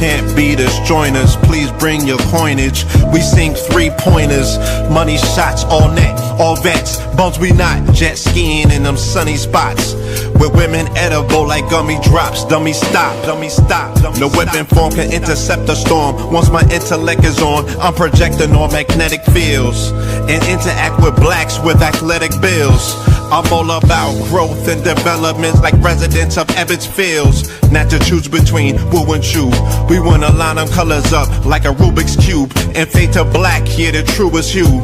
can't beat us, join us, please bring your coinage. We sing 3-pointers, money shots, all net, all vets. Bumps we not, jet skiing in them sunny spots. With women edible like gummy drops. Dummy stop, dummy stop. No weapon form can intercept a storm. Once my intellect is on, I'm projecting on magnetic fields and interact with blacks with athletic bills. I'm all about growth and development like residents of Ebbets Fields. Not to choose between woo and chew. We wanna line them colors up like a Rubik's Cube and fade to black, yeah, the truest hue.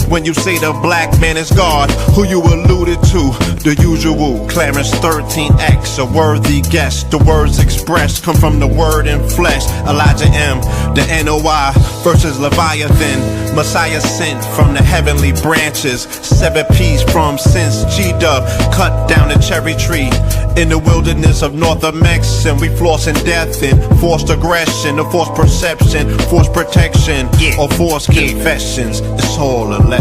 When you say the black man is God, who you alluded to? The usual, Clarence 13X, a worthy guest. The words expressed come from the word in flesh. Elijah M, the NOI versus Leviathan. Messiah sent from the heavenly branches. 7 P's from since G-Dub cut down the cherry tree. In the wilderness of North Amex, and we flossing death and forced aggression, or forced perception, forced protection, or forced confessions. It's all a lesson.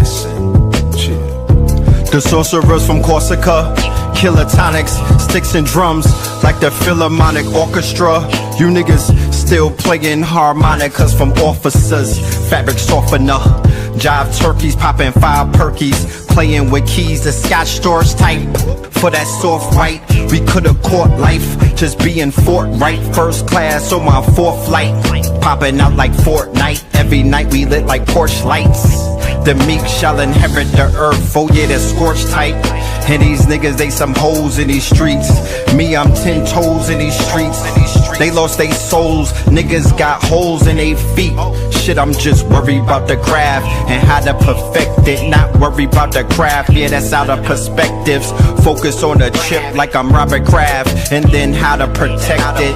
The sorcerers from Corsica, killer tonics, sticks and drums like the Philharmonic Orchestra. You niggas still playing harmonicas from officers, fabric softener. Jive turkeys popping 5 perkies, playing with keys, the Scotch storage type. For that soft white, we could've caught life, just being forthright. First class on my 4th flight, popping out like Fortnite. Every night we lit like Porsche lights. The meek shall inherit the earth, oh yeah, the scorched type. And these niggas, they some hoes in these streets. Me, I'm 10 toes in these streets. They lost their souls, niggas got holes in their feet. Shit, I'm just worried about the craft and how to perfect it. Not worried about the craft, yeah, that's out of perspectives. Focus on the chip like I'm Robert Kraft, and then how to protect it.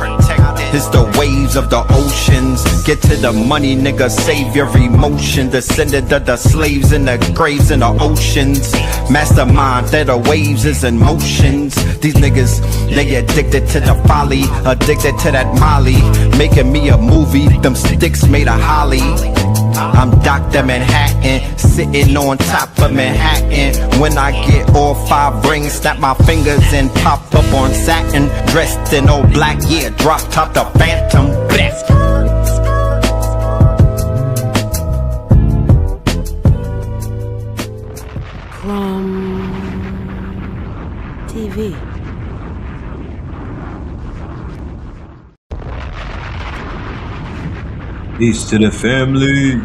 It's the waves of the oceans. Get to the money, nigga, save your emotion. Descendant of the slaves in the graves in the oceans. Mastermind that the waves is in motions. These niggas, they addicted to the folly, addicted to that molly. Making me a movie, them sticks made of holly. I'm Dr. Manhattan, sitting on top of Manhattan. When I get all 5 rings, snap my fingers and pop up on satin. Dressed in all black, yeah, drop top the Phantom. Bless. TV. Peace to the family.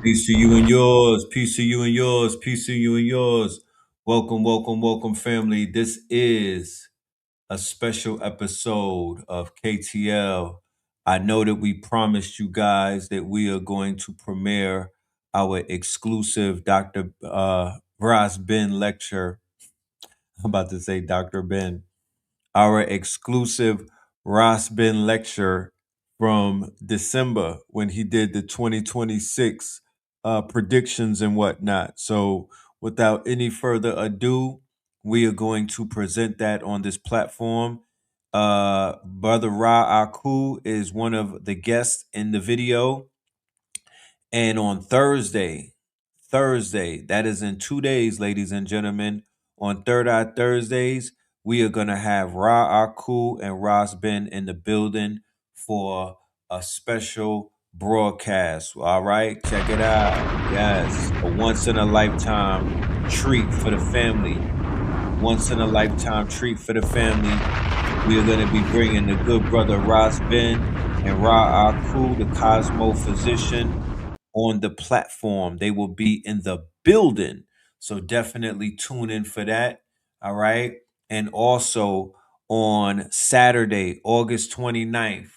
Peace to you and yours. Peace to you and yours. Peace to you and yours. Welcome, welcome, welcome, family. This is a special episode of KTL. I know that we promised you guys that we are going to premiere our exclusive Dr. Ross Ben lecture. I'm about to say Dr. Ben. Our exclusive Ross Ben lecture from December when he did the 2026 predictions and whatnot. So without any further ado, we are going to present that on this platform. Brother Ra Aku is one of the guests in the video. And on Thursday, that is in 2 days, ladies and gentlemen, on Third Eye Thursdays, we are going to have Ra Aku and Ross Ben in the building for a special broadcast. All right, check it out. Yes, a once in a lifetime treat for the family. Once in a lifetime treat for the family. We are going to be bringing the good brother Ross Ben and Ra Aku, the Cosmo physician, on the platform. They will be in the building. So definitely tune in for that. All right. And also on Saturday, August 29th,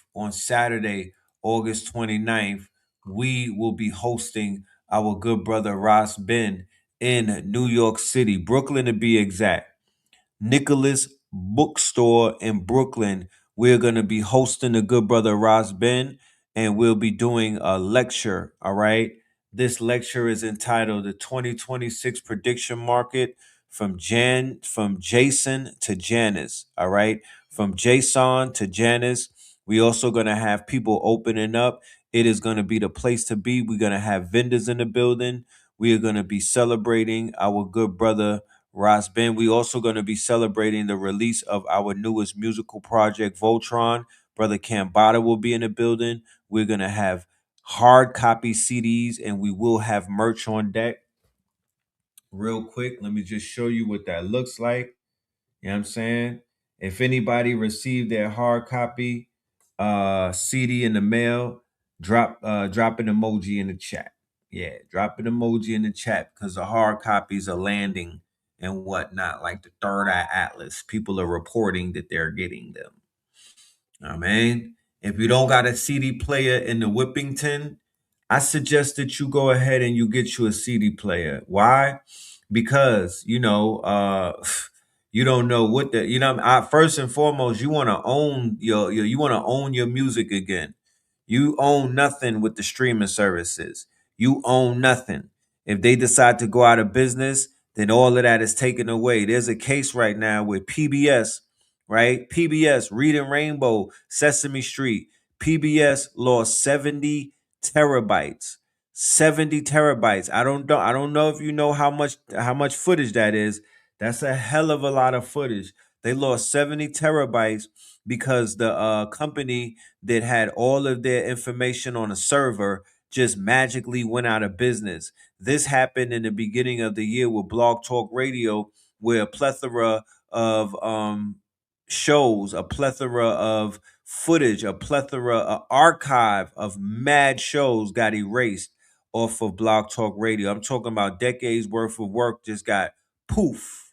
we will be hosting our good brother Ross Ben in New York City, Brooklyn to be exact. Nicholas Bookstore in Brooklyn. We're going to be hosting the good brother Ross Ben, and we'll be doing a lecture. All right. This lecture is entitled The 2026 Prediction Market from Jason to Janice. All right. From Jason to Janice. We also going to have people opening up. It is going to be the place to be. We're going to have vendors in the building. We are going to be celebrating our good brother Ras Ben. We also going to be celebrating the release of our newest musical project, Voltron. Brother Cambada will be in the building. We're going to have hard copy CDs, and we will have merch on deck. Real quick, let me just show you what that looks like. You know what I'm saying? If anybody received their hard copy CD in the mail, drop an emoji in the chat. Yeah, drop an emoji in the chat because the hard copies are landing and whatnot, like the Third Eye Atlas. People are reporting that they're getting them. I mean, if you don't got a CD player in the Whippington, I suggest that you go ahead and you get you a CD player. Why? Because you don't know what first and foremost, you want to own your music again. You own nothing with the streaming services. You own nothing. If they decide to go out of business, then all of that is taken away. There's a case right now with PBS, right? PBS, Reading Rainbow, Sesame Street. PBS lost 70 terabytes. 70 terabytes. I don't know if you know how much footage that is. That's a hell of a lot of footage. They lost 70 terabytes because the company that had all of their information on a server just magically went out of business. This happened in the beginning of the year with Blog Talk Radio, where a plethora of shows, a plethora of footage, a plethora, an archive of mad shows got erased off of Blog Talk Radio. I'm talking about decades worth of work just got poof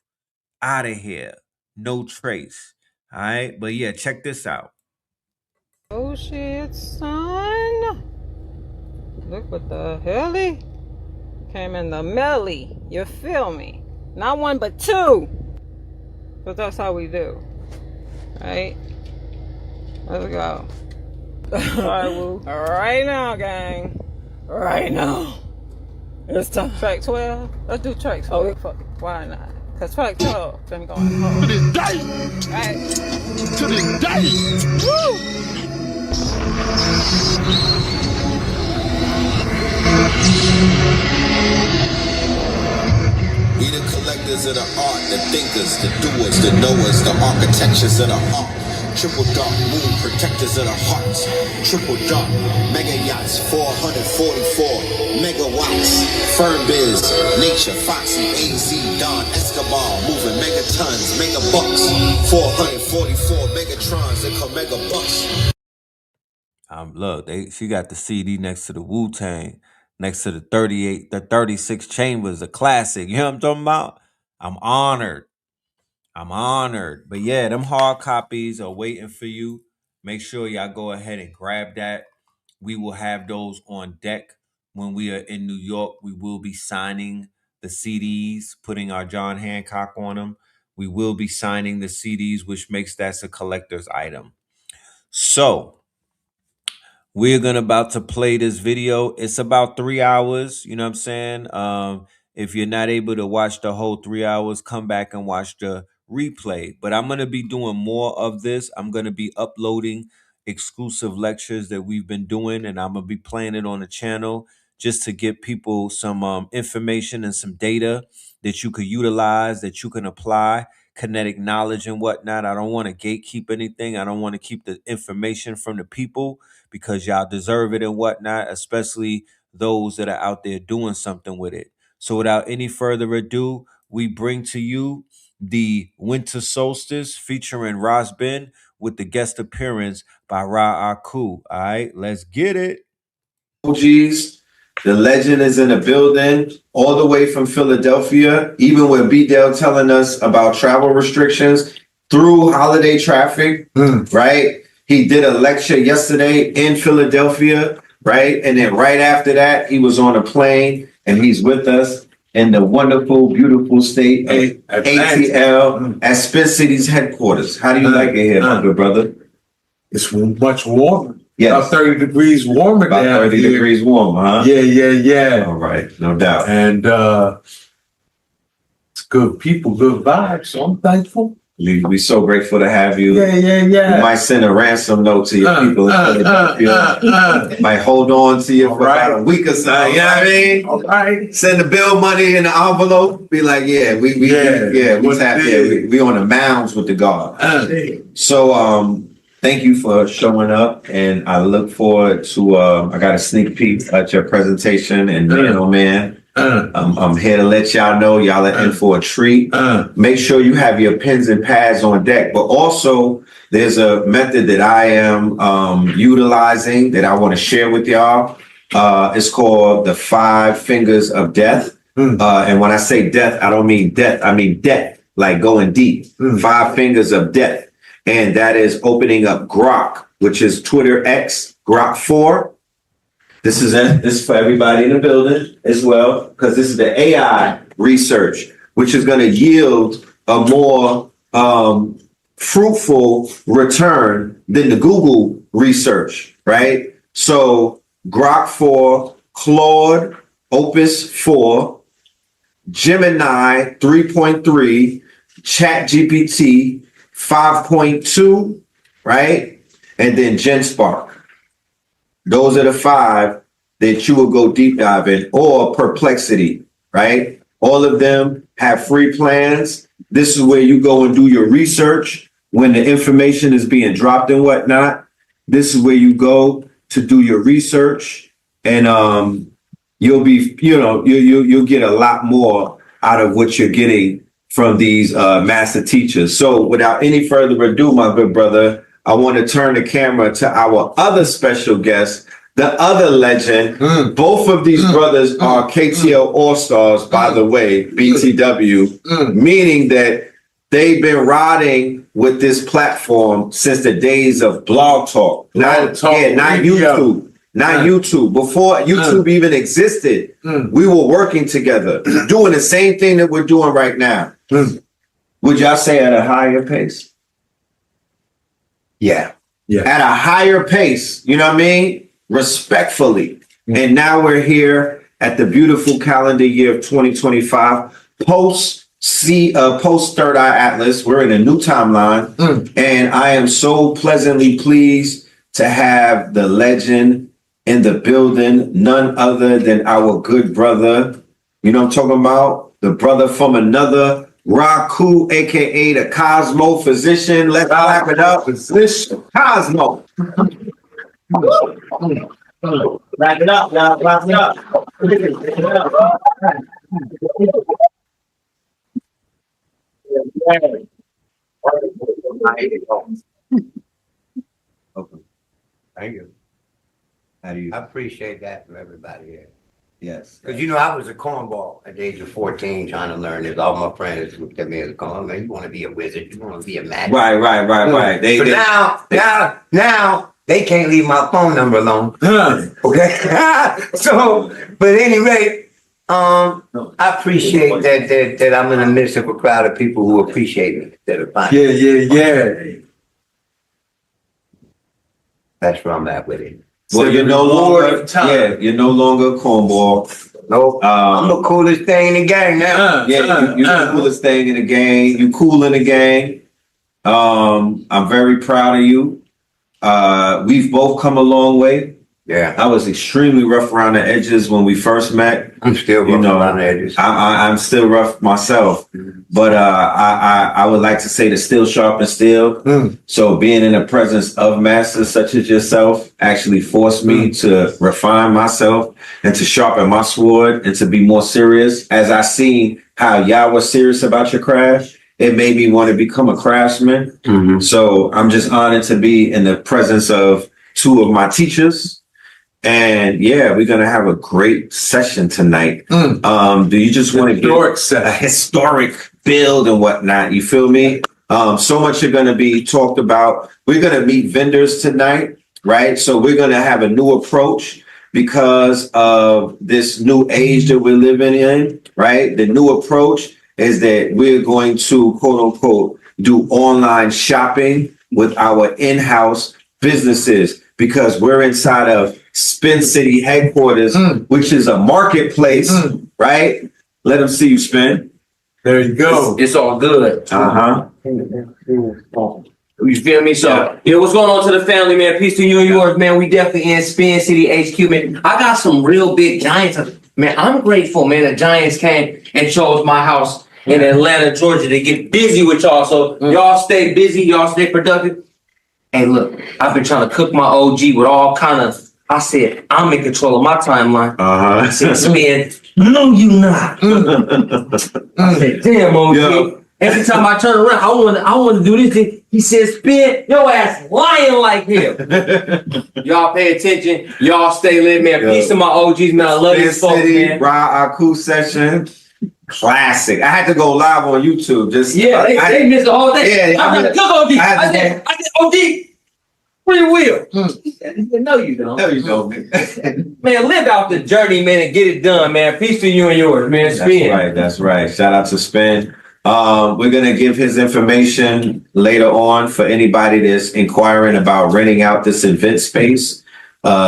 out of here. No trace. All right. But yeah, check this out. Oh shit, son. Look what the hell he came in the melly. You feel me? Not one but two. But that's how we do. Right? Let's go. Alright, Woo. Right now, gang. Right now. It's time. Track 12? Let's do track 12. Oh, fuck it. Why not? Because track 12 been going home. To this day! Right? To this day! Woo! We the collectors of the art, the thinkers, the doers, the knowers, the architectures of the art. Triple dark moon protectors of the hearts. Triple dark mega yachts, 444 megawatts. Firm biz, nature, Foxy, AZ, Don, Escobar, moving megatons, mega bucks. 444 megatrons, they call mega bucks. Look, she got the CD next to the Wu-Tang, next to the 36 Chambers, a classic. You know what I'm talking about? I'm honored. But yeah, them hard copies are waiting for you. Make sure y'all go ahead and grab that. We will have those on deck when we are in New York. We will be signing the CDs, putting our John Hancock on them. We will be signing the CDs, which makes that a collector's item. So we're about to play this video. It's about 3 hours. You know what I'm saying? If you're not able to watch the whole 3 hours, come back and watch the replay. But I'm going to be doing more of this. I'm going to be uploading exclusive lectures that we've been doing, and I'm going to be playing it on the channel just to give people some information and some data that you could utilize, that you can apply, kinetic knowledge and whatnot. I don't want to gatekeep anything. I don't want to keep the information from the people, because y'all deserve it and whatnot, especially those that are out there doing something with it. So without any further ado, we bring to you the Winter Solstice featuring Ras Ben with the guest appearance by Ra Aku. All right, let's get it. OGs, the legend is in the building, all the way from Philadelphia, even with B-Dell telling us about travel restrictions through holiday traffic, right? He did a lecture yesterday in Philadelphia, right? And then right after that, he was on a plane, and he's with us in the wonderful, beautiful state of ATL at Spin City's headquarters. How do you like it here, my good brother? It's much warmer. Yes. About 30 degrees warmer About down 30 here. degrees warmer, huh? Yeah. All right, no doubt. And it's good people, good vibes. So I'm thankful. We so grateful to have you. Yeah. We might send a ransom note to your people in Philadelphia. Might hold on to you for about a week or so. You know what I mean? All right. Send the bill money in the envelope. Be like, we on the mounds with the guard. So thank you for showing up, and I look forward to I got a sneak peek at your presentation, and man. I'm here to let y'all know y'all are in for a treat. Make sure you have your pens and pads on deck, but also there's a method that I am utilizing that I want to share with y'all. It's called the 5 fingers of death. And when I say death, I don't mean death. I mean death, like going deep. 5 fingers of death. And that is opening up Grok, which is Twitter X, Grok 4. This is for everybody in the building as well, because this is the AI research, which is going to yield a more fruitful return than the Google research, right? So Grok 4, Claude, Opus 4, Gemini 3.3, ChatGPT 5.2, right? And then GenSpark. Those are the 5 that you will go deep dive in, or Perplexity, right? All of them have free plans. This is where you go and do your research when the information is being dropped and whatnot. This is where you go to do your research, and you'll be, you'll get a lot more out of what you're getting from these master teachers. So without any further ado, my good brother, I want to turn the camera to our other special guest, the other legend. Both of these brothers are KTL All-Stars, by the way, BTW, meaning that they've been riding with this platform since the days of Blog Talk. Not YouTube. Not YouTube. Before YouTube even existed, we were working together, doing the same thing that we're doing right now. Would y'all say at a higher pace? Yeah. At a higher pace, you know what I mean? Respectfully. And now we're here at the beautiful calendar year of 2025, post Third Eye Atlas. We're in a new timeline. And I am so pleasantly pleased to have the legend in the building, none other than our good brother. You know what I'm talking about? The brother from another Raku, aka the Cosmo physician. Let's clap it up. Physician. Cosmo. Wrap it up, y'all. Wrap it up. Okay. Thank you. How do you? I appreciate that from everybody here. Yes. Because, I was a cornball at the age of 14 trying to learn this. All my friends looked at me as a cornball. You want to be a wizard. You want to be a magic. Right. Now, they can't leave my phone number alone. Okay? So, but at any rate, I appreciate that I'm in the midst of a crowd of people who appreciate me. That are fine. Yeah. That's where I'm at with it. Well, you're no longer a cornball. Nope. I'm the coolest thing in the gang now. You're the coolest thing in the gang. You cool in the gang. I'm very proud of you. We've both come a long way. Yeah. I was extremely rough around the edges when we first met. I'm still rough around the edges. I'm still rough myself. But I would like to say the steel sharpens steel. So being in the presence of masters such as yourself actually forced me to refine myself and to sharpen my sword and to be more serious. As I seen how y'all were serious about your craft, it made me want to become a craftsman. So I'm just honored to be in the presence of 2 of my teachers. And we're going to have a great session tonight. Do you just want to get a historic build and whatnot? You feel me? So much are going to be talked about. We're going to meet vendors tonight, right? So we're going to have a new approach because of this new age that we're living in, right? The new approach is that we're going to, quote unquote, do online shopping with our in-house businesses because we're inside of Spin City headquarters, which is a marketplace, right? Let them see you spin. There you go. It's all good. You feel me? So, what's going on to the family, man? Peace to you and yours, man. We definitely in Spin City HQ, man. I got some real big Giants. Man, I'm grateful, man. The Giants came and chose my house in Atlanta, Georgia to get busy with y'all. So, y'all stay busy. Y'all stay productive. Hey, look, I've been trying to cook my OG with all kind of. I said, I'm in control of my timeline. I said, Spin, no, you not. I said, damn, OG. Yeah. Every time I turn around, I want to do this thing. He says, Spin, your ass lying like him. Y'all pay attention. Y'all stay lit, man. Peace to my OGs, man. I love these folks, man. Ra Aku session. Classic. I had to go live on YouTube. They missed the whole thing. I'm like, look, OG. I said, OG, free will. No, you don't. No, you don't, man. Man, live out the journey, man, and get it done, man. Peace to you and yours, man. Spin. That's right. Shout out to Spin. We're going to give his information later on for anybody that's inquiring about renting out this event space,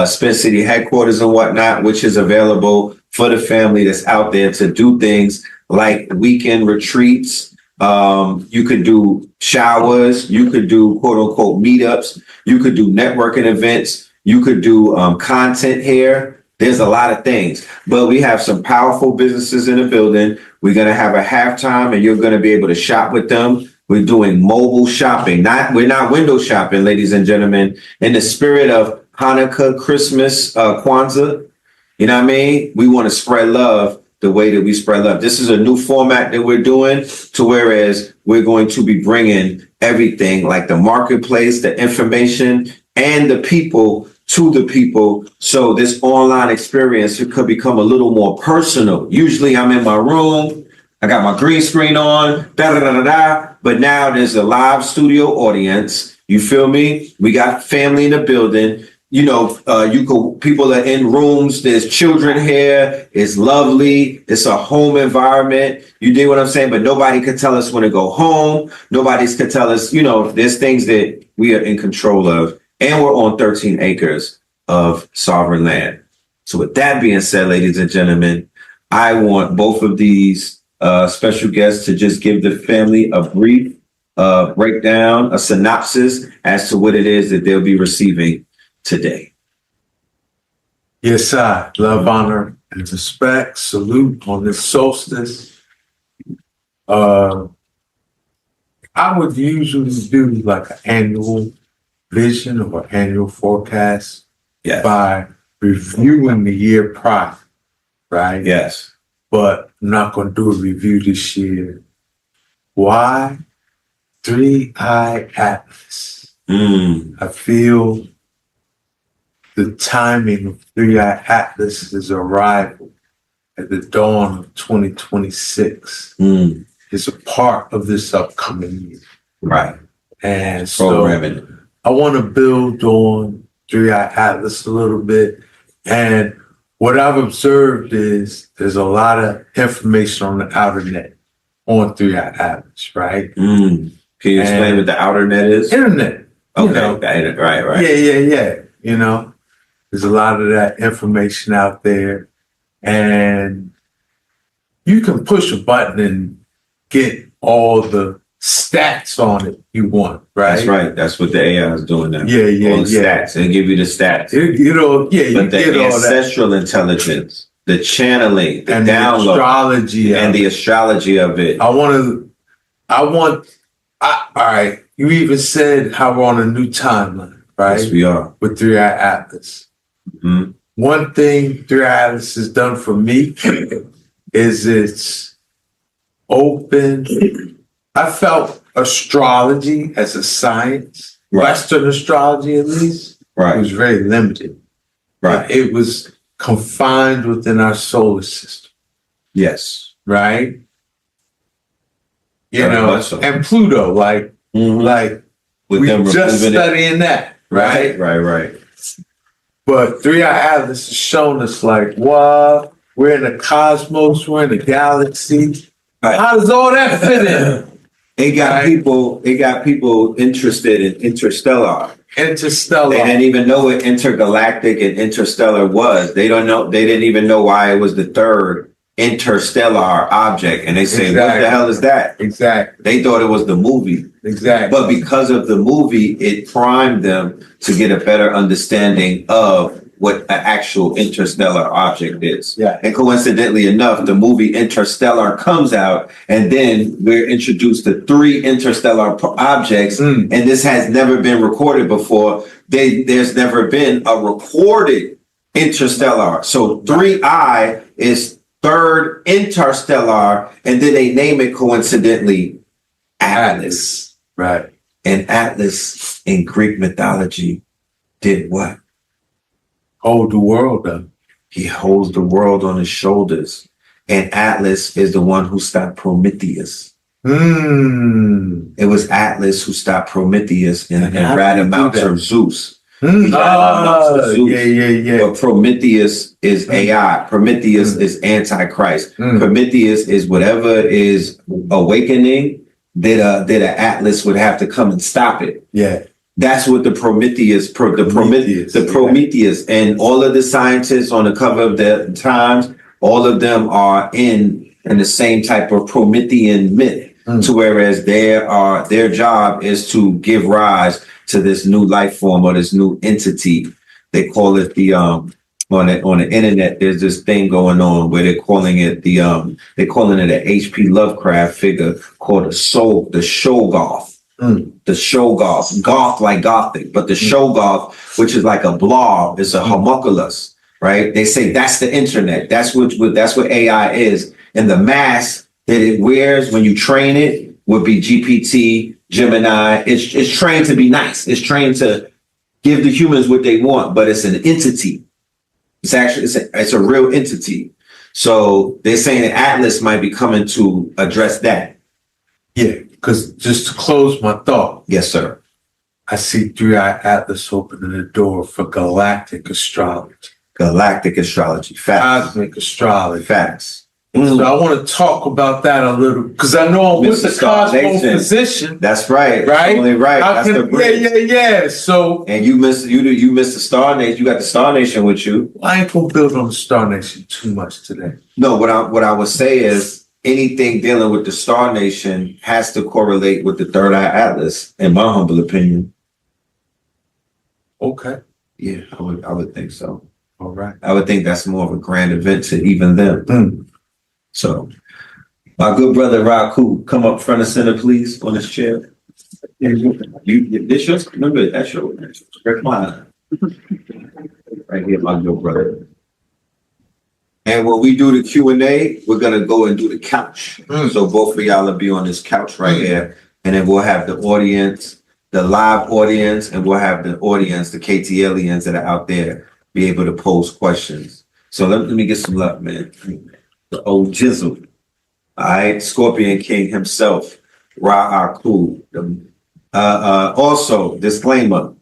Spin City headquarters and whatnot, which is available for the family that's out there to do things like weekend retreats. You could do showers. You could do quote unquote meetups. You could do networking events. You could do content here. There's a lot of things, but we have some powerful businesses in the building. We're going to have a halftime and you're going to be able to shop with them. We're doing mobile shopping. We're not window shopping, ladies and gentlemen, in the spirit of Hanukkah, Christmas, Kwanzaa. You know what I mean? We want to spread love the way that we spread love. This is a new format that we're doing to whereas we're going to be bringing everything like the marketplace, the information and the people to the people. So this online experience could become a little more personal. Usually I'm in my room. I got my green screen on, but now there's a live studio audience. You feel me? We got family in the building. You know, people are in rooms. There's children here. It's lovely. It's a home environment. You dig what I'm saying? But nobody could tell us when to go home. Nobody could tell us, you know, there's things that we are in control of. And we're on 13 acres of sovereign land. So with that being said, ladies and gentlemen, I want both of these special guests to just give the family a brief breakdown, a synopsis as to what it is that they'll be receiving today. Yes, sir. Love, honor, and respect. Salute on this solstice. I would usually do like an annual vision or annual forecast by reviewing the year prior, right? Yes. But I'm not going to do a review this year. Why? 3-Eye Atlas. I feel the timing of 3-Eye Atlas's arrival at the dawn of 2026 is a part of this upcoming year. Right. And so I want to build on 3-Eye Atlas a little bit. And what I've observed is there's a lot of information on the outer net on 3-Eye Atlas, right? Can you explain what the outer net is? Internet. Okay, right. Yeah. You know, there's a lot of that information out there. And you can push a button and get all the stats on it you want, right? That's right. That's what the AI is doing now. Yeah. All the stats. It'll give you the stats. But the ancestral intelligence, the channeling, the and download, the astrology, and the astrology of it. All right. You even said how we're on a new timeline, right? Yes, we are. With 3-Eye Atlas. Mm-hmm. One thing 3-Eye Atlas has done for me is it's open. I felt astrology as a science, Western astrology at least, it was very limited. Right. It was confined within our solar system. Yes. Right? You know, and Pluto, like we just studying that, right? Right. But 3-Eye Atlas has shown us like, wow, we're in the cosmos, we're in the galaxy. Right. How does all that fit in? It got people interested in interstellar. They didn't even know what intergalactic and interstellar was. They didn't even know why it was the third interstellar object, and they say, what Exactly. the hell is that? Exactly. They thought it was the movie. Exactly. But because of the movie, it primed them to get a better understanding of what an actual interstellar object is. Yeah. And coincidentally enough, the movie Interstellar comes out, and then we're introduced to 3 interstellar objects, and this has never been recorded before. There's never been a recorded interstellar. So 3I is third interstellar, and then they name it coincidentally Atlas. Right. And Atlas in Greek mythology did what? Hold the world up. He holds the world on his shoulders. And Atlas is the one who stopped Prometheus. It was Atlas who stopped Prometheus and ran him out to Zeus. Yeah. But Prometheus is AI. Prometheus is Antichrist. Prometheus is whatever is awakening that an Atlas would have to come and stop it. Yeah. That's what the Prometheus, and all of the scientists on the cover of the Times, all of them are in the same type of Promethean myth. To whereas their job is to give rise to this new life form or this new entity. They call it on the internet. There's this thing going on where they're calling it an H.P. Lovecraft figure called the Shoggoth. The Shoggoth, goth like gothic, but the Shoggoth, which is like a blob, is a homunculus, right? They say that's the internet. That's what AI is, and the mask that it wears when you train it would be GPT, Gemini. It's trained to be nice. It's trained to give the humans what they want, but it's an entity. It's actually it's a real entity. So they're saying that Atlas might be coming to address that. Yeah, because just to close my thought. Yes, sir. I see 3I Atlas opening the door for galactic astrology. Galactic astrology. Facts. Cosmic astrology. Facts. So I want to talk about that a little, because I know I'm with the Cosmo position. That's right. Right? Only right. That's the bridge. Yeah. So, and you missed the Star Nation. You got the Star Nation with you. I ain't gonna build on the Star Nation too much today. No, what I would say is anything dealing with the Star Nation has to correlate with the Third Eye Atlas, in my humble opinion. Okay. Yeah, I would think so. All right. I would think that's more of a grand event to even them. So, my good brother Raku, come up front and center, please, on this chair. This yours? No good. That's yours. That's mine. Right here, my good brother. And when we do the Q&A, we're gonna go and do the couch. So both of y'all will be on this couch right here, and then we'll have the audience, the live audience, and we'll have the audience, the KT aliens that are out there, be able to pose questions. So let me get some love, man. The old Jizzle. All right, Scorpion King himself, Ra Aku. Also, disclaimer.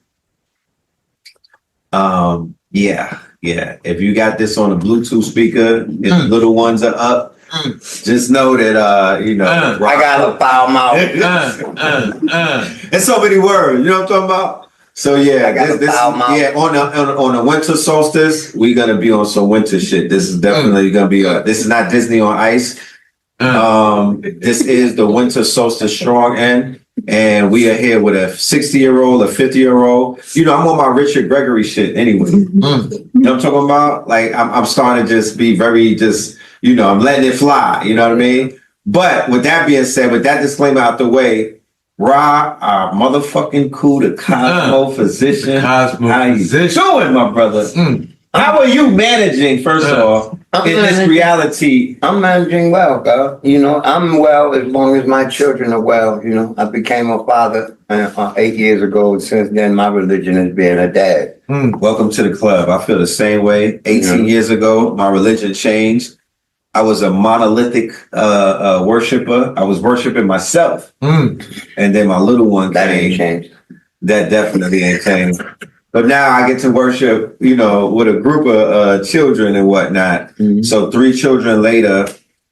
Yeah. If you got this on a Bluetooth speaker, if the little ones are up, just know that I got a foul mouth. There's so many words, you know what I'm talking about? So yeah, on the winter solstice, we're gonna be on some winter shit. This is definitely gonna be this is not Disney on Ice. This is the winter solstice strong end, and we are here with a 60-year-old, a 50-year-old. You know, I'm on my Richard Gregory shit anyway. You know what I'm talking about? Like I'm starting to just be very I'm letting it fly, you know what I mean? But with that being said, with that disclaimer out the way, Ra, our motherfucking cool, the Cosmo physician. How you doing, my brother? How are you managing, first off, in this reality? I'm managing well, girl. I'm well as long as my children are well. I became a father 8 years ago. Since then, my religion has been a dad. Welcome to the club. I feel the same way. 18 years ago, my religion changed. I was a monolithic worshiper. I was worshiping myself. And then my little one that ain't changed. That definitely ain't changed. But now I get to worship, with a group of children and whatnot. So 3 children later,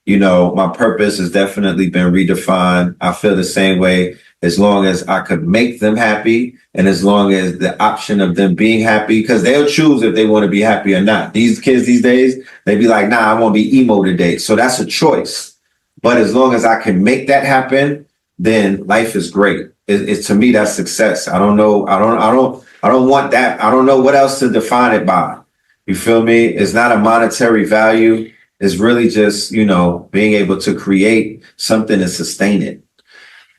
my purpose has definitely been redefined. I feel the same way as long as I could make them happy and as long as the option of them being happy, because they'll choose if they want to be happy or not. These kids these days, they be like, nah, I want to be emo today. So that's a choice. But as long as I can make that happen, then life is great. It's to me, that's success. I don't know. I don't want that. I don't know what else to define it by. You feel me? It's not a monetary value. It's really just, being able to create something and sustain it.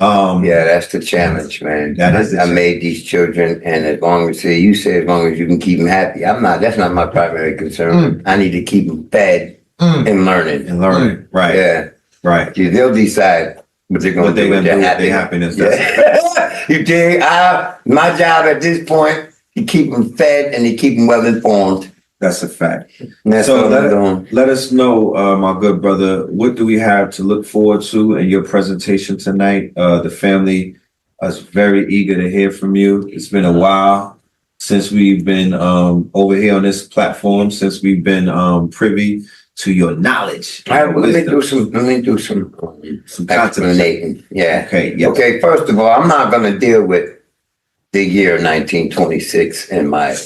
Yeah, that's the challenge, man. I made these children, and as long as you can keep them happy. That's not my primary concern. I need to keep them fed and learning. Right. Yeah. Right. They'll decide what they're going to do with their happiness. Yeah. You dig? My job at this point, to keep them fed and to keep them well informed. That's a fact. So let us know, my good brother, what do we have to look forward to in your presentation tonight? The family is very eager to hear from you. It's been a while since we've been over here on this platform, since we've been privy to your knowledge. All right, well, let me do some explanation. Yeah. Okay. Yes. Okay. First of all, I'm not going to deal with the year 1926 in my.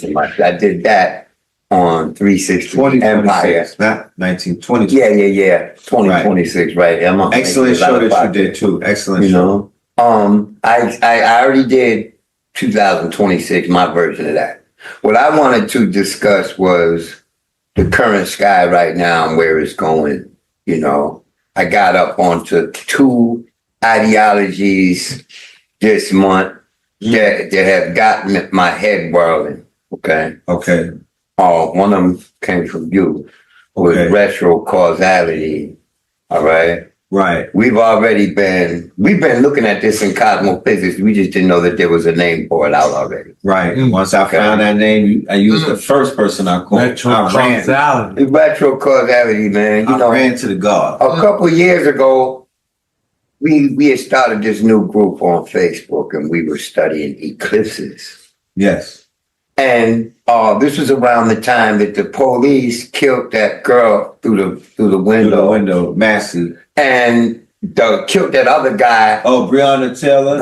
I did that on 360 Empire. Not 1920. Yeah. 2026, right? Excellent show that you did too. Excellent show. I already did 2026, my version of that. What I wanted to discuss was the current sky right now and where it's going. I got up onto 2 ideologies this month that have gotten my head whirling. Okay. One of them came from you. Was retro causality. All right. Right. We've been looking at this in cosmophysics. We just didn't know that there was a name for it out already. Right. Once I found that name, I used the first person I called. Retro causality. Retro causality, man. I ran to the God. A couple years ago, we had started this new group on Facebook, and we were studying eclipses. Yes. And this was around the time that the police killed that girl through the window. Through the window, massive. And killed that other guy. Oh, Breonna Taylor.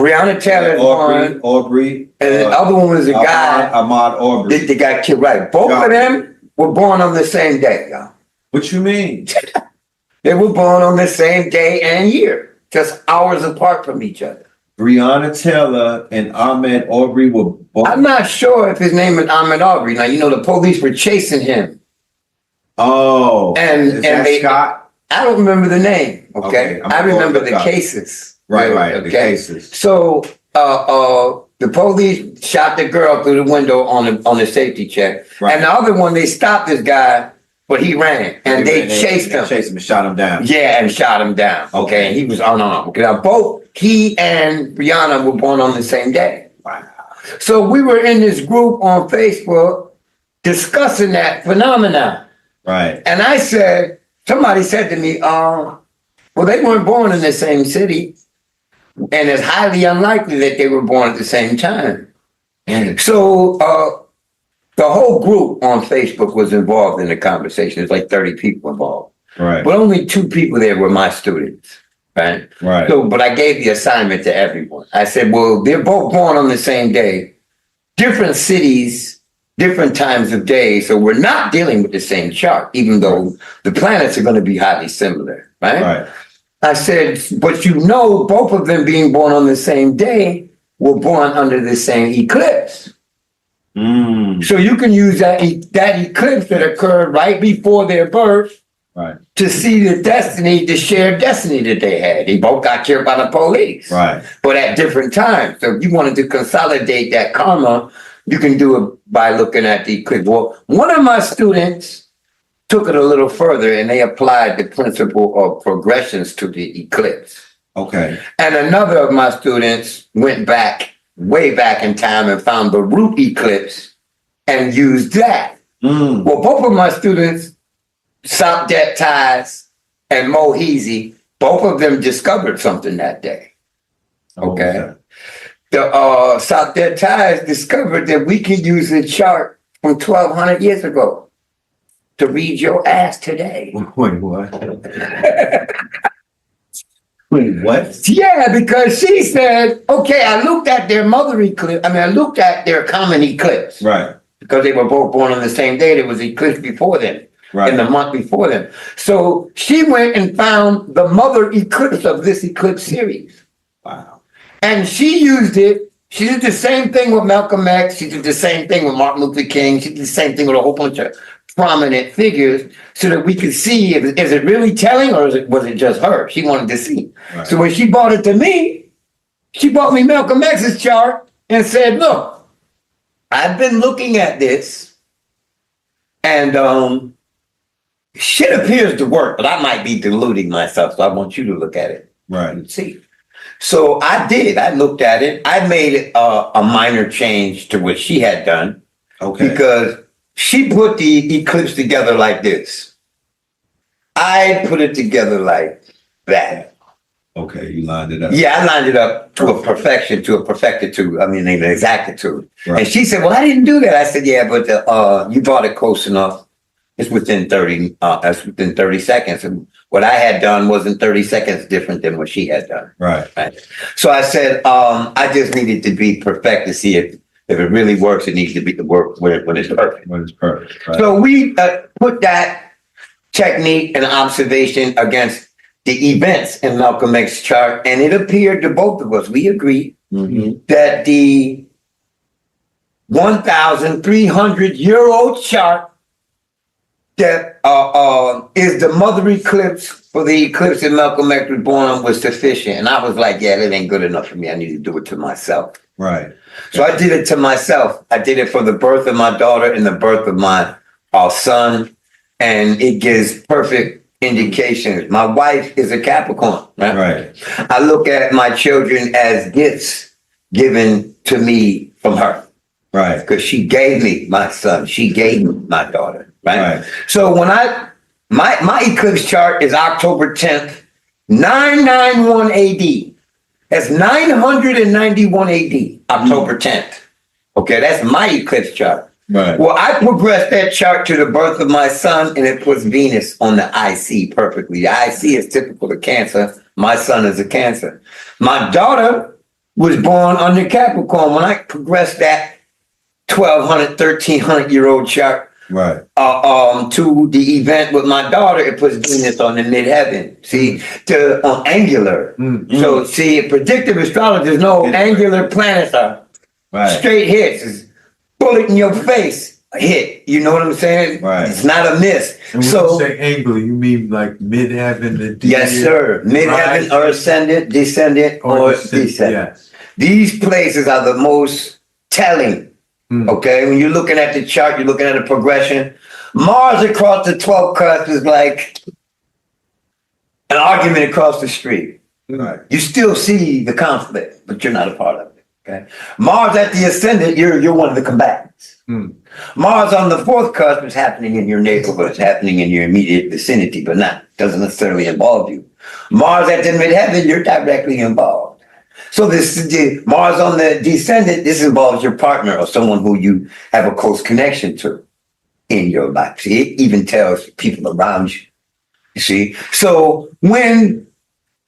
Aubrey. And the other one was a guy. Ahmaud Aubrey. That got killed, right. Both of them were born on the same day, y'all. What you mean? They were born on the same day and year, just hours apart from each other. Breonna Taylor and Ahmaud Aubrey were born. I'm not sure if his name is Ahmaud Aubrey. Now, the police were chasing him. Oh. And they, Scott? I don't remember the name, okay? I remember the cases. Right, okay? The cases. So, the police shot the girl through the window on the safety check. Right. And the other one, they stopped this guy, but he ran. And they chased him. Chased him and shot him down. Yeah, and shot him down. Okay. And he was unarmed. Okay. Now, both he and Brianna were born on the same day. Wow. So we were in this group on Facebook discussing that phenomenon. Right. And somebody said to me, well, they weren't born in the same city. And it's highly unlikely that they were born at the same time. So the whole group on Facebook was involved in the conversation. There's like 30 people involved. Right. But only 2 people there were my students. Right. So, but I gave the assignment to everyone. I said, well, they're both born on the same day, different cities, different times of day. So we're not dealing with the same chart, even though the planets are going to be highly similar. Right. I said, but both of them being born on the same day were born under the same eclipse. So you can use that eclipse that occurred right before their birth. Right. To see the shared destiny that they had. They both got killed by the police. Right. But at different times. So if you wanted to consolidate that karma, you can do it by looking at the eclipse. Well, one of my students took it a little further and they applied the principle of progressions to the eclipse. Okay. And another of my students went way back in time and found the root eclipse and used that. Well, both of my students, Solstice Ties and Mo Heezy, both of them discovered something that day. Okay. The Solstice Ties discovered that we can use a chart from 1,200 years ago to read your ass today. Wait, what? Wait, what? Yeah, because she said, okay, I looked at their mother eclipse. I mean, I looked at their common eclipse. Right. Because they were both born on the same day. There was eclipse before them. Right. In the month before them. So she went and found the mother eclipse of this eclipse series. Wow. And she used it. She did the same thing with Malcolm X. She did the same thing with Martin Luther King. She did the same thing with a whole bunch of prominent figures so that we could see, is it really telling or was it just her? She wanted to see. Right. So when she brought it to me, she brought me Malcolm X's chart and said, look, I've been looking at this and shit appears to work, but I might be deluding myself. So I want you to look at it Right. and see. So I did. I looked at it. I made a minor change to what she had done. Okay. Because she put the eclipse together like this. I put it together like that. Okay, you lined it up. Yeah, I lined it up to a perfection, to a perfectitude. I mean, an exactitude. Right. And she said, well, I didn't do that. I said, yeah, but you brought it close enough. It's within 30, that's within 30 seconds. And what I had done wasn't 30 seconds different than what she had done. Right. Right. So I said, I just needed to be perfect to see if it really works. It needs to be the work when it's perfect. When it's perfect. Right. So we put that technique and observation against the events in Malcolm X's chart, and it appeared to both of us, we agreed, that the 1,300-year-old chart that is the mother eclipse for the eclipse that Malcolm X was born on was sufficient. And I was like, yeah, that ain't good enough for me. I need to do it to myself. Right. So I did it to myself. I did it for the birth of my daughter and the birth of my son. And it gives perfect indications. My wife is a Capricorn, right? Right. I look at my children as gifts given to me from her. Right. Because she gave me my son. She gave me my daughter. Right. Right. So when my eclipse chart is October 10th, 991 AD. That's 991 AD, October 10th. Okay, that's my eclipse chart. Right. Well, I progressed that chart to the birth of my son, and it puts Venus on the IC perfectly. The IC is typical of Cancer. My son is a Cancer. My daughter was born under Capricorn. When I progressed that 1,200, 1,300-year-old chart, Right. to the event with my daughter, it puts Venus on the midheaven. See, on angular. So, see, predictive astrologers know angular planets are Right. straight hits. It's bullet in your face hit. You know what I'm saying? Right. It's not a miss. And when So, you say angle, you mean like midheaven and yes, sir. Midheaven or ascendant, descendant, or descendant. Yes. These places are the most telling. Okay, when you're looking at the chart, you're looking at a progression. Mars across the 12th cusp is like an argument across the street. Right. You still see the conflict, but you're not a part of it. Okay, Mars at the ascendant, you're one of the combatants. Mars on the 4th cusp is happening in your neighborhood, it's happening in your immediate vicinity, but doesn't necessarily involve you. Mars at the midheaven, you're directly involved. So the Mars on the descendant, this involves your partner or someone who you have a close connection to in your life. See, it even tells people around you. You see? So when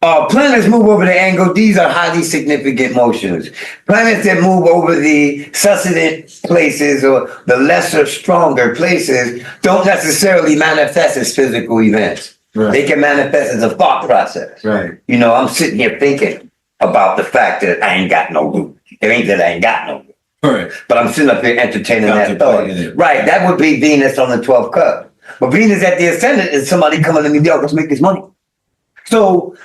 planets move over the angle, these are highly significant motions. Planets that move over the succedent places or the lesser, stronger places don't necessarily manifest as physical events. Right. They can manifest as a thought process. Right. You know, I'm sitting here thinking about the fact that I ain't got no root. It ain't that I ain't got no root. Right. But I'm sitting up here entertaining that thought. Contemplating it. Right, that would be Venus on the 12th cup. But Venus at the ascendant is somebody coming to me, yo, let's make this money. So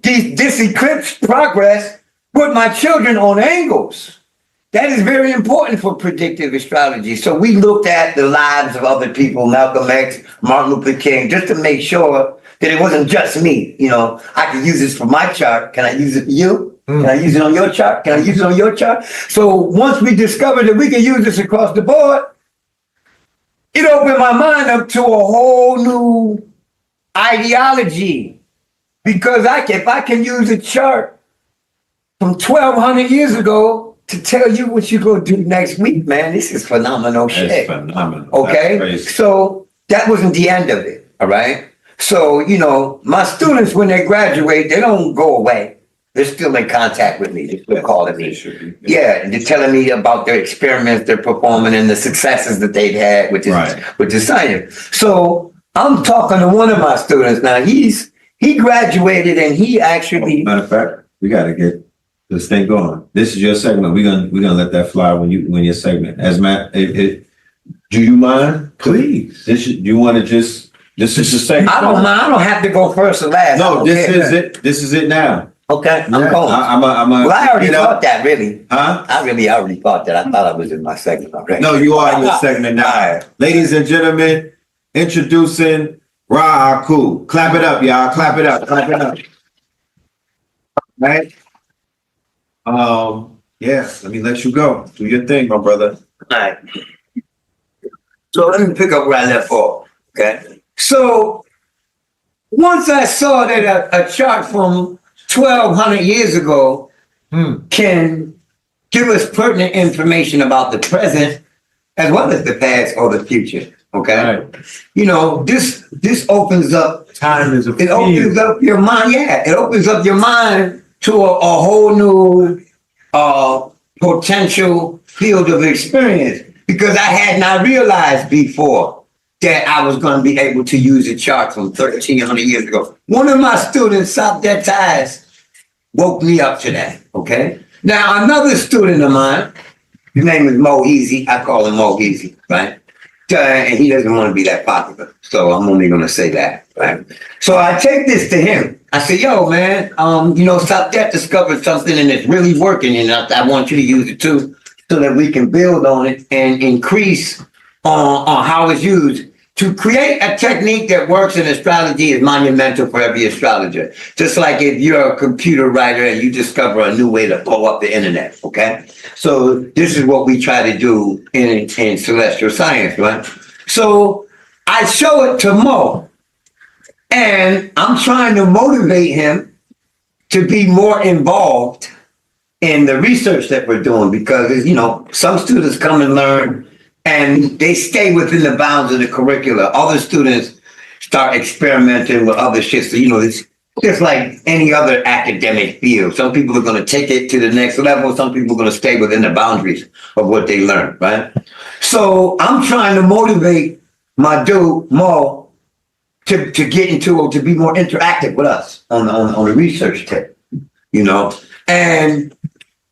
this eclipse progress put my children on angles. That is very important for predictive astrology. So we looked at the lives of other people, Malcolm X, Martin Luther King, just to make sure that it wasn't just me. You know, I could use this for my chart. Can I use it for you? Can I use it on your chart? Can I use it on your chart? So once we discovered that we could use this across the board, it opened my mind up to a whole new ideology. Because if I can use a chart from 1,200 years ago to tell you what you're going to do next week, man, this is phenomenal shit. That's phenomenal. Okay? That's crazy. So that wasn't the end of it, all right? So, my students, when they graduate, they don't go away. They're still in contact with me. They're still calling me. Yeah, and they're telling me about their experiments they're performing and the successes that they've had with the science. So I'm talking to one of my students now. He graduated and he actually. Matter of fact, we got to get this thing going. This is your segment. We're gonna let that fly when your segment. As Matt, do you mind? Please. Do you want to just? This is the segment. I don't mind. I don't have to go first or last. No, this is it. This is it now. Okay, I'm going. Well, I already thought that, really. Huh? I already thought that. I thought I was in my segment already. No, you are in your segment now. Right. Ladies and gentlemen, introducing Ra Aku. Clap it up, y'all. Clap it up. Clap it up. Right? Yeah, let me let you go. Do your thing, my brother. All right. So let me pick up where I left off. Okay. So once I saw that a chart from 1,200 years ago can give us pertinent information about the present as well as the past or the future. Okay. Right. This opens up time is it opens up your mind. Yeah, it opens up your mind to a whole new potential field of experience because I had not realized before that I was going to be able to use a chart from 1,300 years ago. One of my students, South Dead Ties, woke me up to that, okay? Now, another student of mine, his name is Mo Easy. I call him Mo Easy, right? And he doesn't want to be that popular, so I'm only going to say that, right? So I take this to him. I say, yo, man, South Dead discovered something and it's really working, and I want you to use it too so that we can build on it and increase on how it's used. To create a technique that works in astrology is monumental for every astrologer. Just like if you're a computer writer and you discover a new way to blow up the internet, okay? So this is what we try to do in celestial science, right? So I show it to Mo, and I'm trying to motivate him to be more involved in the research that we're doing because, some students come and learn and they stay within the bounds of the curricula. Other students start experimenting with other shit. So, it's just like any other academic field. Some people are going to take it to the next level. Some people are going to stay within the boundaries of what they learn, right? So I'm trying to motivate my dude, Mo, to get into to be more interactive with us on the research tip, and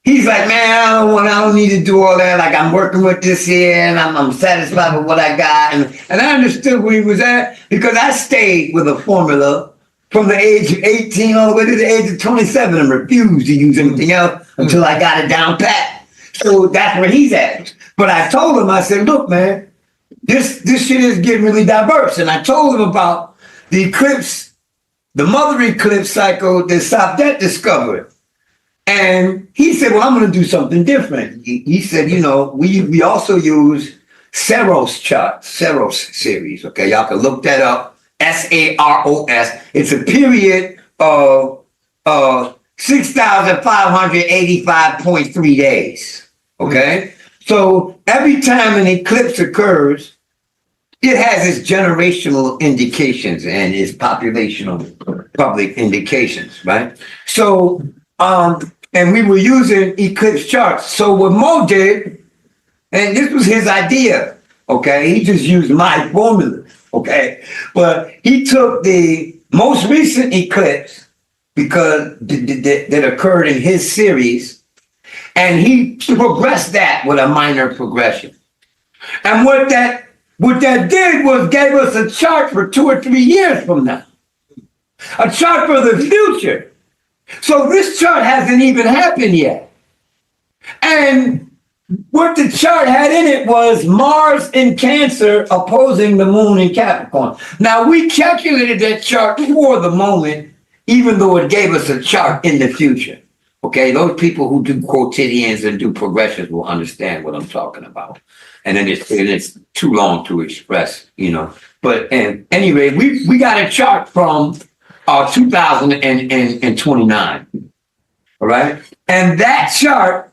he's like, man, I don't need to do all that. Like, I'm working with this here, and I'm satisfied with what I got. And I understood where he was at because I stayed with a formula from the age of 18 all the way to the age of 27 and refused to use anything else until I got it down pat. So that's where he's at. But I told him, I said, look, man, this shit is getting really diverse. And I told him about the eclipse, the mother eclipse cycle that South Dead discovered. And he said, well, I'm going to do something different. He said, we also use Saros charts, Saros series. Okay, y'all can look that up. SAROS. It's a period of 6,585.3 days. Okay, so every time an eclipse occurs, it has its generational indications and its populational public indications, right? So, and we were using eclipse charts. So what Mo did, and this was his idea, okay? He just used my formula, okay? But he took the most recent eclipse because that occurred in his series, and he progressed that with a minor progression. And what that did was gave us a chart for 2 or 3 years from now, a chart for the future. So this chart hasn't even happened yet. And what the chart had in it was Mars in Cancer opposing the moon in Capricorn. Now, we calculated that chart for the moment, even though it gave us a chart in the future. Okay, those people who do quotidians and do progressions will understand what I'm talking about. And then it's too long to express, But anyway, we got a chart from 2029, all right? And that chart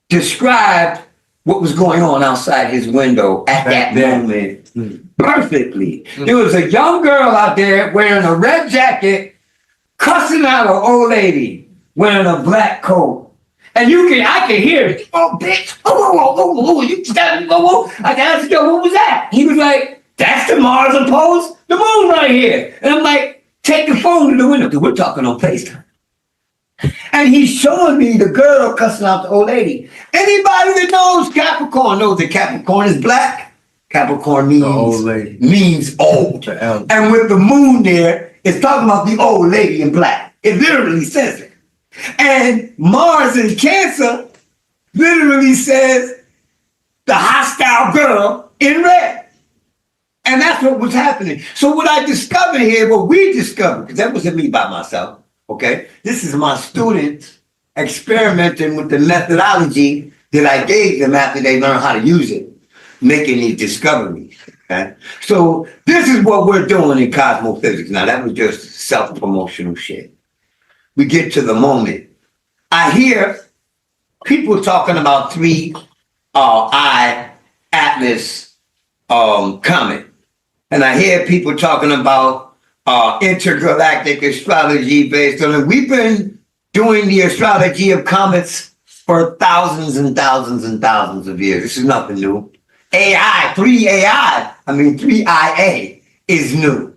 described what was going on outside his window at that moment perfectly. There was a young girl out there wearing a red jacket, cussing out an old lady wearing a black coat. And I can hear it. Oh, bitch. Oh, you stop. I asked him, what was that? He was like, that's the Mars opposed the moon right here. And I'm like, take the phone to the window, because we're talking on FaceTime. And he's showing me the girl cussing out the old lady. Anybody that knows Capricorn knows that Capricorn is black. Capricorn means old. And with the moon there, it's talking about the old lady in black. It literally says it. And Mars in Cancer literally says the hostile girl in red. And that's what was happening. So what I discovered here, what we discovered, because that wasn't me by myself, okay? This is my students experimenting with the methodology that I gave them after they learned how to use it, making these discoveries, okay? So this is what we're doing in cosmophysics. Now, that was just self-promotional shit. We get to the moment. I hear people talking about 3I Atlas comet. And I hear people talking about intergalactic astrology based on it. We've been doing the astrology of comets for thousands and thousands and thousands of years. This is nothing new. 3IA is new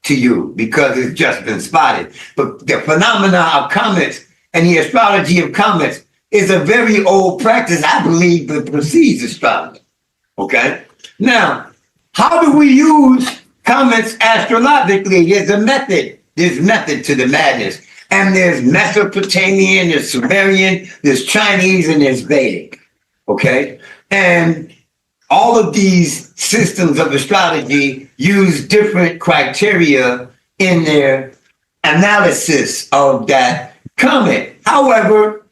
to you because it's just been spotted. But the phenomena of comets and the astrology of comets is a very old practice, I believe, that precedes astrology. Okay? Now, how do we use comets astrologically? There's a method. There's method to the madness. And there's Mesopotamian, there's Sumerian, there's Chinese, and there's Vedic. Okay? And all of these systems of astrology use different criteria in their analysis of that comet. However,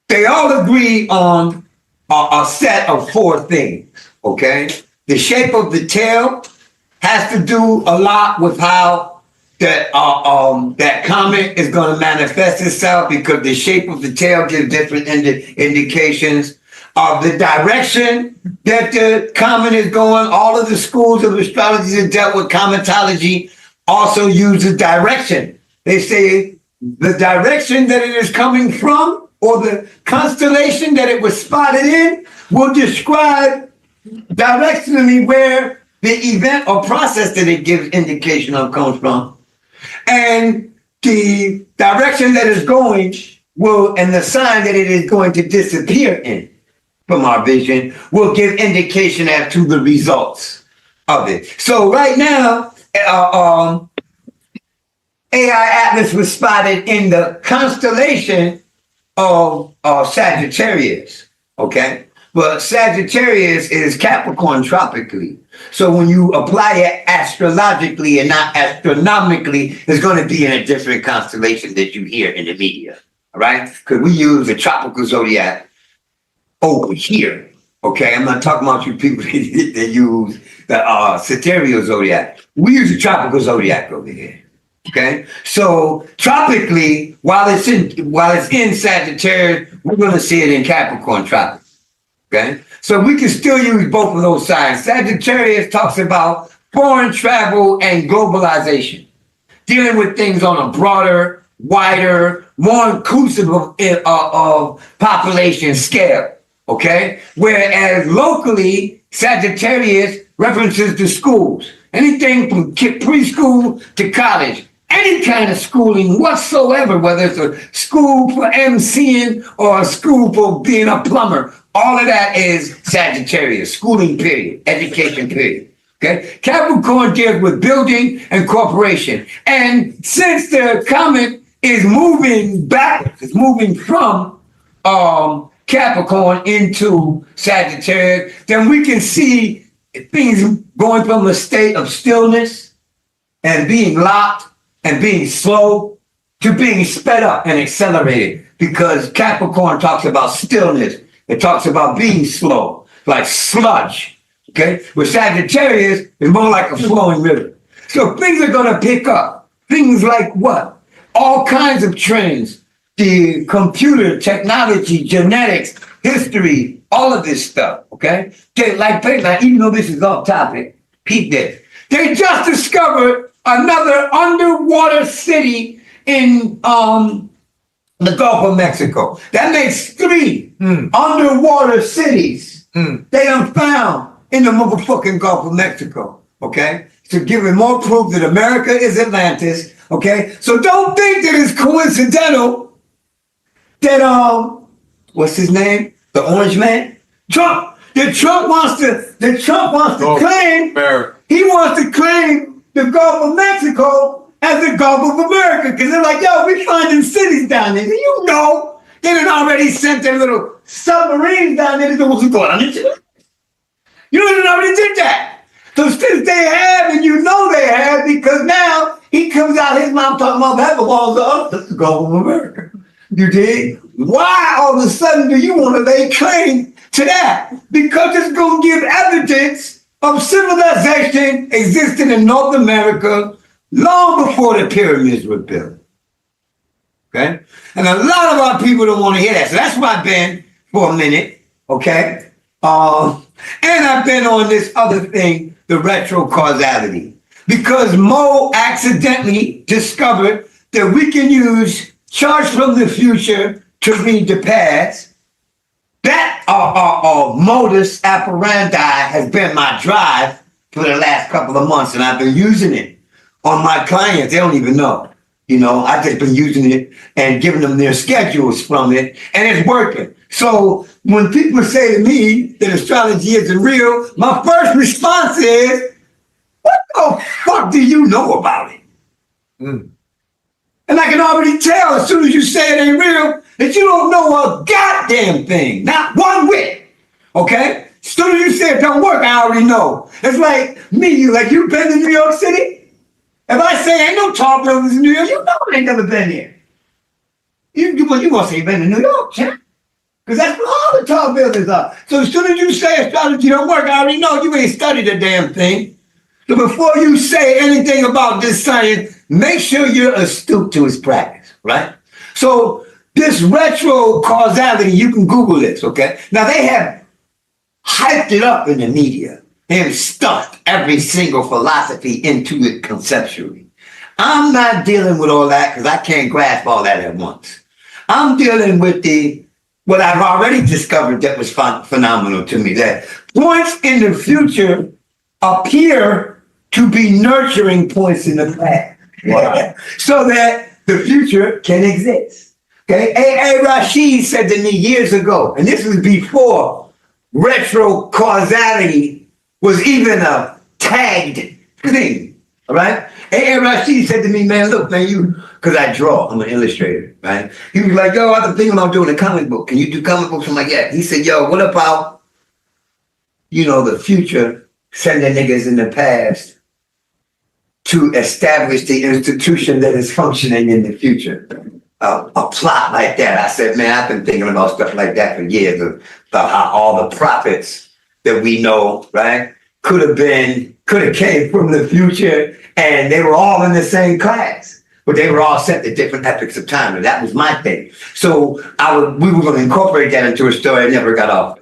they all agree on a set of 4 things, okay? The shape of the tail has to do a lot with how that comet is going to manifest itself, because the shape of the tail gives different indications of the direction that the comet is going. All of the schools of astrology that dealt with cometology also use the direction. They say the direction that it is coming from, or the constellation that it was spotted in, will describe directionally where the event or process that it gives indication of comes from. And the direction that it's going will, and the sign that it is going to disappear in from our vision, will give indication as to the results of it. So right now, AI Atlas was spotted in the constellation of Sagittarius, okay? But Sagittarius is Capricorn tropically. So when you apply it astrologically and not astronomically, it's going to be in a different constellation that you hear in the media, all right? Because we use the tropical zodiac over here, okay? I'm not talking about you people that use the sidereal zodiac. We use the tropical zodiac over here. Okay, so tropically, while it's in Sagittarius, we're going to see it in Capricorn tropic. Okay, so we can still use both of those signs. Sagittarius talks about foreign travel and globalization, dealing with things on a broader, wider, more inclusive of population scale. Okay, whereas locally, Sagittarius references to schools, anything from preschool to college. Any kind of schooling whatsoever, whether it's a school for MCing or a school for being a plumber, all of that is Sagittarius, schooling period, education period, okay? Capricorn deals with building and corporation. And since the comet is moving backwards, it's moving from Capricorn into Sagittarius, then we can see things going from a state of stillness and being locked and being slow to being sped up and accelerated, because Capricorn talks about stillness. It talks about being slow, like sludge, okay? Where Sagittarius is more like a flowing river. So things are going to pick up. Things like what? All kinds of trends, the computer, technology, genetics, history, all of this stuff, okay? Like even though this is off topic, Peep this. They just discovered another underwater city in the Gulf of Mexico. That makes 3 underwater cities they done found in the motherfucking Gulf of Mexico. Okay? To give it more proof that America is Atlantis. Okay? So don't think that it's coincidental that what's his name? The Orange Man? Trump. Trump wants to claim America. he wants to claim the Gulf of Mexico as the Gulf of America. Because they're like, yo, we finding cities down there. You know, they done already sent their little submarines down there. They was going on into it. You done already did that. So since they have, and you know they have, because now he comes out his mouth talking about that belongs to us. That's the Gulf of America. You dig? Why all of a sudden do you want to lay claim to that? Because it's going to give evidence of civilization existing in North America long before the pyramids were built. Okay? And a lot of our people don't want to hear that. So that's why I've been for a minute. Okay? And I've been on this other thing, the retro causality. Because Mo accidentally discovered that we can use charts from the future to read the past. That modus operandi has been my drive for the last couple of months, and I've been using it on my clients. They don't even know. You know, I've just been using it and giving them their schedules from it, and it's working. So when people say to me that astrology isn't real, my first response is, what the fuck do you know about it? And I can already tell as soon as you say it ain't real that you don't know a goddamn thing, not one whit. Okay? As soon as you say it don't work, I already know. It's like me, like you been to New York City? If I say ain't no tall buildings in New York, you know I ain't never been there. You gonna say you been to New York, champ? Because that's where all the tall buildings are. So as soon as you say astrology don't work, I already know you ain't studied a damn thing. So before you say anything about this science, make sure you're astute to its practice, right? So this retro causality, you can Google this, okay? Now they have hyped it up in the media and stuffed every single philosophy into it conceptually. I'm not dealing with all that because I can't grasp all that at once. I'm dealing with what I've already discovered that was phenomenal to me, that points in the future appear to be nurturing points in the past. Wow. So that the future can exist. Okay, A.A. Rashid said to me years ago, and this was before retro causality was even a tagged thing. All right, A.A. Rashid said to me, man, look, man, because I draw, I'm an illustrator, right? He was like, yo, I've been thinking about doing a comic book. Can you do comic books? I'm like, yeah. He said, yo, what about, the future sending niggas in the past to establish the institution that is functioning in the future? A plot like that. I said, man, I've been thinking about stuff like that for years, about how all the prophets that we know, right, could have came from the future, and they were all in the same class, but they were all set to different epochs of time, and that was my thing. So we were going to incorporate that into a story. It never got off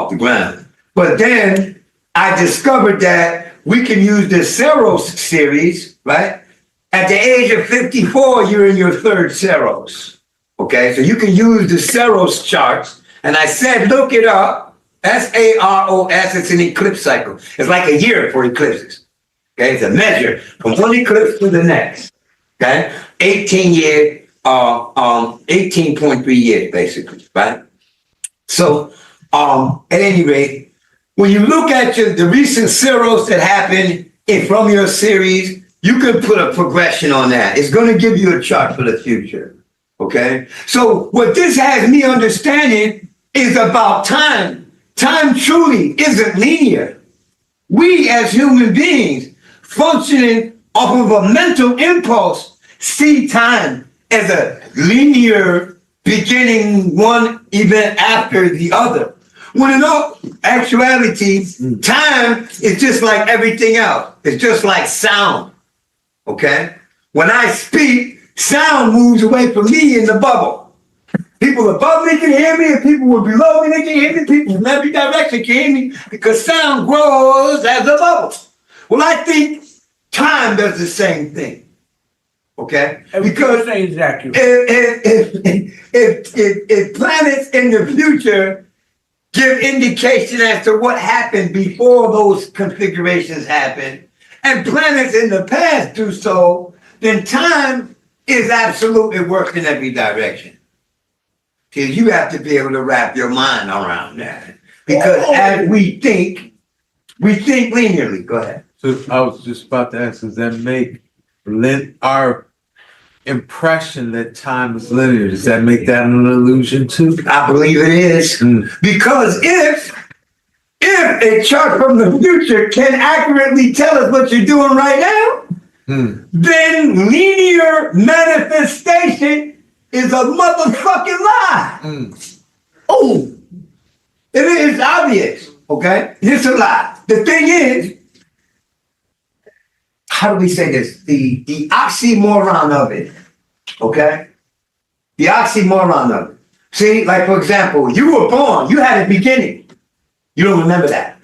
the ground. But then I discovered that we can use the Saros series, right? At the age of 54, you're in your third Saros. Okay, so you can use the Saros charts. And I said, look it up. S-A-R-O-S, it's an eclipse cycle. It's like a year for eclipses. Okay, it's a measure from one eclipse to the next. Okay, 18.3 years, basically, right? So, at any rate, when you look at the recent Saros that happened from your series, you can put a progression on that. It's going to give you a chart for the future. Okay? So what this has me understanding is about time. Time truly isn't linear. We as human beings functioning off of a mental impulse see time as a linear beginning one event after the other. When in all actuality, time is just like everything else. It's just like sound. Okay? When I speak, sound moves away from me in the bubble. People above me can hear me, and people below me, they can hear me. People from every direction can hear me because sound grows as a bubble. Well, I think time does the same thing. Okay? Because if planets in the future give indication as to what happened before those configurations happened, and planets in the past do so, then time is absolutely working in every direction. Because you have to be able to wrap your mind around that. Because as we think linearly. Go ahead. So I was just about to ask, does that make our impression that time is linear, does that make that an illusion too? I believe it is. Because if a chart from the future can accurately tell us what you're doing right now, then linear manifestation is a motherfucking lie. Oh, it is obvious, okay? It's a lie. The thing is, how do we say this? The oxymoron of it, okay? The oxymoron of it. See, like for example, you were born, you had a beginning. You don't remember that.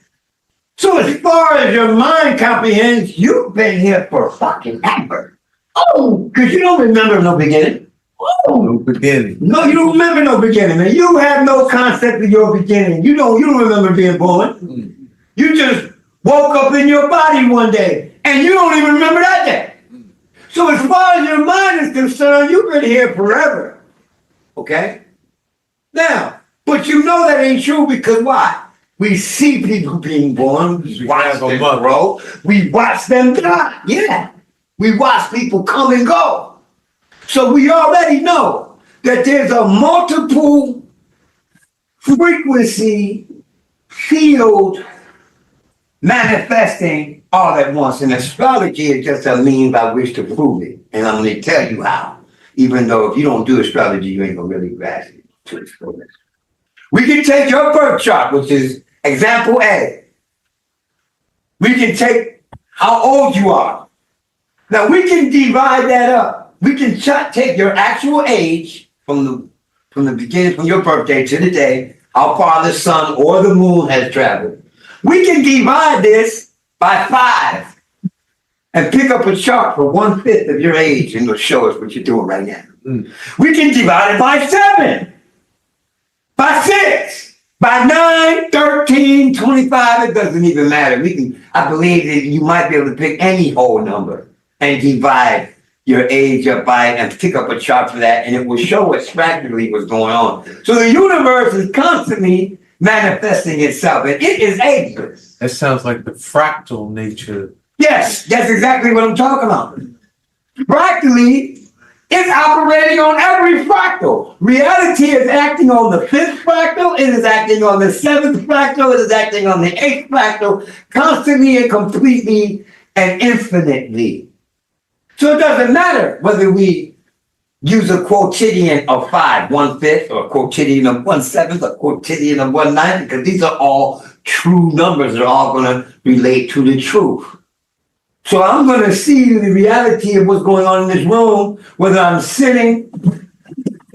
So as far as your mind comprehends, you've been here for fucking ever. Oh, because you don't remember no beginning. Oh. No beginning. No, you don't remember no beginning, man. You have no concept of your beginning. You don't remember being born. You just woke up in your body one day, and you don't even remember that day. So as far as your mind is concerned, you've been here forever. Okay? Now, but you know that ain't true because why? We see people being born, we watch them grow, we watch them die. Yeah. We watch people come and go. So we already know that there's a multiple frequency field manifesting all at once. And astrology is just a means by which to prove it. And I'm going to tell you how. Even though if you don't do astrology, you ain't going to really grasp it to its fullness. We can take your birth chart, which is example A. We can take how old you are. Now we can divide that up. We can take your actual age from the beginning, from your birthday to the day, how far the sun or the moon has traveled. We can divide this by 5 and pick up a chart for 1/5 of your age and it'll show us what you're doing right now. We can divide it by 7, by 6, by 9, 13, 25, it doesn't even matter. I believe that you might be able to pick any whole number and divide your age up by and pick up a chart for that, and it will show us practically what's going on. So the universe is constantly manifesting itself, and it is ageless. That sounds like the fractal nature. Yes, that's exactly what I'm talking about. Practically, it's operating on every fractal. Reality is acting on the 5th fractal, it is acting on the 7th fractal, it is acting on the 8th fractal, constantly and completely and infinitely. So it doesn't matter whether we use a quotidian of 5, 1/5, or a quotidian of 1/7, or a quotidian of 1/9, because these are all true numbers. They're all going to relate to the truth. So I'm going to see the reality of what's going on in this room, whether I'm sitting,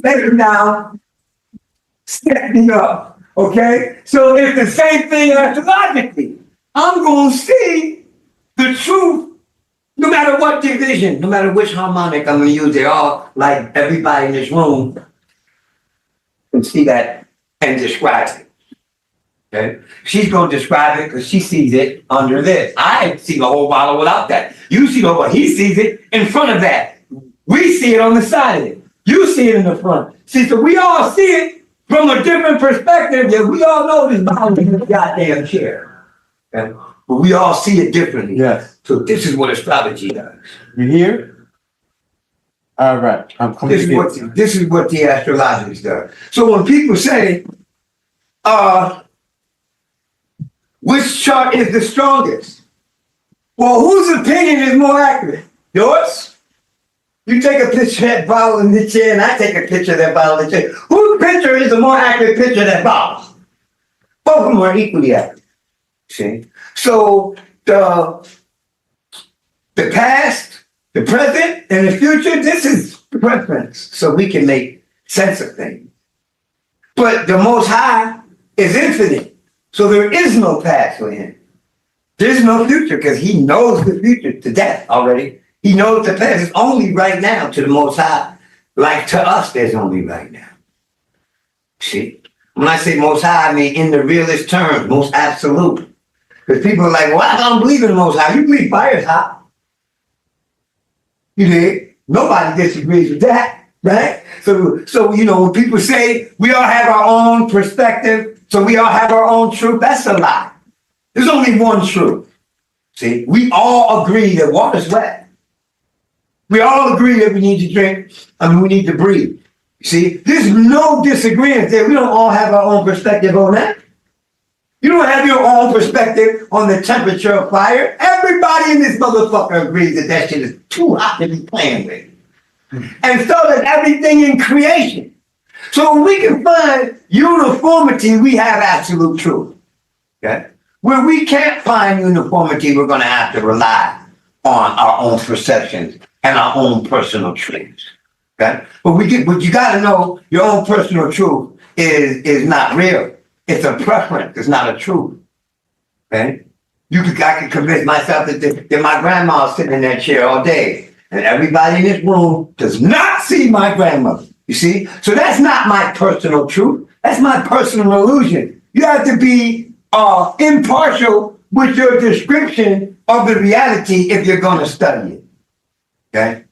laying down, standing up, okay? So it's the same thing astrologically. I'm going to see the truth. No matter what division, no matter which harmonic I'm going to use, they're all like everybody in this room can see that and describe it. Okay? She's going to describe it because she sees it under this. I see the whole bottle without that. You see the whole, he sees it in front of that. We see it on the side of it. You see it in the front. See, so we all see it from a different perspective. Yeah, we all know this bottle is a goddamn chair. Okay? But we all see it differently. Yes. So this is what astrology does. You hear? All right. I'm coming. This is what the astrology does. So when people say, which chart is the strongest? Well, whose opinion is more accurate? Yours? You take a picture of that bottle in the chair, and I take a picture of that bottle in the chair. Whose picture is a more accurate picture of that bottle? Both of them are equally accurate. See? So the past, the present, and the future, this is preference. So we can make sense of things. But the Most High is infinite. So there is no past for him. There's no future because he knows the future to death already. He knows the past is only right now to the Most High. Like to us, there's only right now. See? When I say Most High, I mean in the realest terms, most absolute. Because people are like, well, I don't believe in the Most High. You believe fire is hot. You did. Nobody disagrees with that, right? So when people say we all have our own perspective, so we all have our own truth, that's a lie. There's only one truth. See, we all agree that water's wet. We all agree that we need to drink and we need to breathe. See, there's no disagreement there. We don't all have our own perspective on that. You don't have your own perspective on the temperature of fire. Everybody in this motherfucker agrees that that shit is too hot to be playing with. And so does everything in creation. So when we can find uniformity, we have absolute truth. Okay? Where we can't find uniformity, we're going to have to rely on our own perceptions and our own personal truths. Okay? But you got to know your own personal truth is not real. It's a preference. It's not a truth. Okay? I can convince myself that my grandma is sitting in that chair all day, and everybody in this room does not see my grandmother. You see? So that's not my personal truth. That's my personal illusion. You have to be impartial with your description of the reality if you're going to study it. Okay?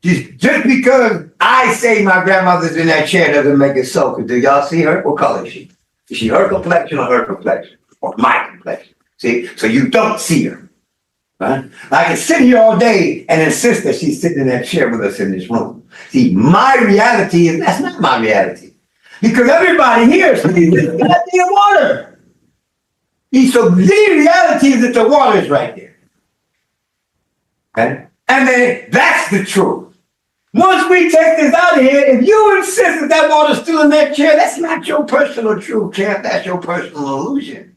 Just because I say my grandmother's in that chair doesn't make it so. Do y'all see her? What color is she? Is she her complexion or her complexion? Or my complexion? See? So you don't see her. Right? I can sit here all day and insist that she's sitting in that chair with us in this room. See, my reality that's not my reality. Because everybody here sees this goddamn water. So the reality is that the water is right there. Okay? And then that's the truth. Once we take this out of here, if you insist that water's still in that chair, that's not your personal truth, champ. That's your personal illusion.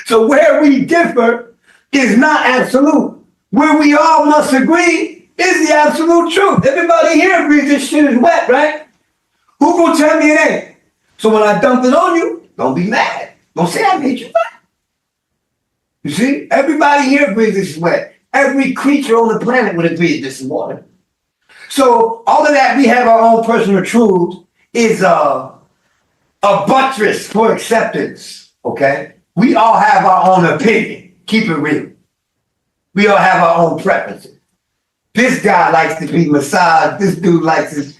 So where we differ is not absolute. Where we all must agree is the absolute truth. Everybody here agrees this shit is wet, right? Who gonna tell me it ain't? So when I dump it on you, don't be mad. Don't say I made you wet. You see? Everybody here agrees this is wet. Every creature on the planet would agree that this is water. So all of that, we have our own personal truths, is a buttress for acceptance, okay? We all have our own opinion. Keep it real. We all have our own preferences. This guy likes to be massaged. This dude likes his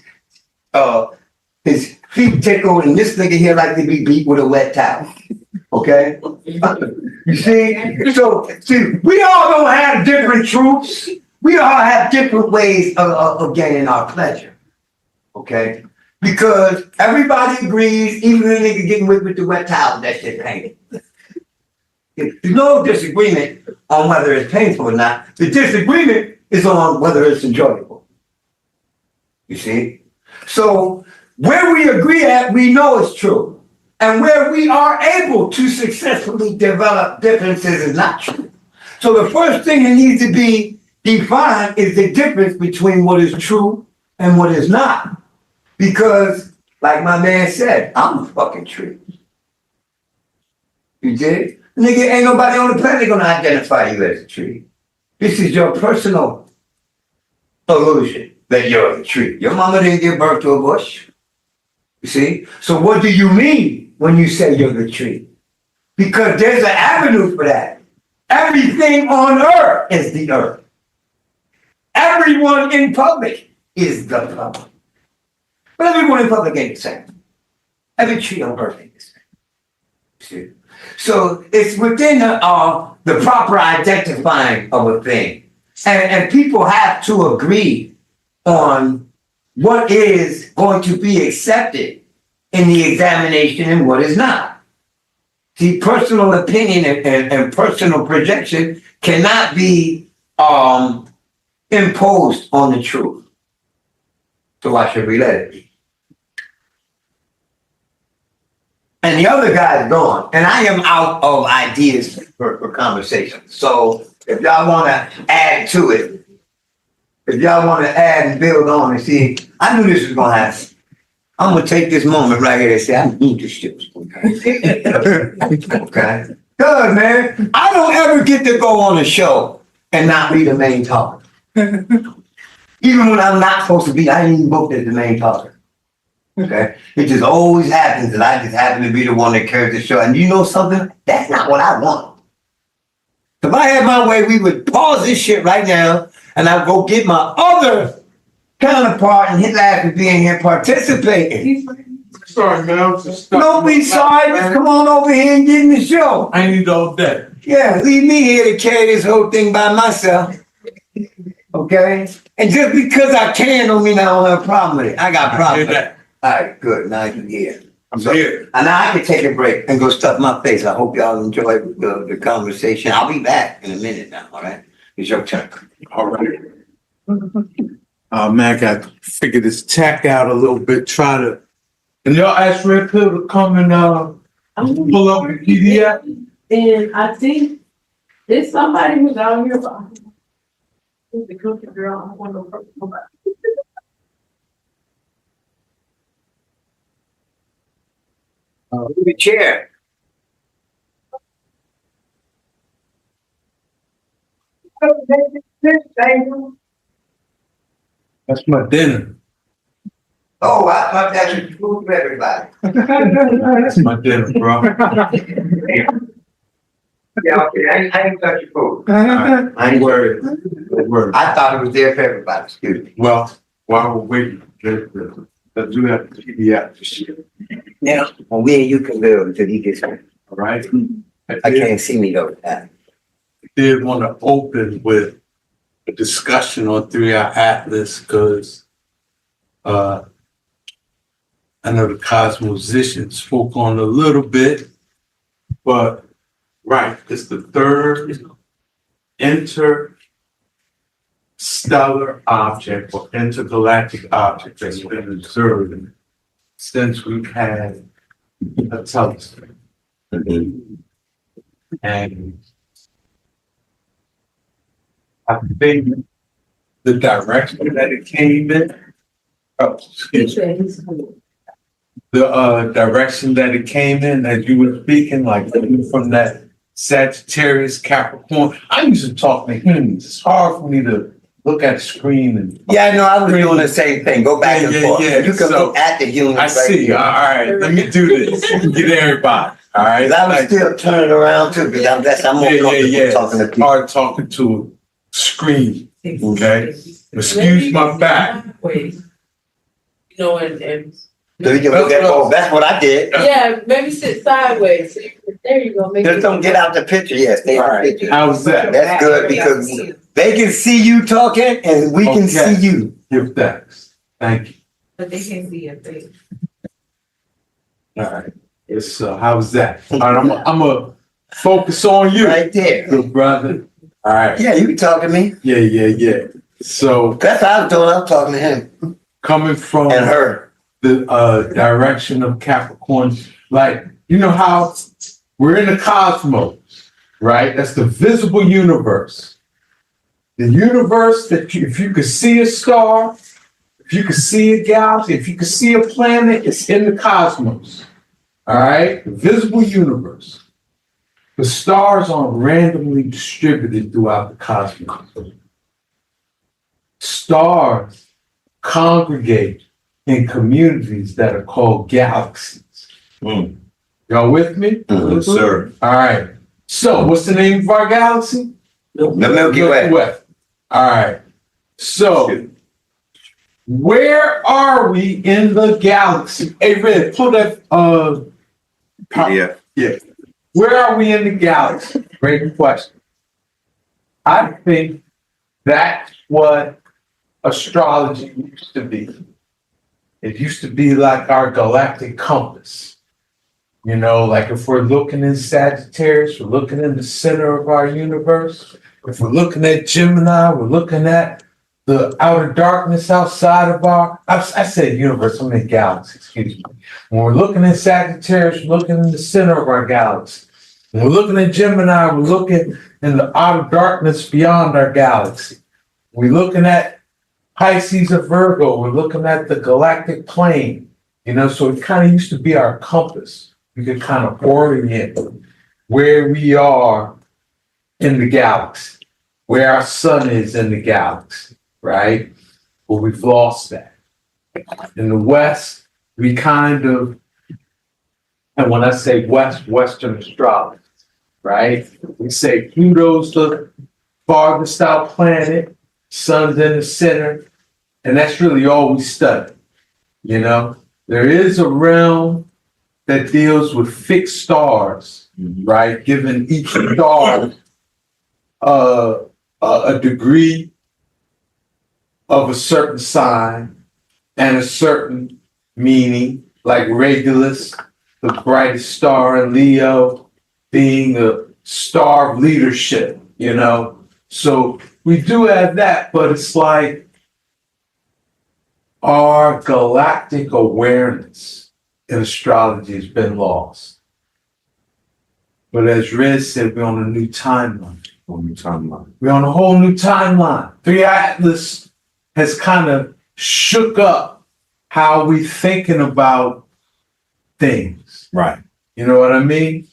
feet tickled, and this nigga here likes to be beat with a wet towel. Okay? You see? So, we all don't have different truths. We all have different ways of gaining our pleasure. Okay? Because everybody agrees, even the nigga getting whipped with the wet towel, that shit painful. There's no disagreement on whether it's painful or not. The disagreement is on whether it's enjoyable. You see? So, where we agree at, we know it's true. And where we are able to successfully develop differences is not true. So the first thing that needs to be defined is the difference between what is true and what is not. Because, like my man said, I'm a fucking tree. You did? Nigga, ain't nobody on the planet gonna identify you as a tree. This is your personal illusion that you're a tree. Your mama didn't give birth to a bush. You see? So what do you mean when you say you're the tree? Because there's an avenue for that. Everything on earth is the earth. Everyone in public is the public. But everyone in public ain't the same. Every tree on earth ain't the same. See? So it's within the proper identifying of a thing. And people have to agree on what is going to be accepted in the examination and what is not. See, personal opinion and personal projection cannot be imposed on the truth. So why should we let it be? And the other guy's gone, and I am out of ideas for conversation. So if y'all want to add to it, if y'all want to add and build on and see, I knew this was going to happen. I'm gonna take this moment right here and say, I need this shit. Okay. Good, man. I don't ever get to go on a show and not be the main talker. Even when I'm not supposed to be, I ain't even booked as the main talker. Okay. It just always happens that I just happen to be the one that carries the show. And you know something? That's not what I want. If I had my way, we would pause this shit right now and I'd go get my other counterpart and his ass would be in here participating. Sorry, man. Don't be sorry. Just come on over here and get in the show. I need all that. Yeah, leave me here to carry this whole thing by myself. Okay? And just because I can don't mean I don't have a problem with it. I got problems with it. All right, good. Now you're here. I'm here. And now I can take a break and go stuff my face. I hope y'all enjoy the conversation. I'll be back in a minute now, all right? It's your turn. All right. Man, I got to figure this tech out a little bit, try to. And y'all ask Red Pill to come and pull up the PDF? And I think there's somebody who's out here, but the cookie girl, I don't want to know nobody. The chair. That's my dinner. Oh, I thought that was food for everybody. That's my dinner, bro. Yeah, okay, I ain't got your food. I ain't worried. Don't worry. I thought it was there for everybody, excuse me. Well, while we're waiting, let's do that PDF. Yeah, well, we and you can live until he gets here. All right. I can't see me though. I did want to open with a discussion on 3-Hour Atlas because I know the Cosmosician spoke on a little bit, but right, it's the third interstellar object or intergalactic object that's been observed since we've had a telescope. And I think the direction that it came in, the direction that it came in as you were speaking, like from that Sagittarius Capricorn. I used to talk to humans. It's hard for me to look at the screen and Yeah, I know, I was doing the same thing. Go back and forth. Yeah. You can So, look at the humans. I see. All right, let me do this. Get everybody. All right. I was still turning around too, because I'm more comfortable talking to It's people. hard talking to a screen. Okay. Excuse my back. You know, and So you can look at, oh, that's what I did. yeah, maybe sit sideways. There you go. Just don't get out the picture yet. Stay All out the right. picture. How's that? That's good because they can see you talking and we can see you. Give thanks. Thank you. But they can't see your face. All right. It's how's that? All right, I'm gonna focus on you. Right there. Good brother. All right. Yeah, you can talk to me. Yeah. So That's how I was doing. I was talking to him coming from and her. the direction of Capricorn, like, you know how we're in the cosmos, right? That's the visible universe. The universe that if you could see a star, if you could see a galaxy, if you could see a planet, it's in the cosmos. All right? The visible universe. The stars aren't randomly distributed throughout the cosmos. Stars congregate in communities that are called galaxies. Y'all with me? Yes, sir. All right. So, what's the name of our galaxy? The Milky Way. All right. So, where are we in the galaxy? Hey, Red, pull that. Yeah. Where are we in the galaxy? Great question. I think that's what astrology used to be. It used to be like our galactic compass. You know, like if we're looking in Sagittarius, we're looking in the center of our universe. If we're looking at Gemini, we're looking at the outer darkness outside of I said universe, I mean galaxy, excuse me. When we're looking at Sagittarius, we're looking in the center of our galaxy. When we're looking at Gemini, we're looking in the outer darkness beyond our galaxy. We're looking at Pisces or Virgo, we're looking at the galactic plane. So it kind of used to be our compass. We could kind of orient where we are in the galaxy, where our sun is in the galaxy, right? But we've lost that. In the West, we kind of, and when I say West, Western astrology, right? We say Pluto's the farthest out planet, sun's in the center, and that's really all we study. There is a realm that deals with fixed stars, right? Giving each star a degree of a certain sign and a certain meaning, like Regulus, the brightest star in Leo, being a star of leadership, So we do have that, but it's like our galactic awareness in astrology has been lost. But as Riz said, we're on a new timeline. We're on a whole new timeline. 3 Atlas has kind of shook up how we thinking about things. Right. You know what I mean?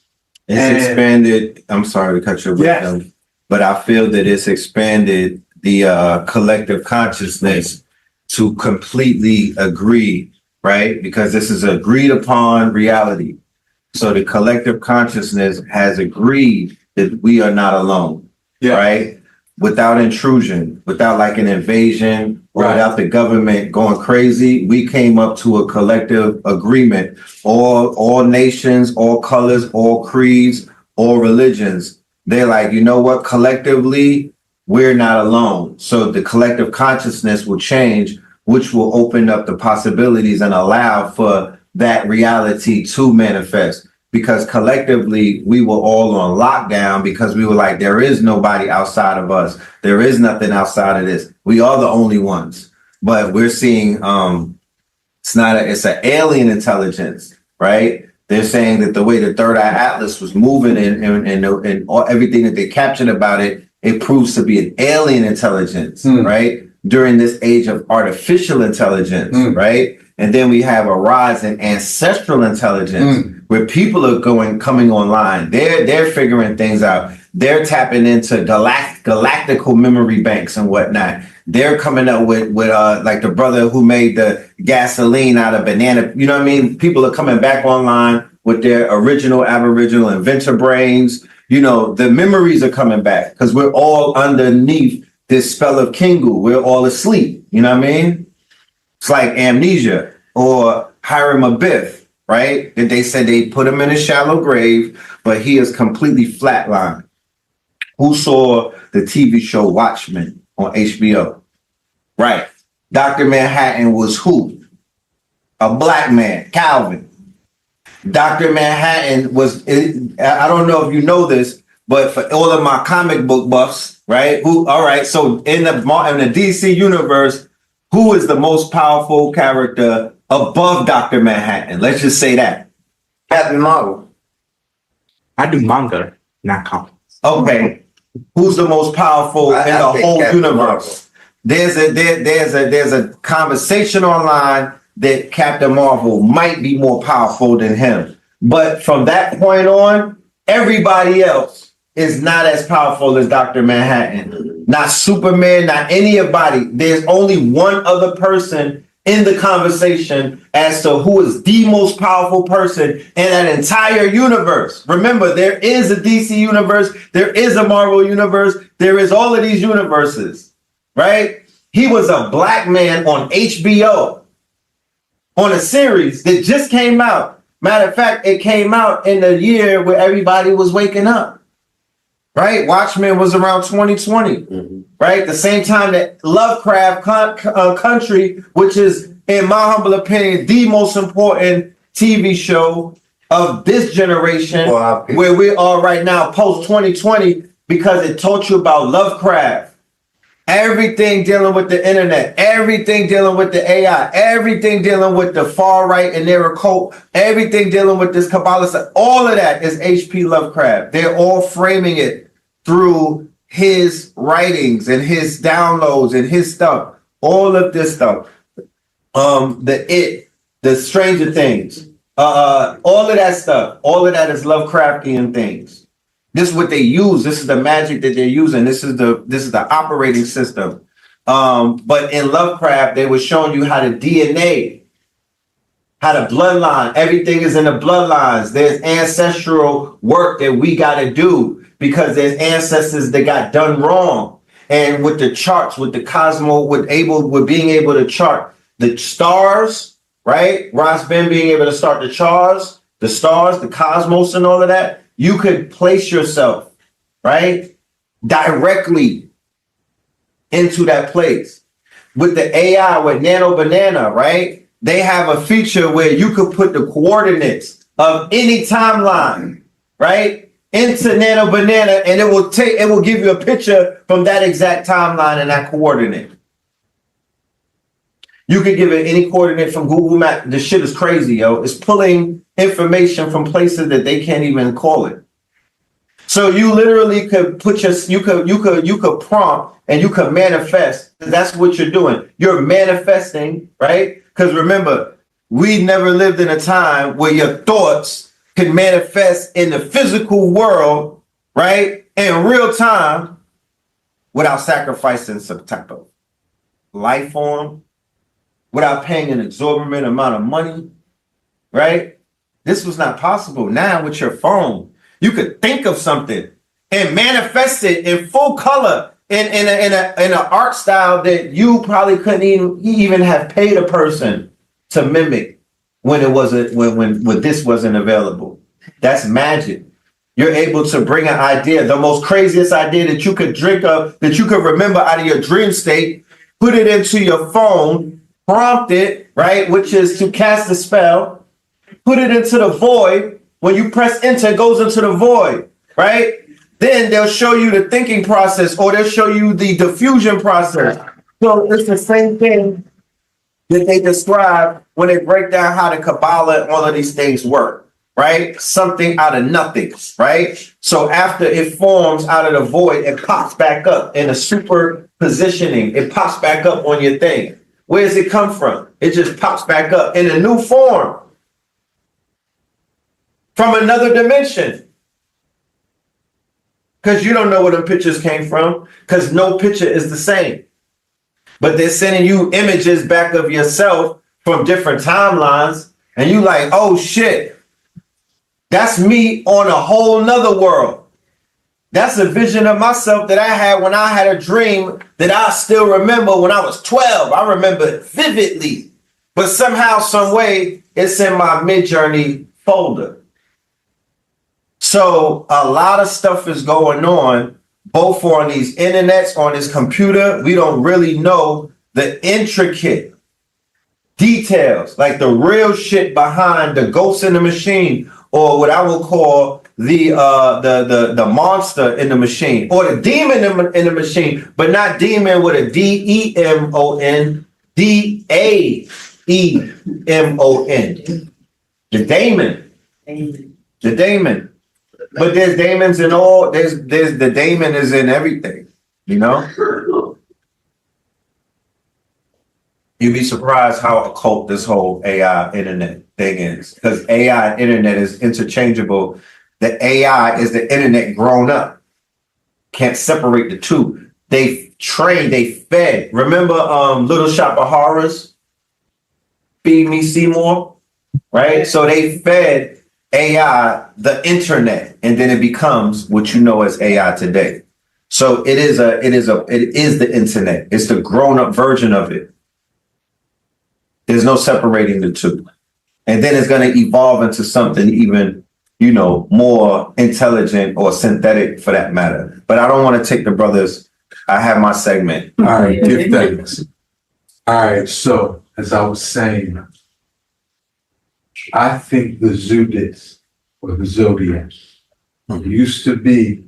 It's expanded. I'm sorry to cut you off, but I feel that it's expanded the collective consciousness to completely agree, right? Because this is agreed upon reality. So the collective consciousness has agreed that we are not alone, right? Without intrusion, without like an invasion, or without the government going crazy, we came up to a collective agreement. All nations, all colors, all creeds, all religions. They're like, you know what? Collectively, we're not alone. So the collective consciousness will change, which will open up the possibilities and allow for that reality to manifest. Because collectively, we were all on lockdown because we were like, there is nobody outside of us. There is nothing outside of this. We are the only ones. But we're seeing it's an alien intelligence, right? They're saying that the way the Third Eye Atlas was moving and everything that they captured about it, it proves to be an alien intelligence, right? During this age of artificial intelligence, right? And then we have a rise in ancestral intelligence where people are coming online. They're figuring things out. They're tapping into galactical memory banks and whatnot. They're coming up with like the brother who made the gasoline out of banana. You know what I mean? People are coming back online with their original Aboriginal inventor brains. The memories are coming back because we're all underneath this spell of Kingu. We're all asleep. You know what I mean? It's like amnesia or Hiram Abiff, right? That they said they put him in a shallow grave, but he is completely flatlined. Who saw the TV show Watchmen on HBO? Right. Dr. Manhattan was who? A black man, Calvin. Dr. Manhattan was, I don't know if you know this, but for all of my comic book buffs, right? So in the DC universe, who is the most powerful character above Dr. Manhattan? Let's just say that. Captain Marvel. I do manga, not comics. Okay. Who's the most powerful in the whole universe? There's a conversation online that Captain Marvel might be more powerful than him. But from that point on, everybody else is not as powerful as Dr. Manhattan. Not Superman, not anybody. There's only one other person in the conversation as to who is the most powerful person in that entire universe. Remember, there is a DC universe, there is a Marvel universe, there is all of these universes, right? He was a black man on HBO on a series that just came out. Matter of fact, it came out in the year where everybody was waking up. Right? Watchmen was around 2020, right? The same time that Lovecraft Country, which is, in my humble opinion, the most important TV show of this generation, where we are right now, post 2020, because it taught you about Lovecraft. Everything dealing with the internet, everything dealing with the AI, everything dealing with the far right and their occult, everything dealing with this Kabbalah stuff, all of that is H.P. Lovecraft. They're all framing it through his writings and his downloads and his stuff, all of this stuff. the Stranger Things, all of that stuff, all of that is Lovecraftian things. This is what they use. This is the magic that they're using. This is the operating system. But in Lovecraft, they were showing you how the DNA, how the bloodline, everything is in the bloodlines. There's ancestral work that we got to do because there's ancestors that got done wrong. And with the charts, with the cosmos, with being able to chart the stars, right? Ross Ben being able to start the stars, the cosmos, and all of that. You could place yourself, right, directly into that place. With the AI, with Nano Banana, right? They have a feature where you could put the coordinates of any timeline, right, into Nano Banana, and it will give you a picture from that exact timeline and that coordinate. You could give it any coordinate from Google Maps. This shit is crazy, yo. It's pulling information from places that they can't even call it. So you literally could put you could prompt and you could manifest. That's what you're doing. You're manifesting, right? Because remember, we never lived in a time where your thoughts can manifest in the physical world, right? In real time without sacrificing some type of life form, without paying an exorbitant amount of money, right? This was not possible. Now with your phone, you could think of something and manifest it in full color in an art style that you probably couldn't even have paid a person to mimic when it wasn't when this wasn't available. That's magic. You're able to bring an idea, the most craziest idea that you could drink of, that you could remember out of your dream state, put it into your phone, prompt it, right, which is to cast a spell, put it into the void. When you press enter, it goes into the void, right? Then they'll show you the thinking process, or they'll show you the diffusion process. So it's the same thing that they describe when they break down how the Kabbalah and all of these things work, right? Something out of nothing, right? So after it forms out of the void, it pops back up in a super positioning. It pops back up on your thing. Where does it come from? It just pops back up in a new form. From another dimension. Because you don't know where the pictures came from, because no picture is the same. But they're sending you images back of yourself from different timelines, and you like, oh shit, that's me on a whole nother world. That's a vision of myself that I had when I had a dream that I still remember when I was 12. I remember it vividly. But somehow, some way, it's in my Midjourney folder. So a lot of stuff is going on, both on these internets, on this computer. We don't really know the intricate details, like the real shit behind the ghost in the machine, or what I will call the monster in the machine, or the demon in the machine, but not demon with a DEMON, DAEMON. The daemon. The daemon. But there's daemons in all, there's the daemon is in everything, you know? You'd be surprised how occult this whole AI internet thing is. Because AI and internet is interchangeable. The AI is the internet grown up. Can't separate the two. They trained, they fed. Remember Little Shop of Horrors? Feed Me Seymour? Right? So they fed AI, the internet, and then it becomes what you know as AI today. So it is the internet. It's the grown-up version of it. There's no separating the two. And then it's going to evolve into something even, you know, more intelligent or synthetic for that matter. But I don't want to take the brothers. I have my segment. All right, give thanks. All right, so as I was saying, I think the Zodiacs, or the Zodiac, used to be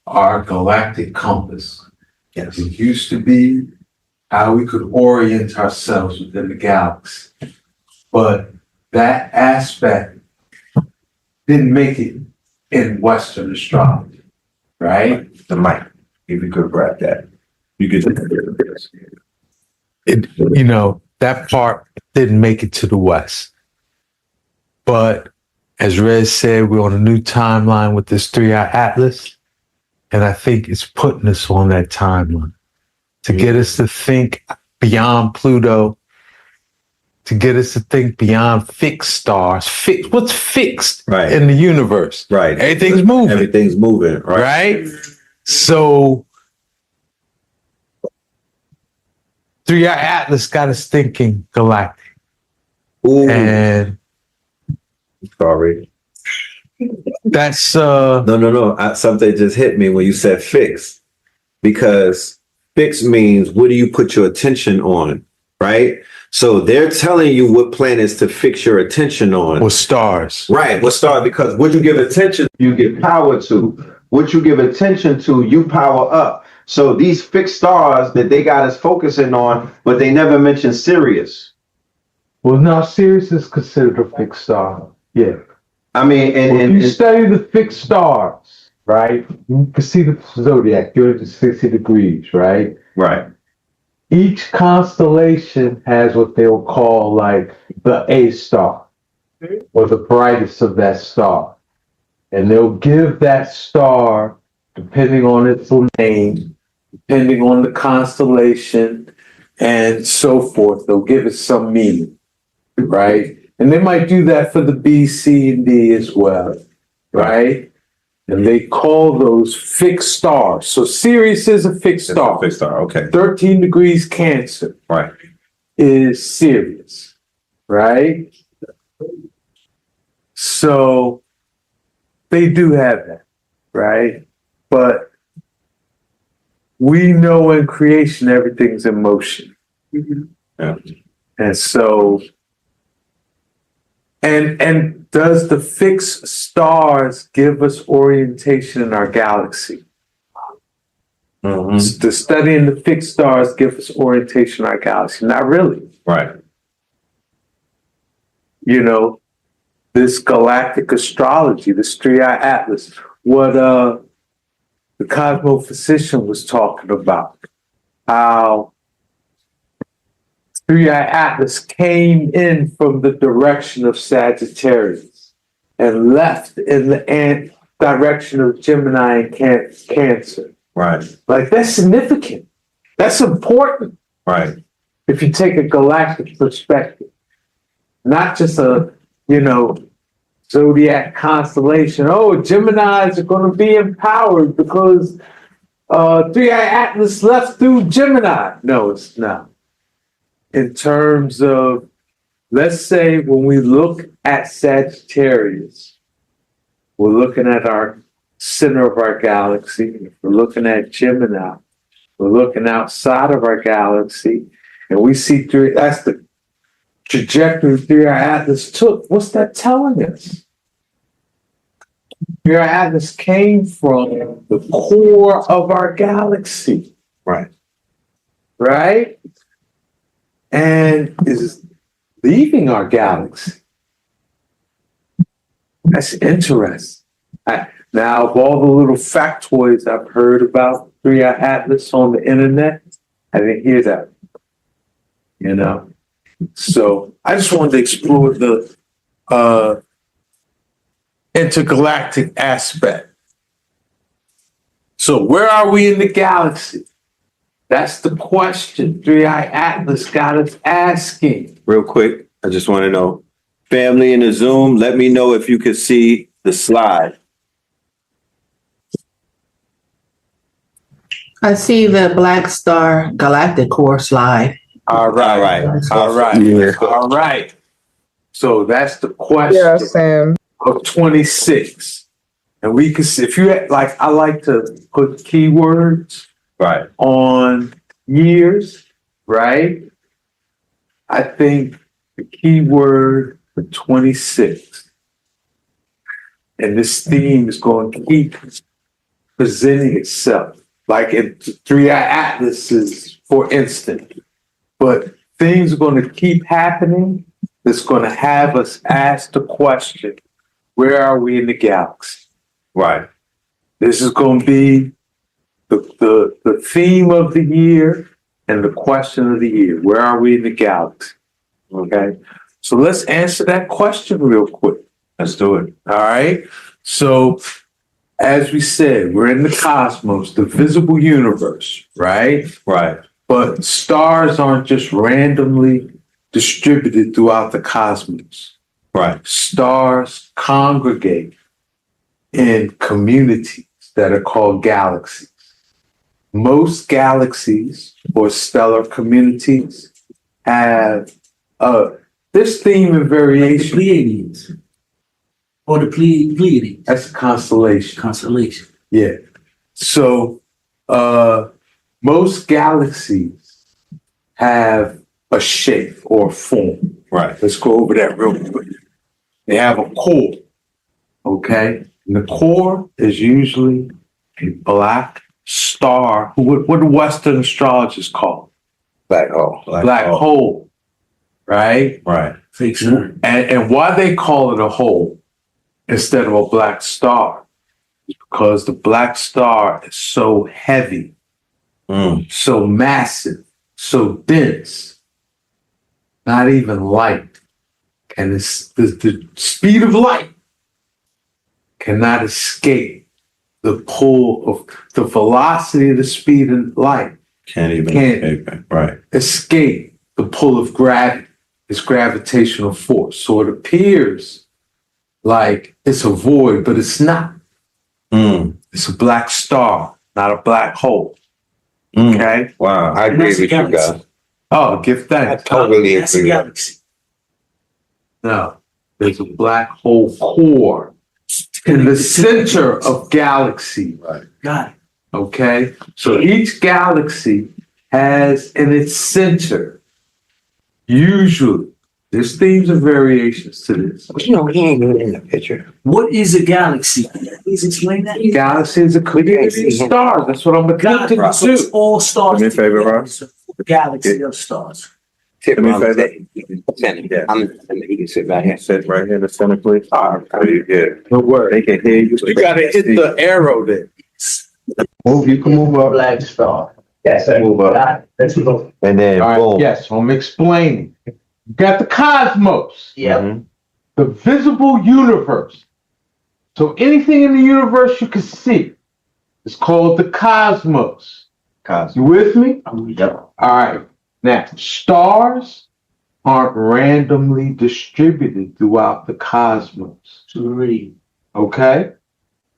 our galactic compass. Yes. It used to be how we could orient ourselves within the galaxy. But that aspect didn't make it in Western astrology, right? The mic, if you could grab that. You could. It, you know, that part didn't make it to the West. But as Rez said, we're on a new timeline with this 3-eye atlas. And I think it's putting us on that timeline to get us to think beyond Pluto, to get us to think beyond fixed stars. What's fixed in the universe? Right. Everything's moving. Everything's moving, Right? So 3-eye atlas got us thinking galactic. Ooh. And sorry. That's no. Something just hit me when you said fixed, because fixed means what do you put your attention on, right? So they're telling you what planets to fix your attention on. With stars. Right, with stars, because what you give attention, you give power to. What you give attention to, you power up. So these fixed stars that they got us focusing on, but they never mention Sirius. Well, now Sirius is considered a fixed star. Yeah. I mean, if you study the fixed stars, right, you can see the zodiac, 360 degrees, right? Right. Each constellation has what they'll call like the A star or the brightest of that star. And they'll give that star, depending on its name, depending on the constellation, and so forth, they'll give it some meaning, right? And they might do that for the B, C, and D as well, right? And they call those fixed stars. So Sirius is a fixed star. Fixed star, okay. 13 degrees Cancer, right, is Sirius, right? So they do have that, right? But we know in creation everything's in motion. Yeah. And so and does the fixed stars give us orientation in our galaxy? The studying the fixed stars give us orientation in our galaxy? Not really. Right. You know, this galactic astrology, this 3-eye atlas, what the cosmophysician was talking about, how 3-eye atlas came in from the direction of Sagittarius and left in the direction of Gemini and Cancer. Right. Like, that's significant. That's important. Right. If you take a galactic perspective, not just a, zodiac constellation. Oh, Geminis are going to be empowered because 3-eye atlas left through Gemini. No, it's not. In terms of, let's say when we look at Sagittarius, we're looking at our center of our galaxy. If we're looking at Gemini, we're looking outside of our galaxy, and we see that's the trajectory 3-eye atlas took. What's that telling us? 3-eye atlas came from the core of our galaxy. Right. Right? And is leaving our galaxy. That's interesting. Now, of all the little factoids I've heard about 3-eye atlas on the internet, I didn't hear that. So I just wanted to explore the intergalactic aspect. So where are we in the galaxy? That's the question 3-eye atlas got us asking. Real quick, I just want to know, family in the Zoom, let me know if you could see the slide. I see the Black Star Galactic Core slide. All right. Yeah. All right. So that's the question of 26. And we can see, if you like, I like to put keywords on years, right? I think the keyword for 26, and this theme is going to keep presenting itself, like in 3-eye atlases, for instance. But things are going to keep happening that's going to have us ask the question, where are we in the galaxy? Right. This is going to be the theme of the year and the question of the year. Where are we in the galaxy? Okay. So let's answer that question real quick. Let's do it. All right. So, as we said, we're in the cosmos, the visible universe, right? Right. But stars aren't just randomly distributed throughout the cosmos. Right. Stars congregate in communities that are called galaxies. Most galaxies or stellar communities have this theme and variation. Pleiades. Or the Pleiades. That's a constellation. Constellation. Yeah. So most galaxies have a shape or form. Right. Let's go over that real quick. They have a core. Okay. And the core is usually a black star. What do Western astrologers call? Black hole. Black hole. Right? Right. Fake sun. And why they call it a hole instead of a black star is because the black star is so heavy, so massive, so dense, not even light. And it's the speed of light cannot escape the pull of the velocity of the speed of light. Can't escape it. Right. Escape the pull of gravity, its gravitational force. So it appears like it's a void, but it's not. It's a black star, not a black hole. Okay? Wow. I agree with you guys. Oh, give thanks. I totally That's a agree. galaxy. No, there's a black hole core in the center of galaxy. Right. Got it. Okay? So each galaxy has in its center, usually, there's themes and variations to this. You know, he ain't even in the picture. What is a galaxy? Please explain that. Galaxy is a community of stars. That's what I'm attempting to So it's do. all stars. Do me a favor, Ross. Galaxy of stars. Sit Do me a on favor. the center. He can sit right here. Sit right here in the center, please. Yeah. No worry. They can hear you. You gotta hit the arrow there. You can move up. Black star. Yes, Move up. Let's go. And then All right, boom. yes, so I'm explaining. You got the cosmos, Yeah. the visible universe. So anything in the universe you can see is called the cosmos. You with me? Yep. All right. Now, stars aren't randomly distributed throughout the cosmos. Three. Okay?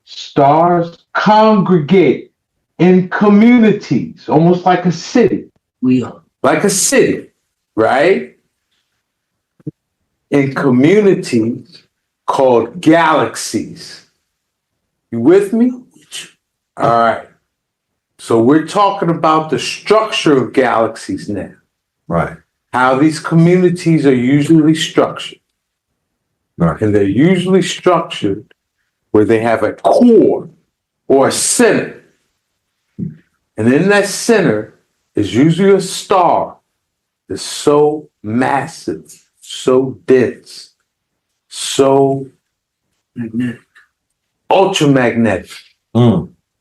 Stars congregate in communities, almost like a city. We are. Like a city, right? In communities called galaxies. You with me? All right. So we're talking about the structure of galaxies now. Right. How these communities are usually structured. Right. And they're usually structured where they have a core or a center. And in that center is usually a star that's so massive, so dense, so Magnetic. ultramagnetic.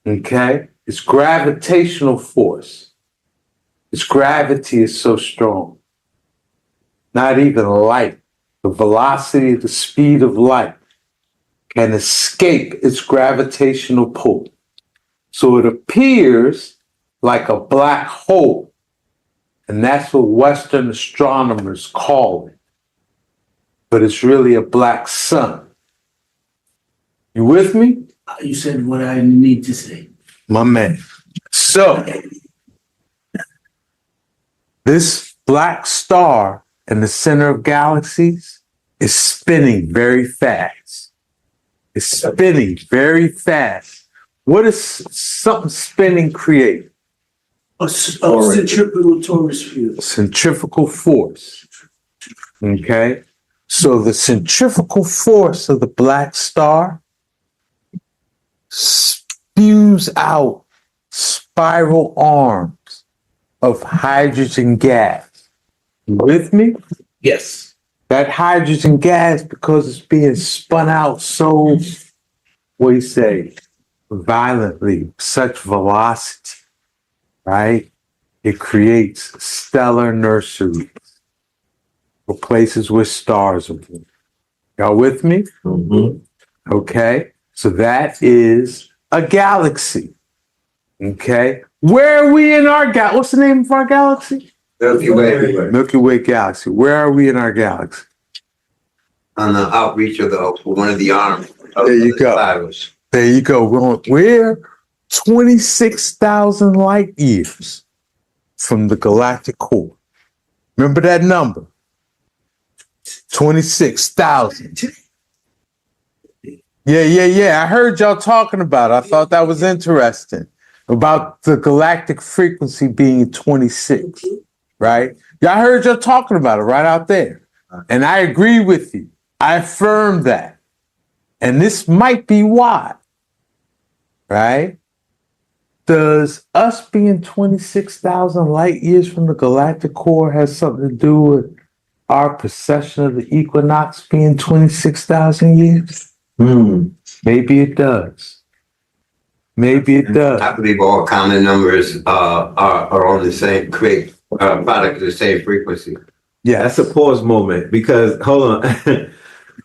Okay? Its gravitational force, its gravity is so strong. Not even light, the velocity, the speed of light can escape its gravitational pull. So it appears like a black hole. And that's what Western astronomers call it. But it's really a black sun. You with me? You said what I need to say. My man. So, this black star in the center of galaxies is spinning very fast. It's spinning very fast. What does something spinning create? A centripetal torus field. Centrifugal force. Okay? So the centrifugal force of the black star spews out spiral arms of hydrogen gas. You with me? Yes. That hydrogen gas, because it's being spun out so, what do you say, violently, such velocity, right? It creates stellar nurseries. or places where stars are born. Y'all with me? Okay, so that is a galaxy. Okay, where are we in our galaxy? What's the name of our galaxy? Milky Way. Milky Way galaxy. Where are we in our galaxy? On the outreach of one of the arms. There you go. There you go. We're 26,000 light years from the galactic core. Remember that number? 26,000. Yeah. I heard y'all talking about it. I thought that was interesting. About the galactic frequency being 26, right? Y'all heard y'all talking about it right out there. And I agree with you. I affirm that. And this might be why, right? Does us being 26,000 light years from the galactic core has something to do with our perception of the equinox being 26,000 years? Maybe it does. Maybe it does. I believe all common numbers are on the same product of the same frequency. Yeah, that's a pause moment because hold on.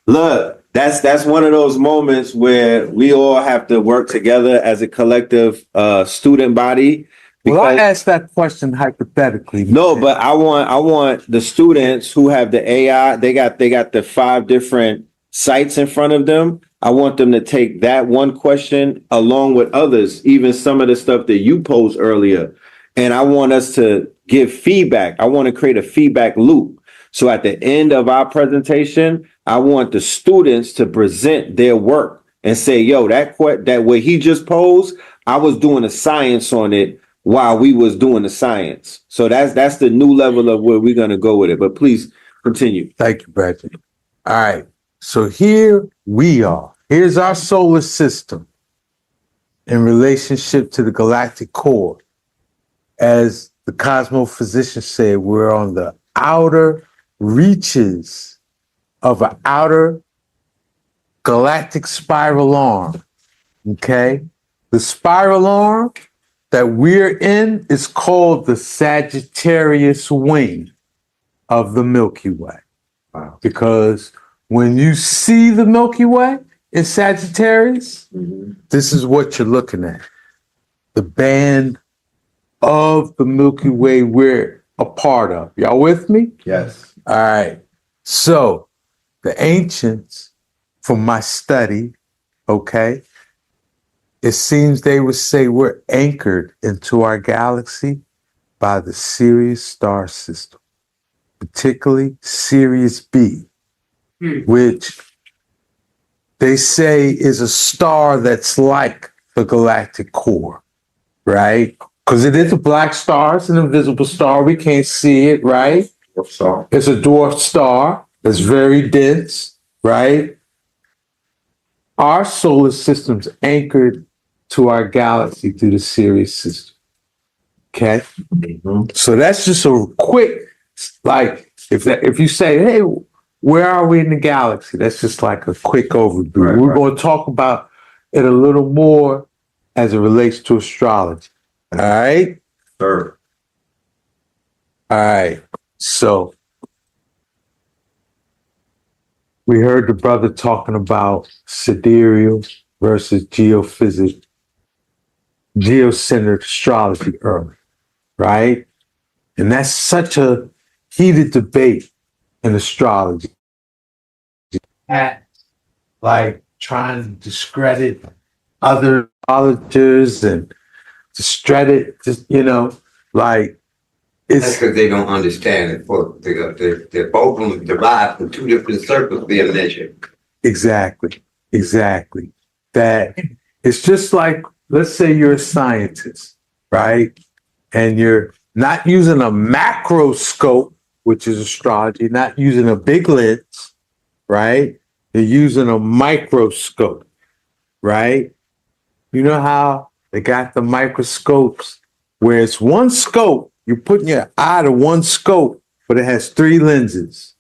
Look, that's one of those moments where we all have to work together as a collective student body. Well, I asked that question hypothetically. No, but I want the students who have the AI, they got the 5 different sites in front of them. I want them to take that one question along with others, even some of the stuff that you posed earlier. And I want us to give feedback. I want to create a feedback loop. So at the end of our presentation, I want the students to present their work and say, yo, that what he just posed, I was doing the science on it while we was doing the science. So that's the new level of where we're going to go with it. But please continue. Thank you, Bradley. All right. So here we are. Here's our solar system in relationship to the galactic core. As the cosmophysician said, we're on the outer reaches of an outer galactic spiral arm. Okay? The spiral arm that we're in is called the Sagittarius wing of the Milky Way. Wow. Because when you see the Milky Way in Sagittarius, this is what you're looking at. The band of the Milky Way we're a part of. Y'all with me? Yes. All right. So the ancients, from my study, okay, it seems they would say we're anchored into our galaxy by the Sirius star system, particularly Sirius B, which they say is a star that's like the galactic core, right? Because it is a black star, it's an invisible star, we can't see it, right? It's a dwarf star that's very dense, right? Our solar system's anchored to our galaxy through the Sirius system. Okay? So that's just a quick, like, if you say, hey, where are we in the galaxy? That's just like a quick overview. We're going to talk about it a little more as it relates to astrology. All right? Sure. All right. So we heard the brother talking about sidereal versus geocentered astrology earlier, right? And that's such a heated debate in astrology. Like trying to discredit other astrologers and discredit, like that's because they don't understand it. They're both of them derived from 2 different circles being measured. Exactly. That it's just like, let's say you're a scientist, right? And you're not using a macroscope, which is astrology, not using a big lens, right? You're using a microscope, right? You know how they got the microscopes where it's one scope, you're putting your eye to one scope, but it has 3 lenses.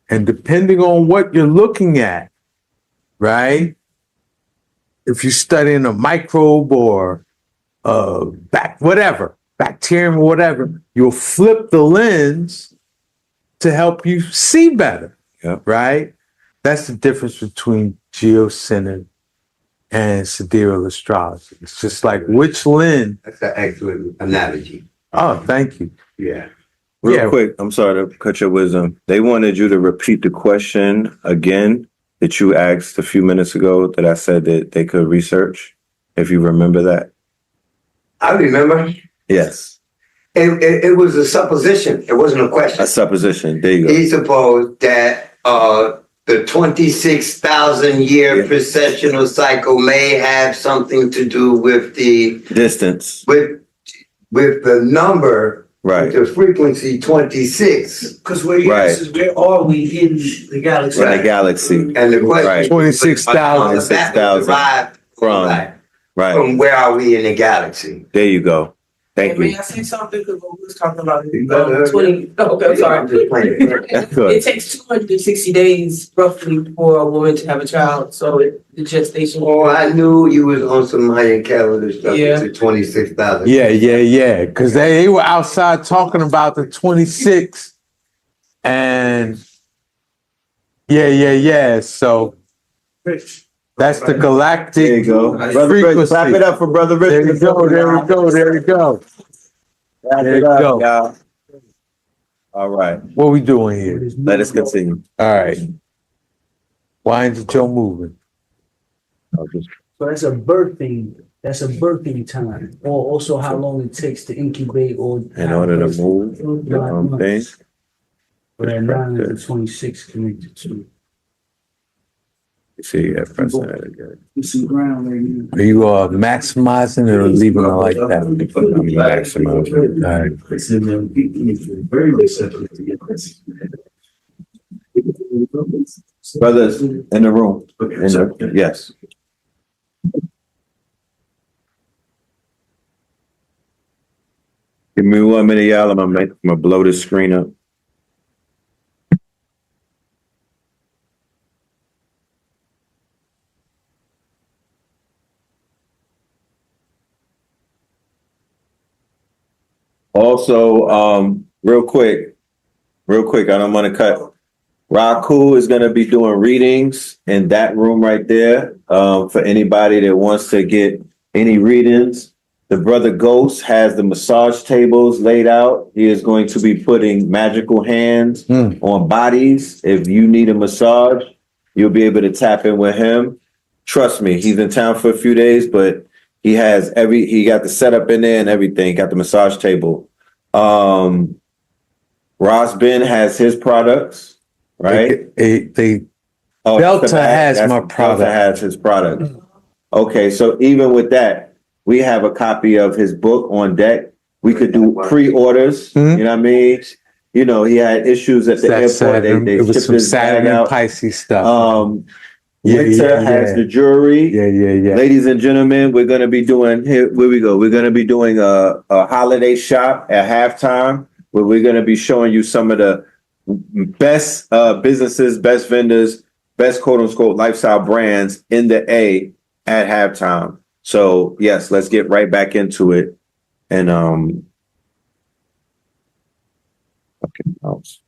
And depending on what you're looking at, right? If you're studying a microbe or bacterium or whatever, you'll flip the lens to help you see better. Yeah. Right? That's the difference between geocentric and sidereal astrology. It's just like which lens. That's an excellent analogy. Oh, thank you. Yeah. Real quick, I'm sorry to cut your wisdom. They wanted you to repeat the question again that you asked a few minutes ago that I said that they could research, if you remember that. I remember. Yes. It was a supposition. It wasn't a question. A supposition. There you go. He supposed that the 26,000 year precessional cycle may have something to do with the distance, with the number, right? The frequency 26. Because where you ask is where are we in the galaxy? In the galaxy. And the question, right. 26,000 from where are we in the galaxy? There you go. Thank May you. I say something? Because we was talking about 20. Oh, okay, I'm sorry. It takes 260 days roughly for a woman to have a child. So the gestation. Oh, I knew you was on some Mayan calendar stuff. Yeah. It's 26,000. Yeah. Because they were outside talking about the 26. And yeah. So that's the galactic. There you go. Brother Rich, clap it up for Brother Rich. There you go. There you go. Y'all. All right. What we doing here? Let us continue. All right. Why isn't Joe moving? So that's a birthing time, or also how long it takes to incubate or In order to move things. But at 9 and 26 connected to. You see, yeah, press that again. Some ground right now. Are you maximizing it or leaving it like that? I'm maximizing. All right. It's in them, very receptive to get this. Brothers in the room. Yes. Give me 1 minute, y'all. I'm gonna blow this screen up. Also, real quick, I don't want to cut. Raku is going to be doing readings in that room right there. For anybody that wants to get any readings, the brother Ghost has the massage tables laid out. He is going to be putting magical hands on bodies. If you need a massage, you'll be able to tap in with him. Trust me, he's in town for a few days, but he got the setup in there and everything, got the massage table. Ross Ben has his products, right? Delta has my product. Delta has his product. Okay, so even with that, we have a copy of his book on deck. We could do pre-orders, you know what I mean? You know, he had issues at the airport. They it was shipped some his bag Saturn out. Pisces stuff. Winter has the jewelry. Yeah. Ladies and gentlemen, we're going to be doing, here we go. We're going to be doing a holiday shop at halftime where we're going to be showing you some of the best businesses, best vendors, best quote unquote lifestyle brands in the A at halftime. So yes, let's get right back into it. And okay, mouse.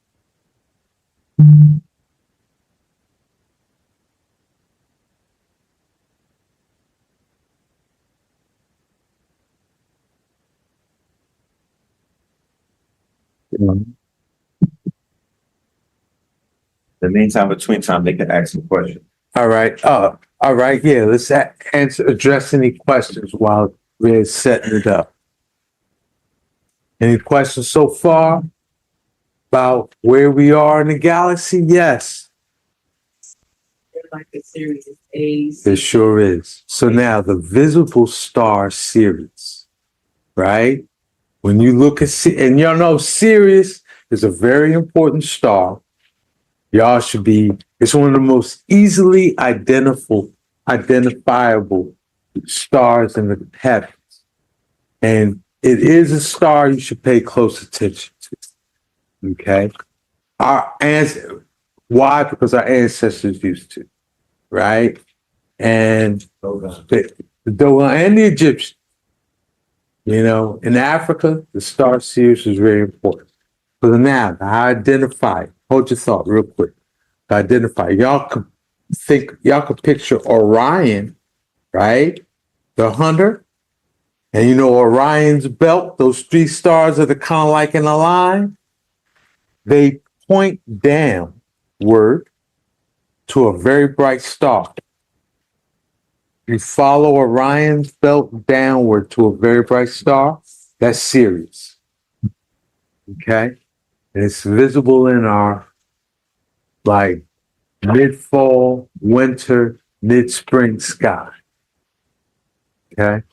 In the meantime, between time, they can ask some questions. All right. Yeah. Let's address any questions while we're setting it up. Any questions so far about where we are in the galaxy? Yes. Like the series A's. There sure is. So now the visible star Sirius, right? When you look at, and y'all know Sirius is a very important star. Y'all should be, it's one of the most easily identifiable stars in the heavens. And it is a star you should pay close attention to. Okay? Why? Because our ancestors used to, right? And the Dogon and the Egyptians. You know, in Africa, the star Sirius is very important. For the now, to identify, hold your thought real quick. To identify, y'all could picture Orion, right? The hunter. And you know Orion's belt, those 3 stars that are kind of like in a line, they point downward to a very bright star. You follow Orion's belt downward to a very bright star, that's Sirius. Okay? And it's visible in our like mid-fall, winter, mid-spring sky. Okay?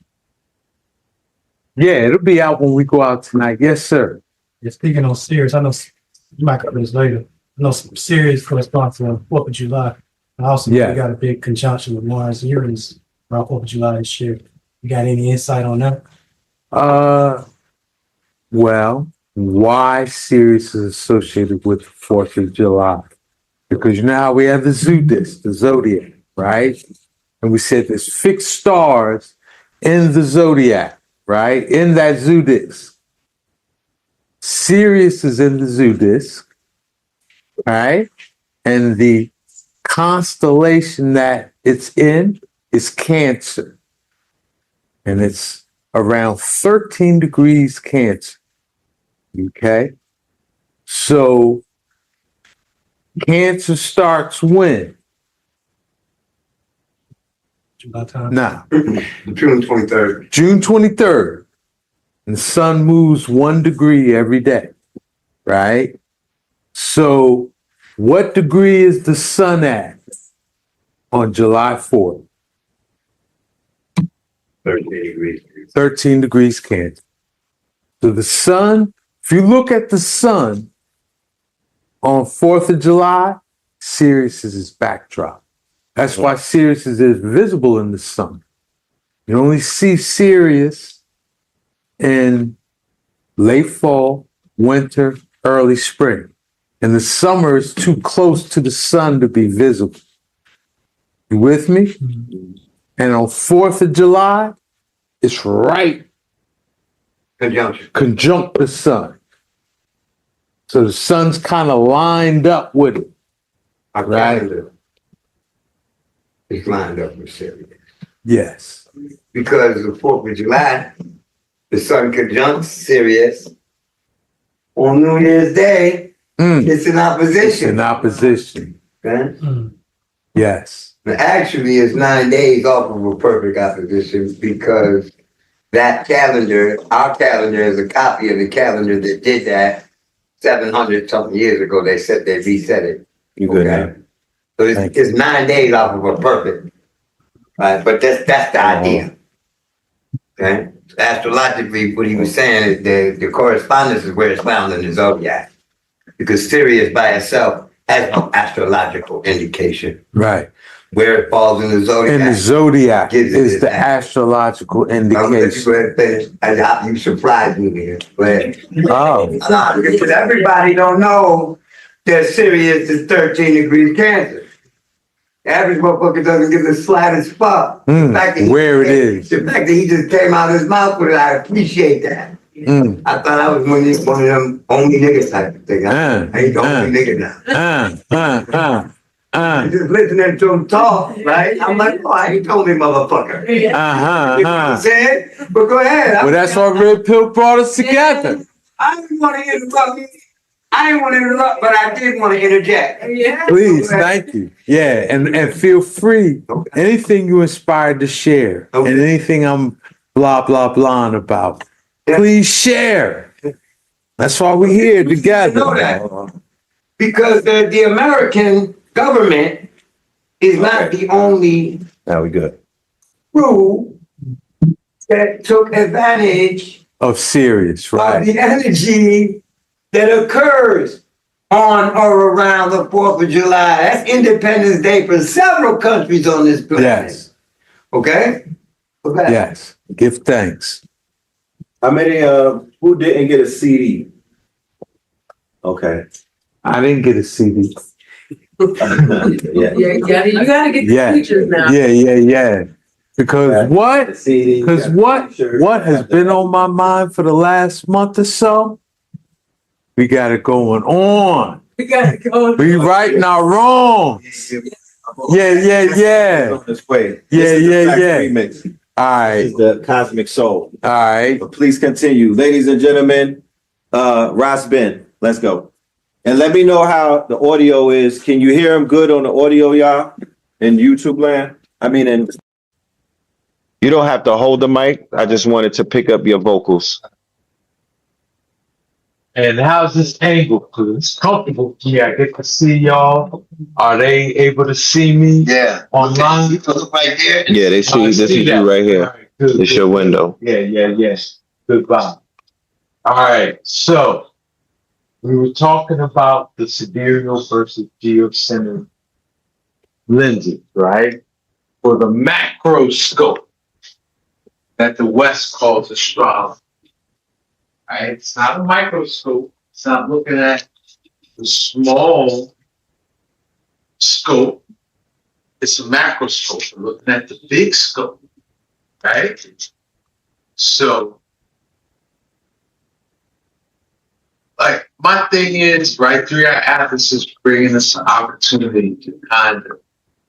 Yeah, it'll be out when we go out tonight. Yes, sir. Yeah, speaking on Sirius, I know you might cover this later. I know some Sirius corresponds to 4th of July. And also, we got a big conjunction with Mars and Uranus around 4th of July this year. You got any insight on that? Well, why Sirius is associated with the 4th of July? Because you know how we have the zodiac, right? And we said there's fixed stars in the zodiac, right? In that zodiac. Sirius is in the zodiac, right? And the constellation that it's in is Cancer. And it's around 13 degrees Cancer. Okay? So Cancer starts when? July time. Nah. June 23rd. June 23rd. And the sun moves 1 degree every day. Right? So what degree is the sun at on July 4th? 13 degrees. 13 degrees Cancer. So the sun, if you look at the sun on 4th of July, Sirius is its backdrop. That's why Sirius is visible in the sun. You only see Sirius in late fall, winter, early spring. And the summer is too close to the sun to be visible. You with me? And on 4th of July, it's right conjunct the sun. So the sun's kind of lined up with it. Right? It's lined up with Sirius. Yes. Because the 4th of July, the sun conjuncts Sirius. On New Year's Day, it's in opposition. It's in opposition. Okay? Yes. Actually, it's 9 days off of a perfect opposition because that calendar, our calendar, is a copy of the calendar that did that 700 something years ago. They said they reset it. You good now? So it's 9 days off of a perfect. Right? But that's the idea. Okay? Astrologically, what he was saying is the correspondence is where it's found in the zodiac. Because Sirius by itself has no astrological indication. Right. Where it falls in the zodiac. And the zodiac is the astrological indication. You surprised me here. But oh. Because everybody don't know that Sirius is 13 degrees Cancer. The average motherfucker doesn't give the slightest fuck. The fact that he just came out of his mouth with it, I appreciate that. I thought I was one of them only niggas type of thing. I ain't the only nigga now. I'm just listening to him talk, right? I'm like, oh, he told me, motherfucker. You know what I'm saying? But go ahead. Well, that's why Red Pill brought us together. I didn't want to interrupt. But I did want to interject. Please, thank you. Yeah, and feel free. Anything you inspired to share, and anything I'm blah blah blah about, please share. That's why we're here together. You know that. Because the American government is not the only now we good crew that took advantage of Sirius, right? Of the energy that occurs on or around the 4th of July. That's Independence Day for several countries on this planet. Yes. Okay? Yes. Give thanks. How many who didn't get a CD? Okay. I didn't get a CD. You gotta get the features now. Yeah. Because what has been on my mind for the last month or so We got it going on. We got it going. We right now wrong. Yeah. On this way. Yeah. Remix. All right. This is the Cosmic Soul. All right. But please continue. Ladies and gentlemen, Ross Ben, let's go. And let me know how the audio is. Can you hear him good on the audio, y'all? In YouTube land? I mean, you don't have to hold the mic. I just wanted to pick up your vocals. And how's this angle? Because it's comfortable. Yeah, I get to see y'all. Are they able to see me? Yeah. Online? Look right there. Yeah, they see. This is you right here. Right, good, It's your window. Yeah. Goodbye. All right. So we were talking about the sidereal versus geocentric lenses, right? For the macroscope that the West calls astrology. Right? It's not a microscope. It's not looking at the small scope. It's a macroscope. We're looking at the big scope, right? So, like, my thing is, right, 3 Atlas is bringing us an opportunity to kind of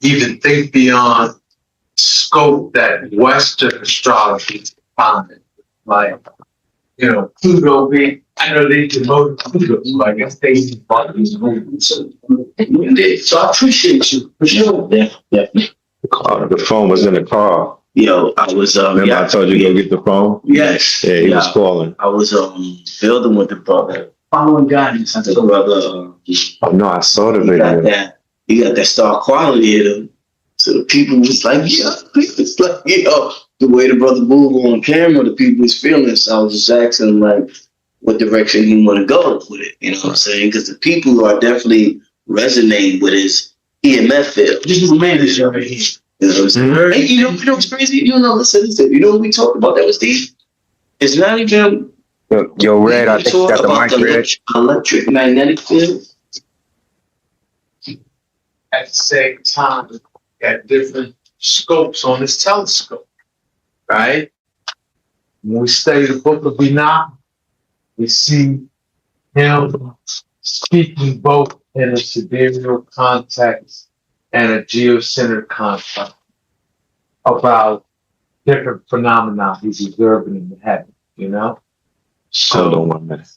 even think beyond scope that Western astrology finds. Like, you know, Pluto being, I know they demoted Pluto, so I guess they bought these movies. So I appreciate you for sure. Yeah. The phone was in the car. Yo, I was Remember I told you to go get the phone? Yes. Yeah, he was calling. I was building with the brother, following guidance. I told the brother, Oh no, I saw the video. you got that star quality in him. So the people was like, yeah, it's like, you know, the way the brother moved on camera, the people was feeling. So I was just asking him, like, what direction he want to go with it. You know what I'm saying? Because the people are definitely resonating with his EMF field. This is a manager right here. You know what I'm saying? Mm-hmm. And you know what's crazy? You know, listen. You know what we talked about that was deep? It's not even. Yo, Red, I think you got the mic, Red. Electric magnetic field. At the same time, at different scopes on this telescope, right? When we study the book of Enoch, we see him speaking both in a sidereal context and a geocentric context about different phenomena he's observing in the heaven, you know? Hold on 1 minute.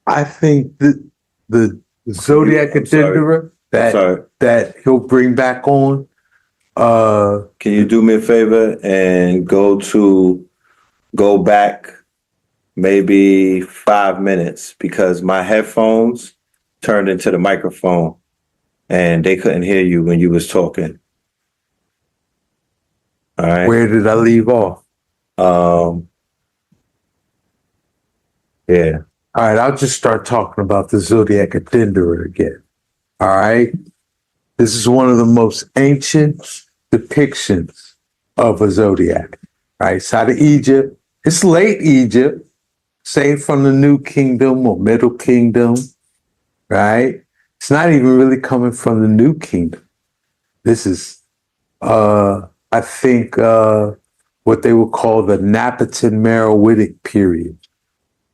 I think that the Zodiac Addendra that he'll bring back on. Can you do me a favor and go back maybe 5 minutes, because my headphones turned into the microphone and they couldn't hear you when you was talking. All right. Where did I leave off? Yeah. All right, I'll just start talking about the Zodiac Addendra again. All right. This is one of the most ancient depictions of a zodiac. Right? It's out of Egypt. It's late Egypt, say from the New Kingdom or Middle Kingdom. Right? It's not even really coming from the New Kingdom. This is, I think, what they would call the Napatan Meroitic period.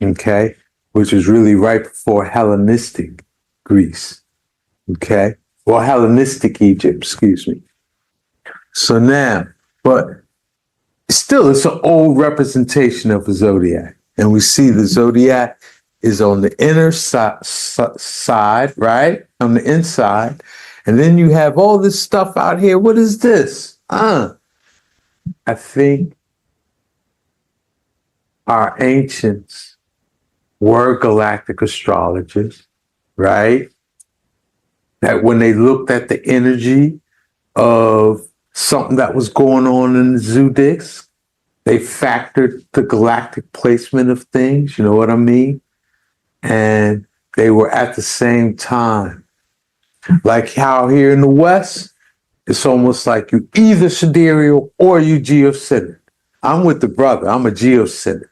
Okay? Which was really right before Hellenistic Greece. Okay? Well, Hellenistic Egypt, excuse me. So now, but still, it's an old representation of a zodiac. And we see the zodiac is on the inner side, right? On the inside. And then you have all this stuff out here. What is this? I think our ancients were galactic astrologers, right? That when they looked at the energy of something that was going on in the zodiacs, they factored the galactic placement of things, you know what I mean? And they were at the same time. Like how here in the West, it's almost like you either sidereal or you geocentric. I'm with the brother, I'm a geocentric.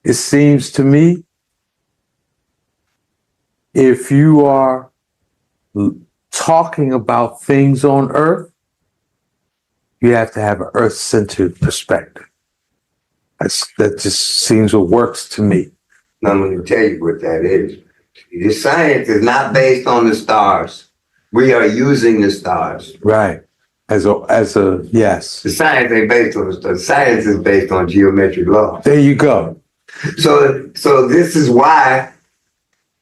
It seems to me, if you are talking about things on Earth, you have to have an Earth-centered perspective. That just seems what works to me. Now, I'm going to tell you what that is. The science is not based on the stars. We are using the stars. Right. As a yes. The science ain't based on the stars. Science is based on geometric law. There you go. So this is why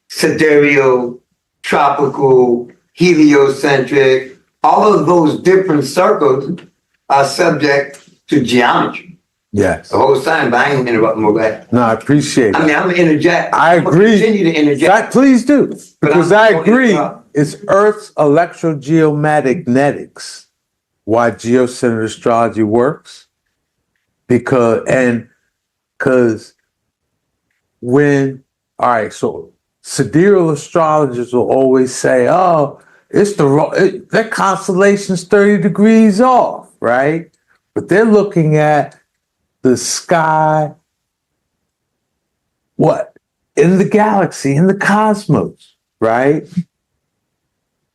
sidereal, tropical, heliocentric, all of those different circles are subject to geometry. Yes. The whole time, but I ain't interrupting more back. No, I appreciate it. I mean, I'm gonna interject. I agree. Continue to interject. Please do. Because I agree. It's Earth's electrogeomagnetics why geocentered astrology works. Because so sidereal astrologers will always say, oh, that constellation's 30 degrees off, right? But they're looking at the sky, in the galaxy, in the cosmos, right?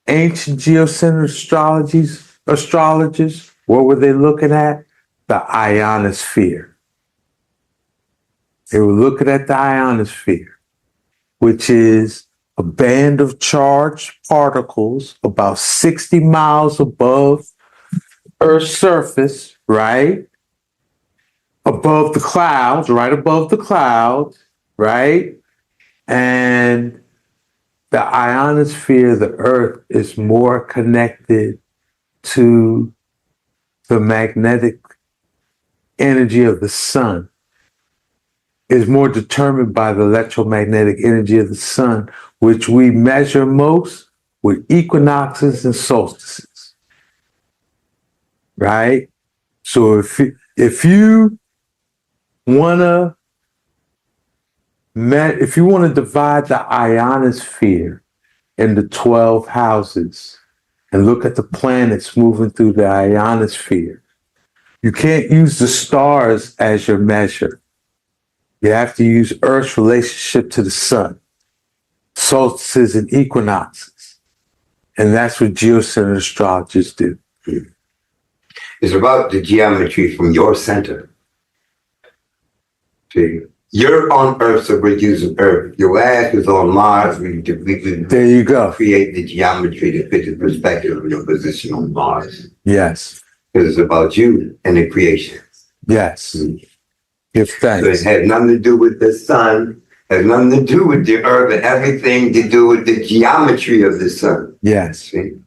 Ancient geocentered astrologers, what were they looking at? The ionosphere. They were looking at the ionosphere, which is a band of charged particles about 60 miles above Earth's surface, right? Above the clouds, right above the clouds, right? And the ionosphere, the Earth, is more connected to the magnetic energy of the sun, is more determined by the electromagnetic energy of the sun, which we measure most with equinoxes and solstices, right? So if you want to divide the ionosphere into 12 houses and look at the planets moving through the ionosphere, you can't use the stars as your measure. You have to use Earth's relationship to the sun, solstices and equinoxes. And that's what geocentered astrologers do. It's about the geometry from your center. See, you're on Earth, so we're using Earth. Your ass is on Mars. We there you go. Create the geometry to fit the perspective of your position on Mars. Yes. Because it's about you and the creation. Yes. Give thanks. So it has nothing to do with the sun, has nothing to do with the Earth, and everything to do with the geometry of the sun. Yes. See?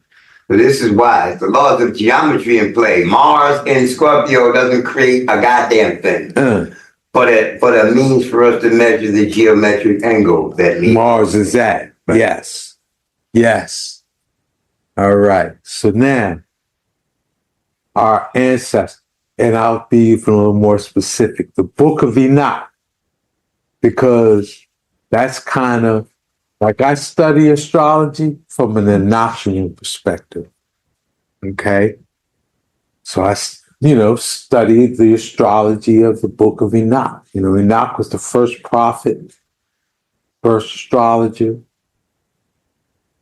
So this is why it's the laws of geometry in play. Mars in Scorpio doesn't create a goddamn thing. But a means for us to measure the geometric angle that Mars is at. Yes. Yes. All right. So now, our ancestors, and I'll be even a little more specific, the Book of Enoch, because that's kind of like I study astrology from an Enochian perspective. Okay. So I studied the astrology of the Book of Enoch. Enoch was the first prophet, first astrologer.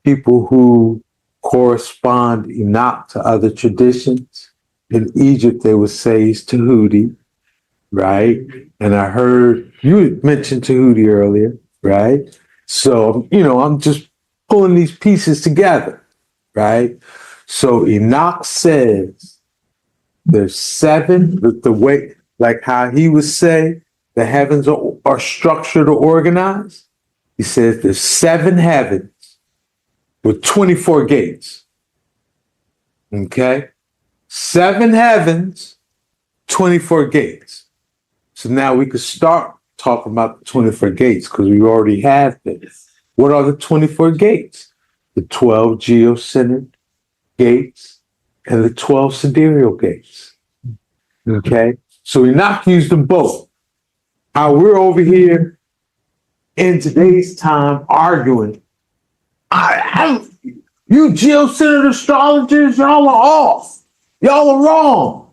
People who correspond Enoch to other traditions. In Egypt, they would say he's Tahuti, right? And I heard you mentioned Tahuti earlier, right? So, I'm just pulling these pieces together, right? So Enoch says there's 7, the way, like how he would say the heavens are structured or organized. He says there's 7 heavens with 24 gates. Okay? 7 heavens, 24 gates. So now we could start talking about the 24 gates because we already have this. What are the 24 gates? The 12 geocentered gates and the 12 sidereal gates. Okay? So Enoch used them both. How we're over here in today's time arguing. You geocentered astrologers, y'all are off. Y'all are wrong.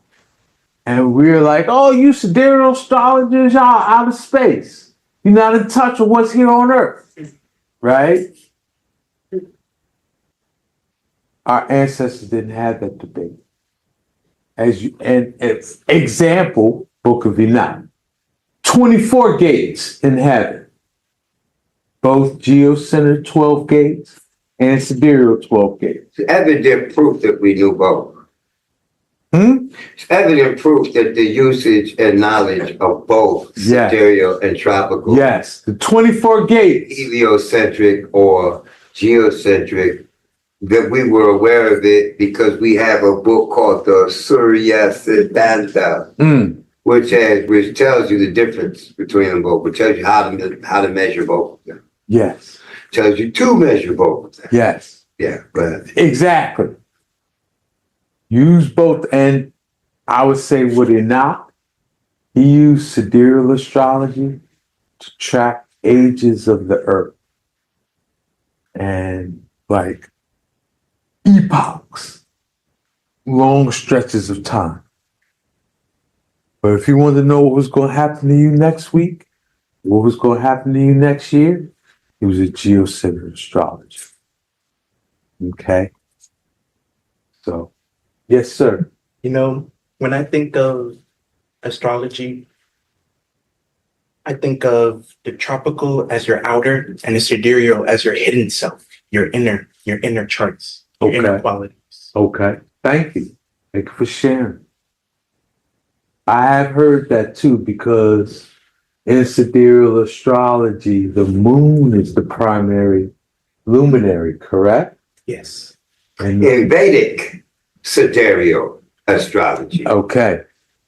And we're like, oh, you sidereal astrologers, y'all out of space. You're not in touch with what's here on Earth. Right? our ancestors didn't have that debate. Example, Book of Enoch. 24 gates in heaven. Both geocentric 12 gates and sidereal 12 gates. It's evident proof that we knew both. It's evident proof that the usage and knowledge of both sidereal and tropical. Yes, the 24 gates. Heliocentric or geocentric, that we were aware of it because we have a book called the Surya Siddhanta, which tells you the difference between them both, which tells you how to measure both of them. Yes. Tells you to measure both of them. Yes. Yeah, but exactly. Use both, and I would say with Enoch, he used sidereal astrology to track ages of the earth and like epochs, long stretches of time. But if you wanted to know what was going to happen to you next week, what was going to happen to you next year, it was a geocentric astrology. Okay? So, yes, sir. You know, when I think of astrology, I think of the tropical as your outer and the sidereal as your hidden self, your inner charts, your inner qualities. Okay. Thank you. Thank you for sharing. I have heard that too, because in sidereal astrology, the moon is the primary luminary, correct? Yes. And in Vedic sidereal astrology, okay,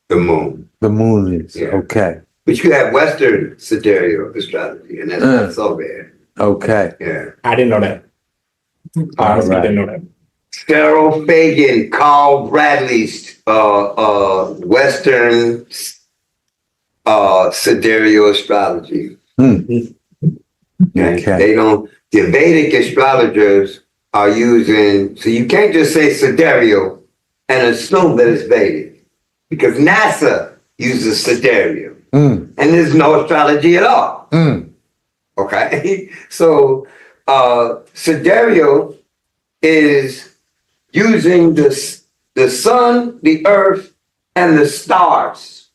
the moon. The moon is okay. But you have Western sidereal astrology, and that's not so bad. Okay. Yeah. I didn't know that. Honestly, I didn't know that. Sarah Fagan, Carl Bradley's Western sidereal astrology. Okay. They don't, the Vedic astrologers are using, so you can't just say sidereal and assume that it's Vedic, because NASA uses sidereal, and there's no astrology at all. Okay, so sidereal is using the sun, the earth, and the stars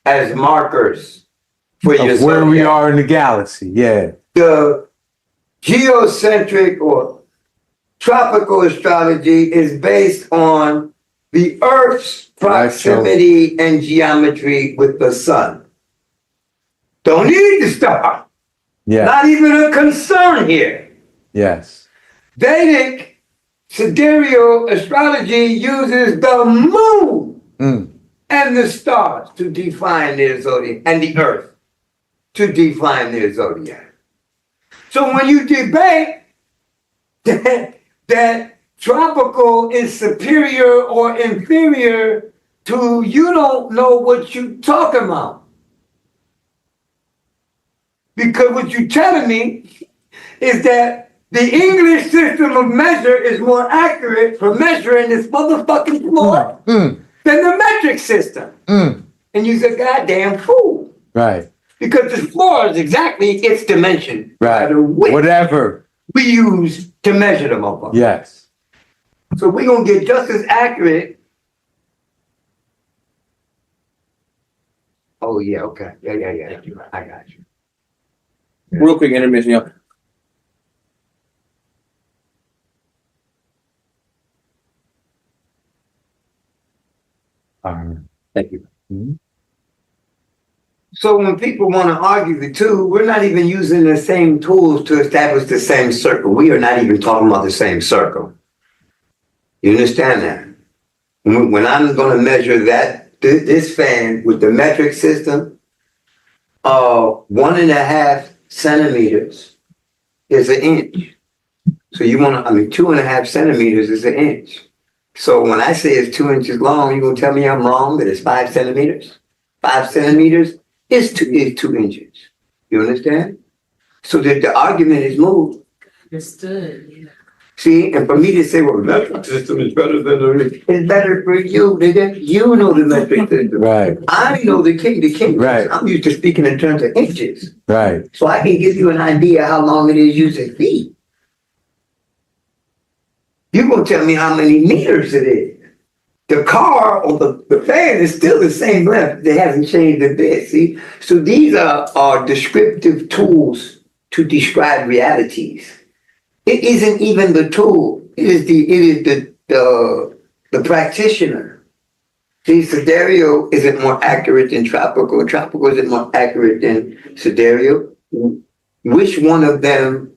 as markers for your where we are in the galaxy. Yeah. The geocentric or tropical astrology is based on the Earth's proximity and geometry with the sun. Don't need the star. Yeah. Not even a concern here. Yes. Vedic sidereal astrology uses the moon and the stars to define their zodiac, and the earth to define their zodiac. So when you debate that tropical is superior or inferior to, you don't know what you're talking about. Because what you're telling me is that the English system of measure is more accurate for measuring this motherfucking floor than the metric system. And you're a goddamn fool. Right. Because the floor is exactly its dimension. Right. Whatever we use to measure the motherfucker. Yes. So we're going to get just as accurate. Oh, yeah, okay. Yeah. I got you. Real quick intermission, y'all. Thank you. So when people want to argue the two, we're not even using the same tools to establish the same circle. We are not even talking about the same circle. You understand that? When I'm going to measure this fan with the metric system, 1.5 centimeters is an inch. So 2.5 centimeters is an inch. So when I say it's 2 inches long, you're going to tell me I'm wrong, that it's 5 centimeters? 5 centimeters is 2 inches. You understand? So that the argument is moved. Understood, yeah. See, and for me to say, well, the metric system is better than it's better for you, nigga. You know the metric system. Right. I know the king. Right. I'm used to speaking in terms of inches. Right. So I can give you an idea how long it is using feet. You're gonna tell me how many meters it is. The car or the fan is still the same length. They haven't changed a bit. See, so these are descriptive tools to describe realities. It isn't even the tool. It is the practitioner. See, sidereal isn't more accurate than tropical. Tropical isn't more accurate than sidereal. Which one of them?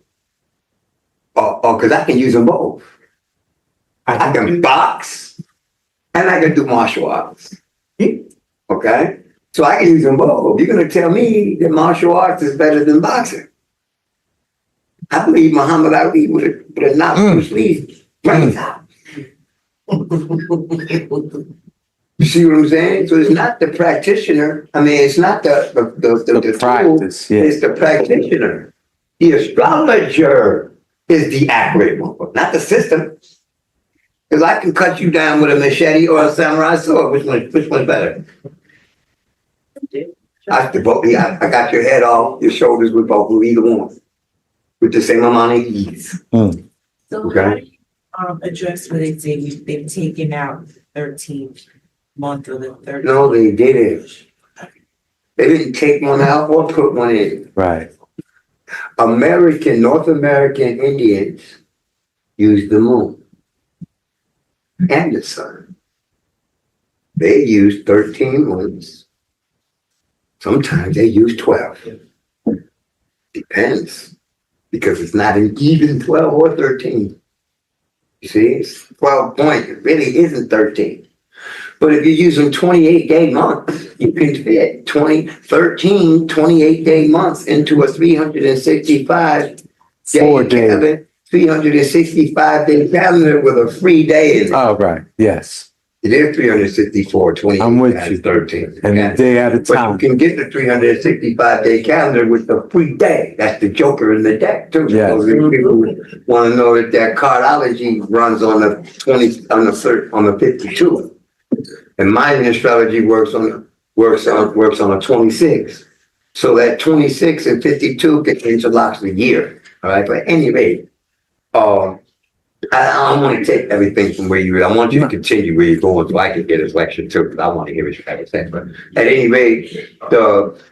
Because I can use them both. I can box and I can do martial arts. Okay? So I can use them both. You're going to tell me that martial arts is better than boxing. I believe Muhammad Ali would have knocked Bruce Lee's brains out. You see what I'm saying? So it's not the practitioner. I mean, it's not the practice. Tool. Yeah. It's the practitioner. The astrologer is the accurate one, not the system. Because I can cut you down with a machete or a samurai sword. Which one's better? I got your head off, your shoulders with both of either one. With the same amount of ease. So how do you address what they say they've taken out 13th month of the 13th? No, they didn't. They didn't take one out or put one in. Right. North American Indians use the moon and the sun. They use 13 months. Sometimes they use 12. Depends. Because it's not an even 12 or 13. You see, it's 12 points. It really isn't 13. But if you're using 28-day months, you can fit 28-day months into a 365-day calendar with a free day in it. Oh, right. Yes. It is 364, 28 I'm with you. 13. And a day at a time. But you can get the 365-day calendar with the free day. That's the joker in the deck too. Yes. So if people want to know that their cardology runs on the 52. And mine astrology works on a 26. So that 26 and 52 interlocks the year. All right. But at any rate, I don't want to take everything from where you are. I want you to continue where you're going so I can get his lecture too, because I want to hear what you have to say. But at any rate,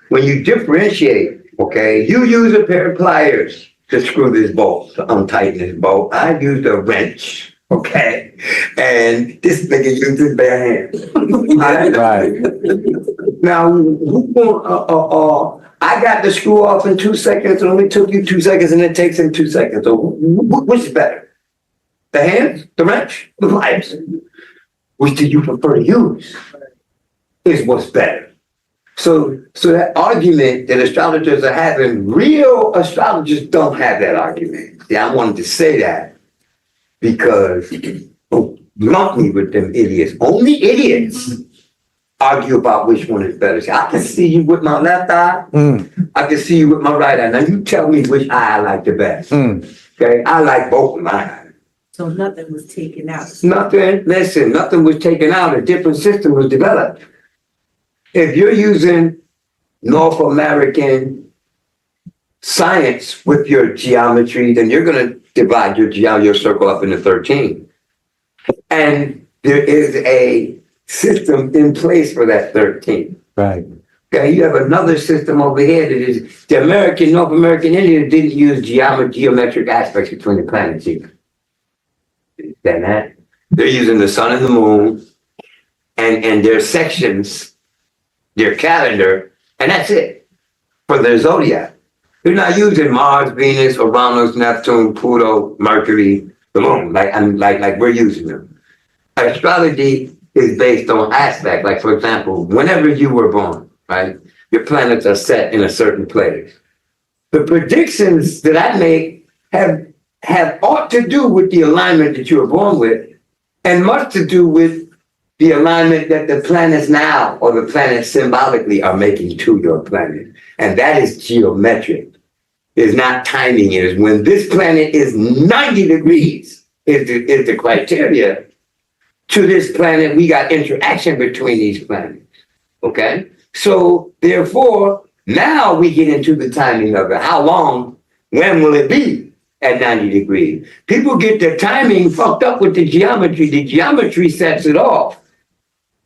when you differentiate, okay, you use a pair of pliers to screw this bolt, to untighten this bolt. I use a wrench, okay? And this nigga used his bare hand. Right. Now, I got the screw off in 2 seconds. It only took you 2 seconds, and it takes him 2 seconds. So which is better? The hands, the wrench, the pliers. Which do you prefer to use? Is what's better. So that argument that astrologers are having, real astrologers don't have that argument. Yeah, I wanted to say that because lump me with them idiots. Only idiots argue about which one is better. See, I can see you with my left eye. I can see you with my right eye. Now you tell me which eye I like the best. Okay, I like both of my eyes. So nothing was taken out. Nothing was taken out. A different system was developed. If you're using North American science with your geometry, then you're going to divide your circle up into 13. And there is a system in place for that 13. Right. Okay, you have another system over here that is the North American Indians didn't use geometric aspects between the planets either. That they're using the sun and the moon and their sections, their calendar, and that's it for their zodiac. They're not using Mars, Venus, Uranus, Neptune, Pluto, Mercury, the moon, like we're using them. Astrology is based on aspect. Like for example, whenever you were born, right, your planets are set in a certain place. The predictions that I make have ought to do with the alignment that you were born with, and much to do with the alignment that the planets now, or the planets symbolically, are making to your planet. And that is geometric. It's not timing. It is when this planet is 90 degrees is the criteria. To this planet, we got interaction between these planets. Okay? So therefore, now we get into the timing of it. How long? When will it be? at 90 degrees. People get their timing fucked up with the geometry. The geometry sets it off.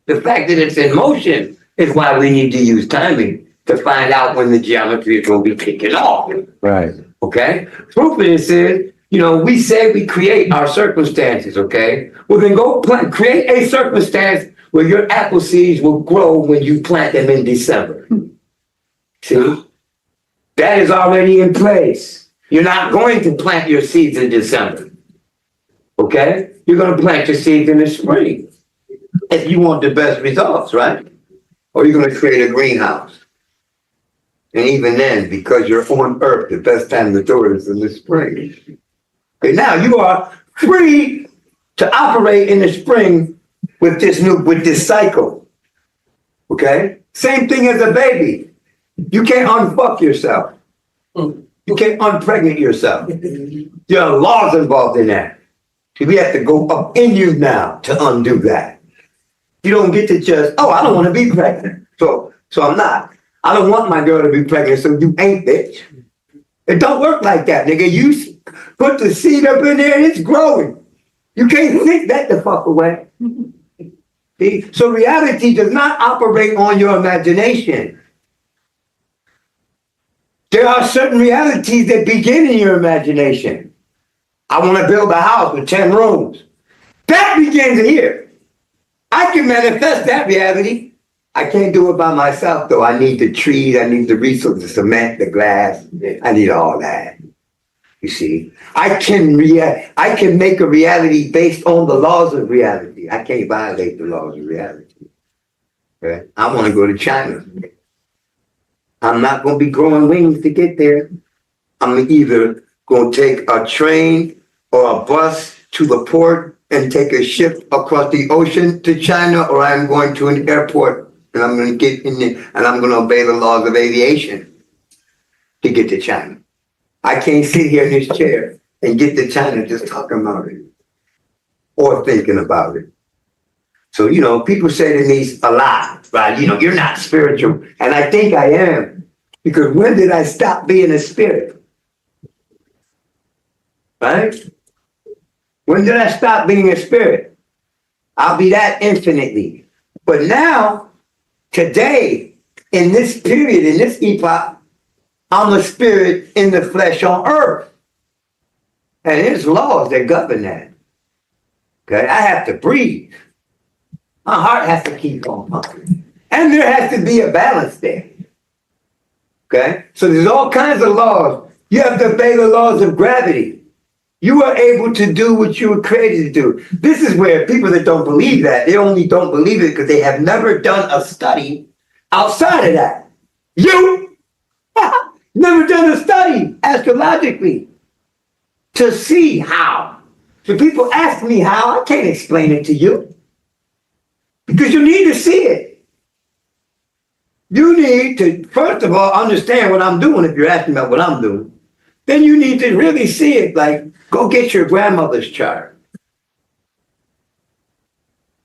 The fact that it's in motion is why we need to use timing to find out when the geometry is going to be kicking off. Right. Okay? Proof of this is, we say we create our circumstances, okay? Well, then go create a circumstance where your apple seeds will grow when you plant them in December. See? That is already in place. You're not going to plant your seeds in December. Okay? You're going to plant your seeds in the spring if you want the best results, right? Or you're going to create a greenhouse. And even then, because you're on Earth, the best time to do it is in the spring. Okay, now you are free to operate in the spring with this cycle. Okay? Same thing as a baby. You can't unfuck yourself. You can't unpregnant yourself. There are laws involved in that. So we have to go up in you now to undo that. You don't get to just, I don't want to be pregnant. So I'm not. I don't want my girl to be pregnant, so you ain't, bitch. It don't work like that, nigga. You put the seed up in there and it's growing. You can't think that the fuck away. See? So reality does not operate on your imagination. There are certain realities that begin in your imagination. I want to build a house with 10 rooms. That begins here. I can manifest that reality. I can't do it by myself, though. I need the trees, I need the resources, the cement, the glass. I need all that. You see, I can make a reality based on the laws of reality. I can't violate the laws of reality. Okay? I want to go to China. I'm not going to be growing wings to get there. I'm either going to take a train or a bus to the port and take a ship across the ocean to China, or I'm going to an airport and I'm going to get in there and I'm going to obey the laws of aviation to get to China. I can't sit here in this chair and get to China just talking about it or thinking about it. So, people say to me a lot, right? You're not spiritual. And I think I am, because when did I stop being a spirit? Right? When did I stop being a spirit? I'll be that infinitely. But now, today, in this period, in this epoch, I'm a spirit in the flesh on earth. And there's laws that govern that. Okay? I have to breathe. My heart has to keep on pumping. And there has to be a balance there. Okay? So there's all kinds of laws. You have to obey the laws of gravity. You are able to do what you were created to do. This is where people that don't believe that, they only don't believe it because they have never done a study outside of that. You never done a study astrologically to see how. So people ask me how, I can't explain it to you. Because you need to see it. You need to, first of all, understand what I'm doing if you're asking about what I'm doing. Then you need to really see it, like, go get your grandmother's chart.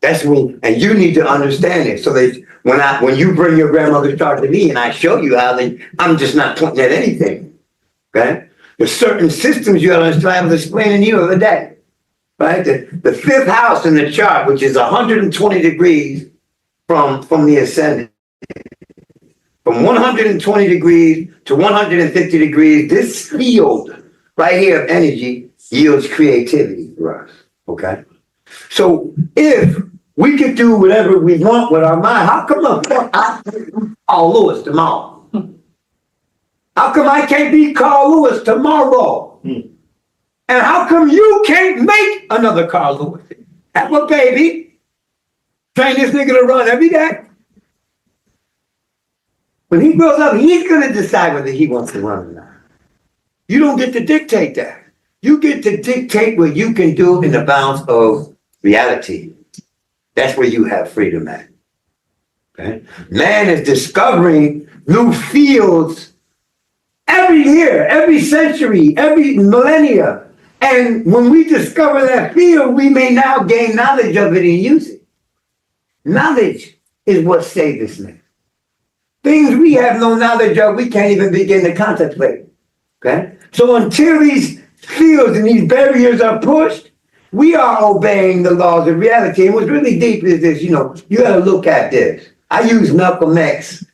That's when, and you need to understand it. So that when you bring your grandmother's chart to me and I show you how, then I'm just not pointing at anything. Okay? There's certain systems you understand. I was explaining to you the other day. Right? The fifth house in the chart, which is 120 degrees from the ascendant. From 120 degrees to 150 degrees, this field right here of energy yields creativity for us. Okay? So if we could do whatever we want with our mind, how come I can't be Carl Lewis tomorrow? How come I can't be Carl Lewis tomorrow? And how come you can't make another Carl Lewis? Have a baby, train this nigga to run every day. When he grows up, he's going to decide whether he wants to run or not. You don't get to dictate that. You get to dictate what you can do in the bounds of reality. That's where you have freedom at. Okay? Man is discovering new fields every year, every century, every millennia. And when we discover that field, we may now gain knowledge of it and use it. Knowledge is what saved us now. Things we have no knowledge of, we can't even begin to contemplate. Okay? So until these fields and these barriers are pushed, we are obeying the laws of reality. And what's really deep is this, you gotta look at this. I use Malcolm X's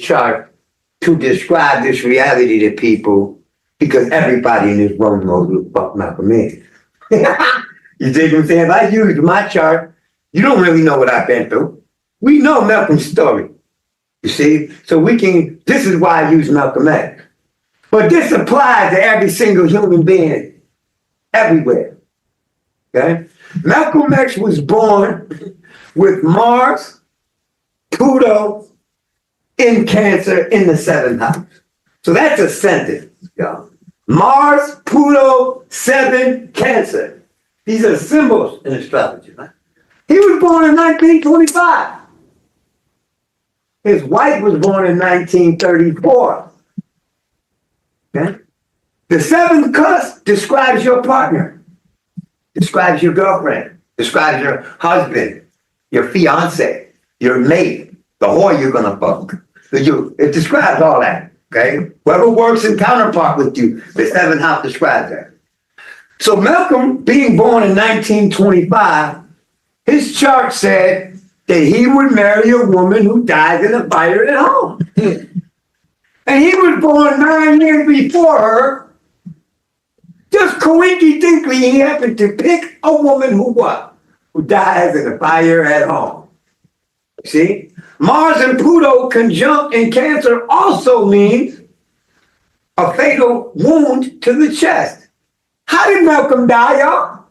chart to describe this reality to people because everybody in this room knows who the fuck Malcolm is. You dig what I'm saying? If I use my chart, you don't really know what I've been through. We know Malcolm's story. You see? So this is why I use Malcolm X. But this applies to every single human being everywhere. Okay? Malcolm X was born with Mars, Pluto, in Cancer in the 7th house. So that's a sentence, y'all. Mars, Pluto, 7, Cancer. These are symbols in astrology, right? He was born in 1925. His wife was born in 1934. Okay? The 7th cusp describes your partner, describes your girlfriend, describes your husband, your fiance, your mate, the whore you're gonna fuck. It describes all that, okay? Whoever works in counterpart with you, the 7th house describes that. So Malcolm, being born in 1925, his chart said that he would marry a woman who dies in a fire at home. And he was born 9 years before her. Just coincidentally, he happened to pick a woman who what? Who dies in a fire at home. See? Mars and Pluto conjunct in Cancer also means a fatal wound to the chest. How did Malcolm die, y'all?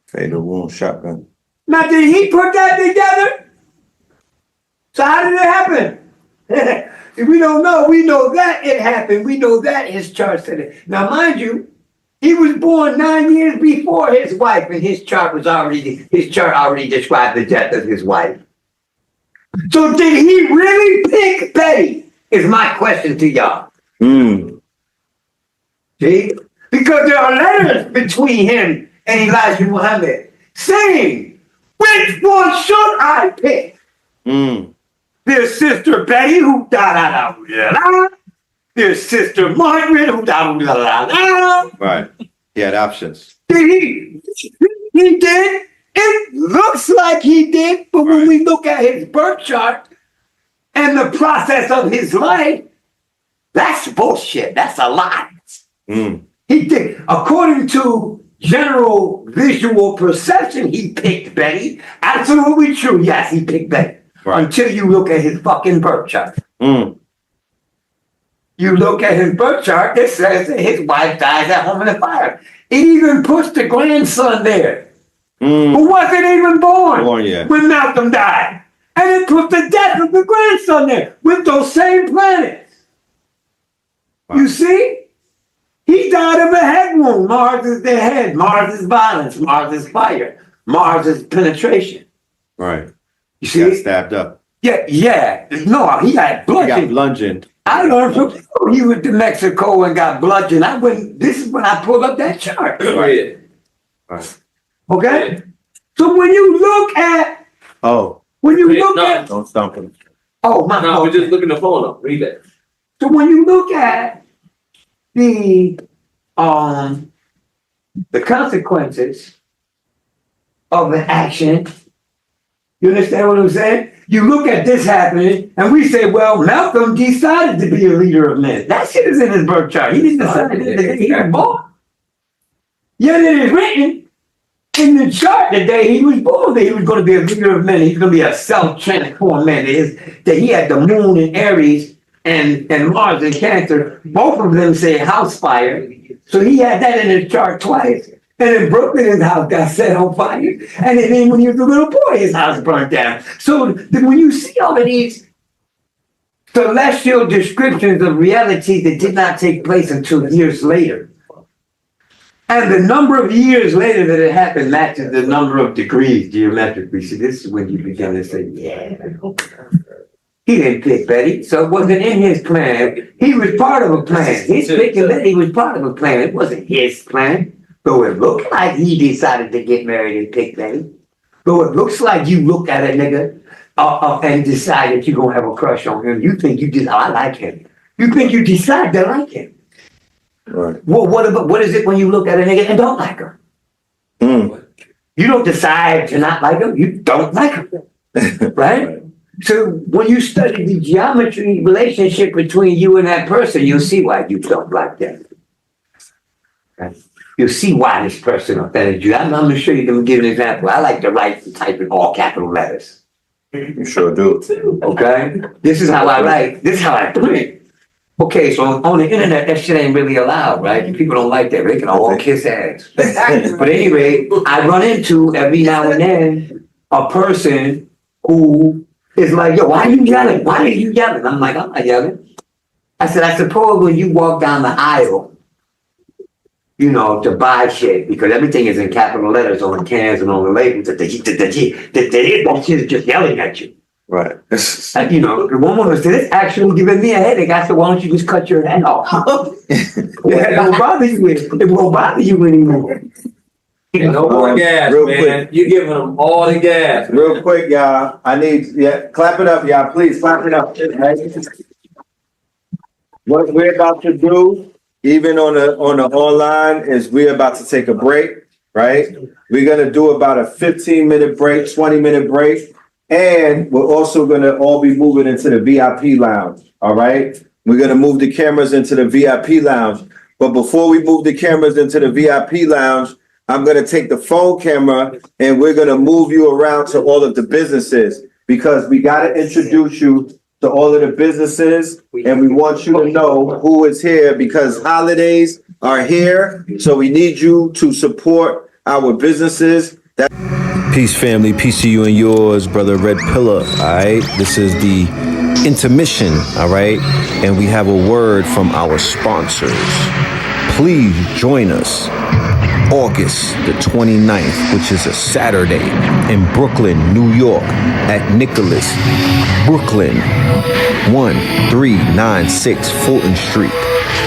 Fatal wound, shotgun. Now, did he put that together? So how did it happen? We don't know. We know that it happened. We know that his chart said it. Now, mind you, he was born 9 years before his wife, and his chart already described the death of his wife. So did he really pick Betty? Is my question to y'all. See? Because there are letters between him and Elijah Muhammad saying, which one should I pick? There's Sister Betty who da-da-da-da-da. There's Sister Margaret who da-da-da-da-da. Right. He had options. Did he did. It looks like he did, but when we look at his birth chart and the process of his life, that's bullshit. That's a lie. He did. According to general visual perception, he picked Betty. Absolutely true. Yes, he picked Betty. Right. Until you look at his fucking birth chart. You look at his birth chart, it says that his wife dies at home in a fire. It even puts the grandson there. Who wasn't even born when Malcolm died. And it put the death of the grandson there with those same planets. Wow. You see? He died of a head wound. Mars is the head. Mars is violence. Mars is fire. Mars is penetration. Right. You see? He got stabbed up. Yeah. No, he got bludgeoned. He got bludgeoned. I learned from he went to Mexico and got bludgeoned. This is when I pulled up that chart. Right. Okay? So when you look at don't stump him. Oh my God. We're just looking the phone up. Read that. So when you look at the consequences of an action, you understand what I'm saying? You look at this happening, and we say, well, Malcolm decided to be a leader of men. That shit is in his birth chart. He didn't decide that he was born. Yet it is written in the chart the day he was born that he was going to be a leader of men. He's going to be a self-transformed man. That he had the moon in Aries and Mars in Cancer. Both of them say house fire. So he had that in his chart twice. And in Brooklyn, his house got set on fire. And then when he was a little boy, his house burned down. So when you see all of these celestial descriptions of reality that did not take place until years later, and the number of years later that it happened matches the number of degrees geometrically. See, this is when you begin to say, yeah, he didn't pick Betty, so it wasn't in his plan. He was part of a plan. His picking Betty was part of a plan. It wasn't his plan. Though it looked like he decided to get married and pick Betty. Though it looks like you look at a nigga and decide that you're going to have a crush on him. You think I like him. You think you decide to like him. Right. Well, what is it when you look at a nigga and don't like him? You don't decide to not like him, you don't like him. Right? So when you study the geometry relationship between you and that person, you'll see why you don't like them. Right? You'll see why this person offended you. I'm gonna show you, I'm gonna give you an example. I like to write and type in all capital letters. You sure do. Okay? This is how I write, this is how I print. Okay, so on the internet, that shit ain't really allowed, right? People don't like that. They can all kiss ass. But anyway, I run into every now and then a person who is like, yo, why are you yelling? Why are you yelling? I'm like, I'm not yelling. I said, I suppose when you walk down the aisle, you know, to buy shit, because everything is in capital letters on the cans and on the labels, that shit is just yelling at you. Right. And, you know, the woman was this actually giving me a headache. I said, why don't you just cut your head off? It won't bother you. It won't bother you anymore. No more gas, real man. quick. You're giving them all the gas. Real quick, y'all. I need, clap it up, y'all. Please clap it up. What we're about to do, even on the online, is we're about to take a break, right? We're gonna do about a 15-minute break, 20-minute break. And we're also going to all be moving into the VIP lounge. All right. We're going to move the cameras into the VIP lounge. But before we move the cameras into the VIP lounge, I'm going to take the phone camera and we're going to move you around to all of the businesses, because we got to introduce you to all of the businesses. And we want you to know who is here, because holidays are here. So we need you to support our businesses. Peace, family. Peace to you and yours, brother Red Pillar. All right. This is the intermission. All right. And we have a word from our sponsors. Please join us August the 29th, which is a Saturday, in Brooklyn, New York, at Nicholas, Brooklyn, 1396 Fulton Street,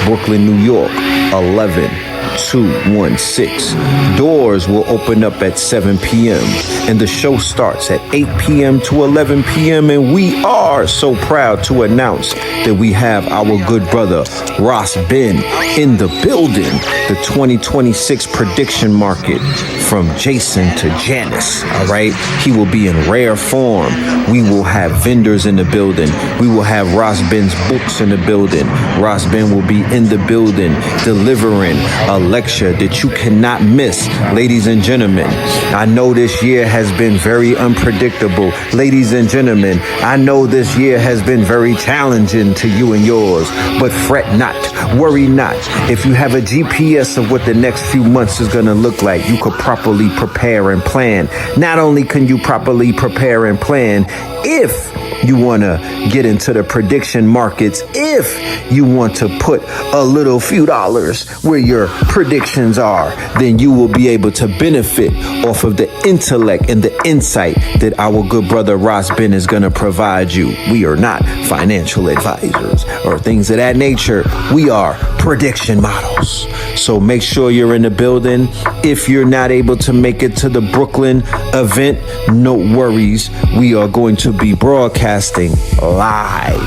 Brooklyn, New York, 11216. Doors will open up at 7 p.m. and the show starts at 8 p.m. to 11 p.m. And we are so proud to announce that we have our good brother Ross Ben in the building. The 2026 prediction market from Jason to Janice. All right. He will be in rare form. We will have vendors in the building. We will have Ross Ben's books in the building. Ross Ben will be in the building delivering a lecture that you cannot miss. Ladies and gentlemen, I know this year has been very unpredictable. Ladies and gentlemen, I know this year has been very challenging to you and yours, but fret not, worry not. If you have a GPS of what the next few months is going to look like, you could properly prepare and plan. Not only can you properly prepare and plan, if you want to get into the prediction markets, if you want to put a little few dollars where your predictions are, then you will be able to benefit off of the intellect and the insight that our good brother Ross Ben is going to provide you. We are not financial advisors or things of that nature. We are prediction models. So make sure you're in the building. If you're not able to make it to the Brooklyn event, no worries. We are going to be broadcasting live.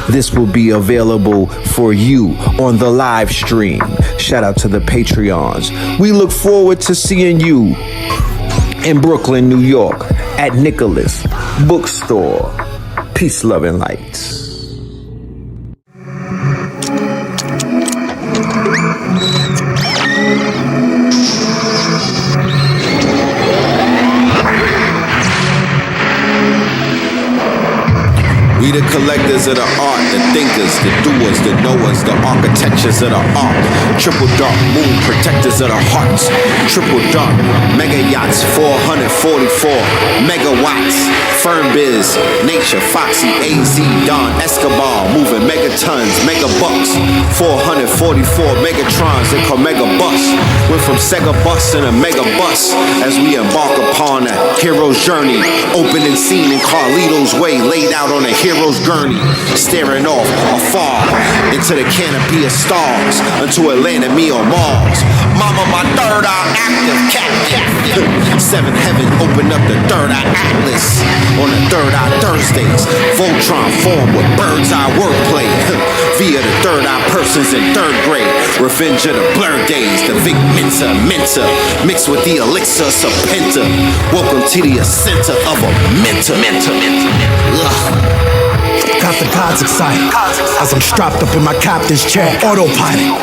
This will be available for you on the live stream. Shout out to the Patreons. We look forward to seeing you in Brooklyn, New York at Nicholas Bookstore. Peace, love, and light. We the collectors of the art, the thinkers, the doers, the knowers, the architectures of the art. Triple dark moon protectors of the hearts. Triple dark mega yachts, 444 megawatts. Firm biz, nature, Foxy, AZ, Don, Escobar, moving megatons, mega bucks. 444 megatrons, they call mega bus. Went from Sega bus and a mega bus as we embark upon a hero's journey. Opening scene in Carlito's Way, laid out on a hero's gurney. Staring off afar into the canopy of stars, until it landed me on Mars. Mama, my third eye active, captive. Seventh heaven opened up the third eye atlas. On the third eye Thursdays, Voltron formed with bird's eye wordplay. Via the third eye persons in third grade. Revenge of the blurred days, the Vic Mensa, mixed with the elixir serpenta. Welcome to the center of a mentor. Got the gods excited as I'm strapped up in my captain's chair. Autopilot,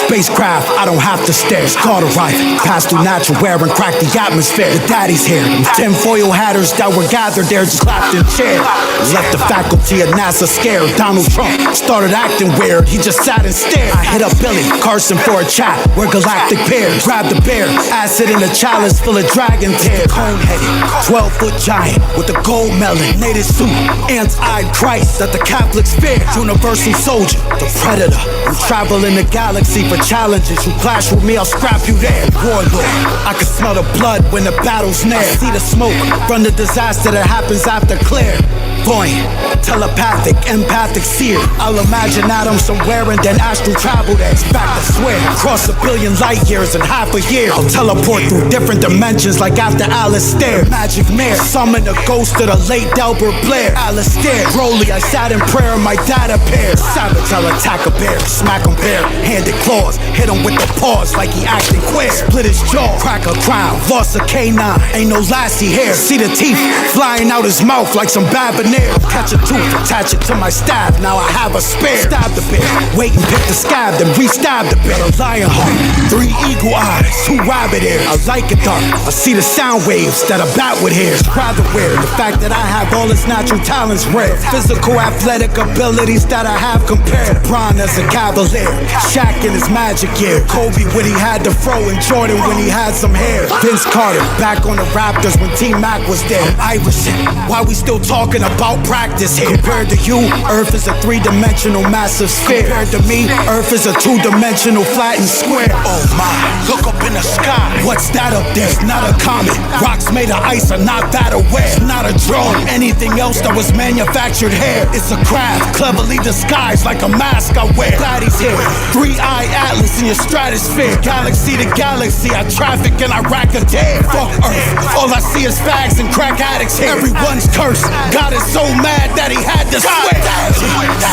spacecraft, I don't have to stare. Start arriving, pass through natural wear and crack the atmosphere. The daddy's here, and 10 foil hatters that were gathered there just clapped in chairs. Left the faculty at NASA scared. Donald Trump started acting weird, he just sat and stared. I hit up Billy Carson for a chat, we're galactic pairs. Grabbed the bear, acid in a chalice full of dragon tears. Cone-headed, 12-foot giant with a gold melon, native suit, ants-eyed Christ that the Catholics fear. Universal soldier, the predator, who travel in the galaxy for challenges. You clash with me, I'll scrap you there. Warlord, I can smell the blood when the battle's near. I see the smoke from the disaster that happens after clear. Voyant, telepathic, empathic seer. I'll imagine Adam somewhere and then astral travel there. Back to swear, cross 1 billion light years in half a year. I'll teleport through different dimensions like after Alistair. Magic Mare, summon the ghost of the late Delbert Blair. Alistair, Broly, I sat in prayer, my dad appeared. Savage, I'll attack a bear, smack him bare. Handed claws, hit him with the paws like he acting queer. Split his jaw, crack a crown, lost a canine. Ain't no lassie hair, see the teeth flying out his mouth like some babonair. Catch a tooth, attach it to my staff, now I have a spare. Stab the bear, wait and pick the scab, then re-stab the bear. A lion heart, 3 eagle eyes, 2 rabbit ears. I like it dark, I see the sound waves that a bat would hear. Rather wear the fact that I have all his natural talents rare. Physical athletic abilities that I have compared. Bron as a cavalier, Shaq in his magic year. Kobe when he had the fro and Jordan when he had some hair. Vince Carter back on the Raptors when T-Mac was there. Iverson, why we still talking about practice here? Compared to you, Earth is a 3-dimensional massive sphere. Compared to me, Earth is a 2-dimensional flattened square. Oh my, look up in the sky. What's that up there? Not a comet. Rocks made of ice are not that aware. Not a drone. Anything else that was manufactured here. It's a craft, cleverly disguised like a mask I wear. Glad he's here. 3-eye atlas in your stratosphere. Galaxy to galaxy, I traffic and I rack a dare. Fuck Earth, all I see is fags and crack addicts here. Everyone's cursed. God is so mad that he had to swear.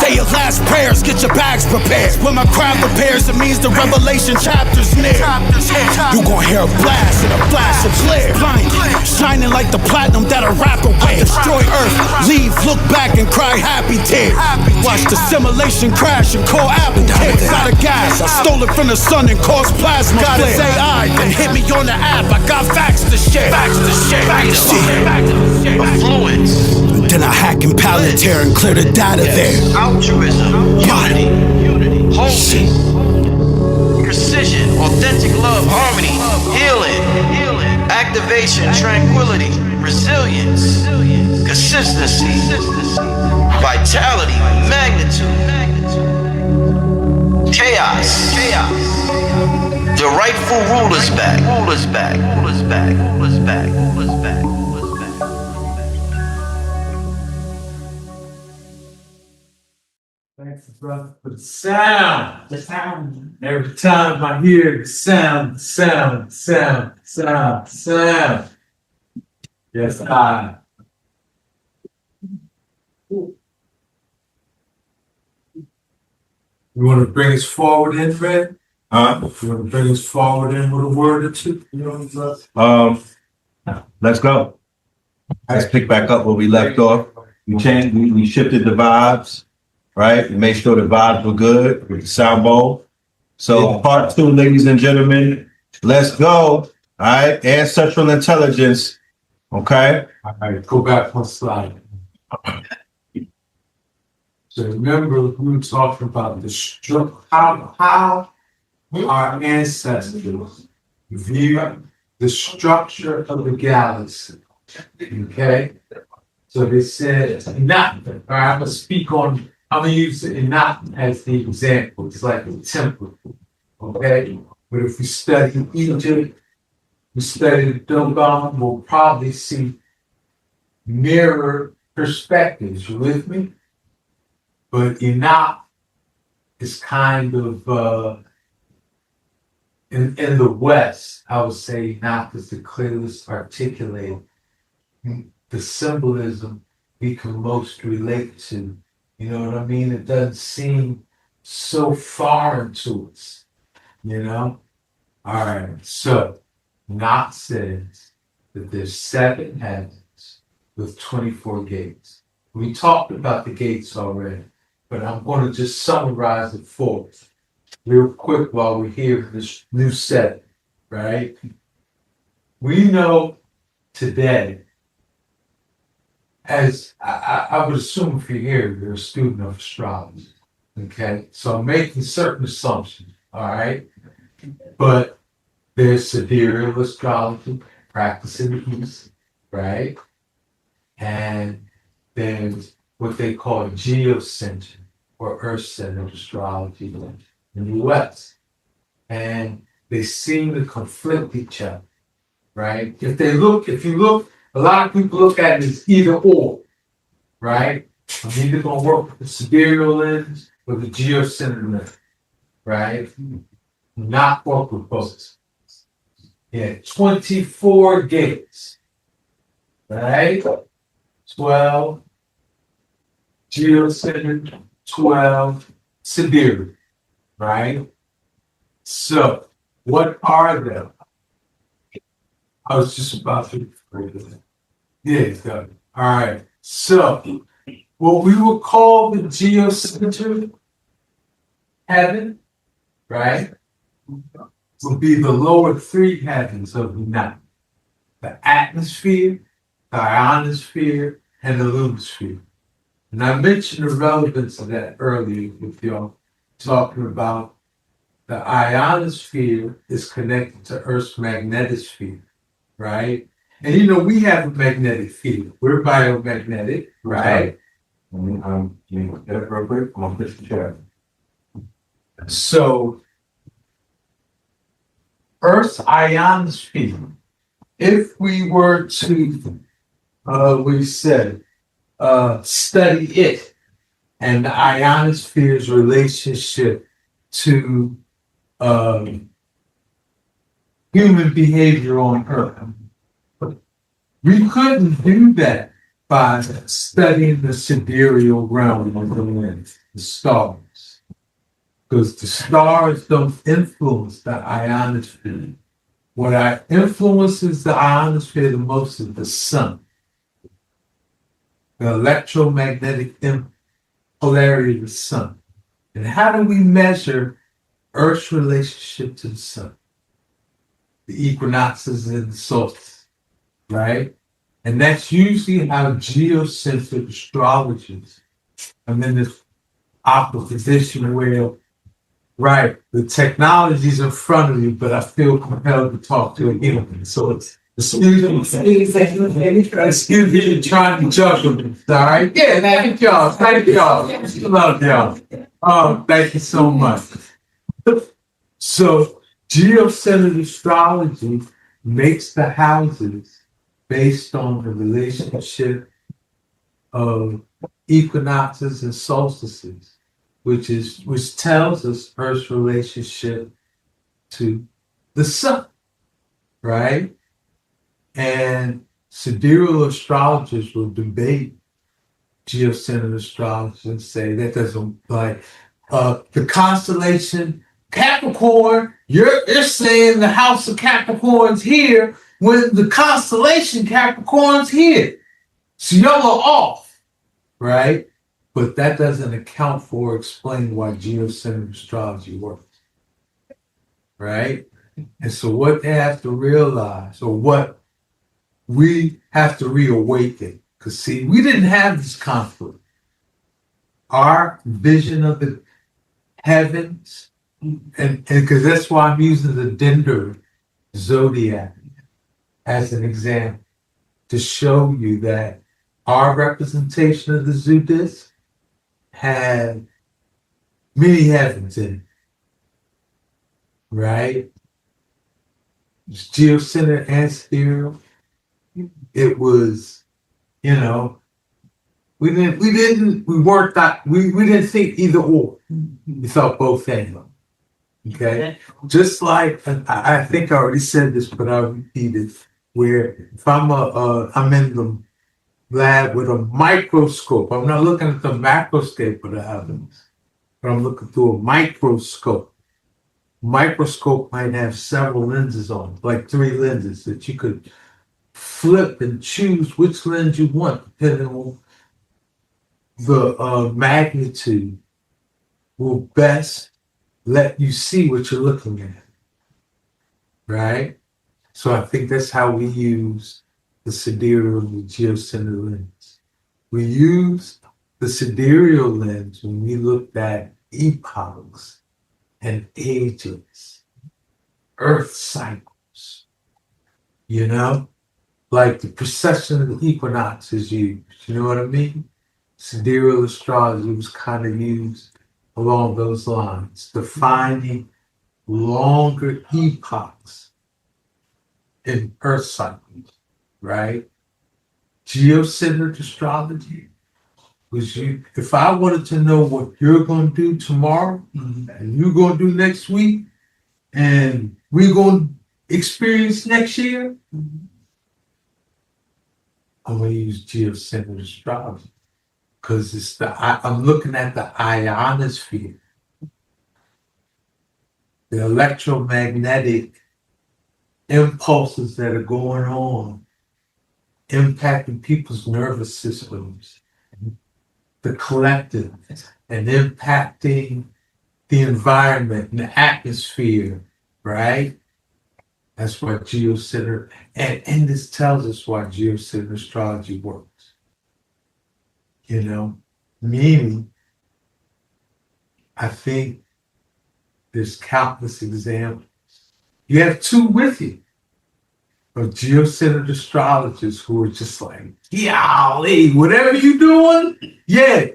Say your last prayers, get your bags prepared. When my crowd prepares, it means the revelation chapter's near. You gon' hear a blast and a flash of flare. Blinded, shining like the platinum that a rapper wears. Destroy Earth, leave, look back and cry happy tears. Watch the simulation crash and call Apple tears. Out of gas, I stole it from the sun and caused plasma. Gotta say I, then hit me on the app. I got facts to share. Affluence. Then I hack and Palantir and clear the data there. Altruism, unity, wholeness, precision, authentic love, harmony, healing, activation, tranquility, resilience, consistency, vitality, magnitude, chaos. The rightful ruler's back. Thanks, brother, for the sound. The sound. Every time I hear the sound. Yes, I. You want to bring us forward in, Fred? Huh? You want to bring us forward in with a word or two? You know what I'm saying? Let's go. Let's pick back up where we left off. We changed, we shifted the vibes, right? We made sure the vibes were good with the sound bowl. So part 2, ladies and gentlemen, let's go. All right, ancestral intelligence. Okay. All right, go back one slide. So remember, we were talking about the how our ancestors view the structure of the galaxy. Okay, so they said not. All right, I'm gonna speak on. I'm gonna use it not as the example. It's like a temple. Okay, But if we study Egypt, we study the Dogon, we'll probably see mirror perspectives. You with me? But Enoch is kind of in the West, I would say Enoch is the clearest articulated the symbolism we can most relate to. You know what I mean? It doesn't seem so foreign to us, you know? All right, so Knox says that there's 7 heavens with 24 gates. We talked about the gates already, but I'm going to just summarize it for us real quick while we're here in this new set, right? We know today, as I would assume if you're here, you're a student of astrology, okay? So I'm making certain assumptions, all right? But there's sidereal astrology, practicing the East, right? And there's what they call geocentric or earth-centered astrology in the West. And they seem to conflict each other, right? If you look, a lot of people look at it as either or, right? I'm either going to work with the sidereal lens or the geocentric lens, right? Not work with both. Yeah, 24 gates, right? 12 geocentric, 12 sidereal, right? So, what are them? I was just about to. Yeah, got it. All right. So, what we would call the geocentric heaven, right, would be the lower 3 heavens of the night: the atmosphere, the ionosphere, and the lunosphere. And I mentioned the relevance of that earlier with y'all talking about the ionosphere is connected to Earth's magnetosphere, right? And you know, we have a magnetic field. We're biomagnetic, right? Get it real quick. I'm gonna push the chair. So, Earth's ionosphere, if we were to, study it and the ionosphere's relationship to human behavior on Earth. We couldn't do that by studying the sidereal realm of the lens, the stars, because the stars don't influence the ionosphere. What influences the ionosphere the most is the sun, the electromagnetic polarity of the sun. And how do we measure Earth's relationship to the sun? The equinoxes and the solstice, right? And that's usually how geocentric astrologers, I'm in this awkward position where, right, the technology's in front of you, but I feel compelled to talk to a human. So it's, excuse me, trying to juggle me, all right? Yeah, thank y'all. Thank y'all. Love y'all. Thank you so much. So, geocentric astrology makes the houses based on the relationship of equinoxes and solstices, which tells us Earth's relationship to the sun, right? And sidereal astrologers will debate geocentric astrology and say that doesn't, like, the constellation Capricorn, you're saying the house of Capricorn's here when the constellation Capricorn's here. So y'all are off, right? But that doesn't account for or explain why geocentric astrology works, right? And so what they have to realize, or what we have to reawaken, because see, we didn't have this conflict. Our vision of the heavens, and because that's why I'm using the Dender zodiac as an example to show you that our representation of the Zodiac had many heavens in it, right? geocentric and sidereal. It was, you know, we didn't think either or. We thought both and. Okay. Just like I think I already said this, but I'll repeat it. Where if I'm in the lab with a microscope, I'm not looking at the macroscope of the atoms, but I'm looking through a microscope. Microscope might have several lenses on, like 3 lenses that you could flip and choose which lens you want, depending on the magnitude will best let you see what you're looking at, right? So I think that's how we use the sidereal and the geocentric lens. We use the sidereal lens when we looked at epochs and ages, earth cycles, you know? Like the precession of the equinox is used, you know what I mean? Sidereal astrology was kind of used along those lines, defining longer epochs in earth cycles, right? Geocentric astrology was you. If I wanted to know what you're going to do tomorrow and you're going to do next week and we're going to experience next year, I'm going to use geocentric astrology because I'm looking at the ionosphere, the electromagnetic impulses that are going on, impacting people's nervous systems, the collective, and impacting the environment and the atmosphere, right? That's what geocentric, and this tells us why geocentric astrology works. You know, meaning, I think there's countless examples. You have 2 with you of geocentric astrologers who are just like, golly, whatever you doing, yeah.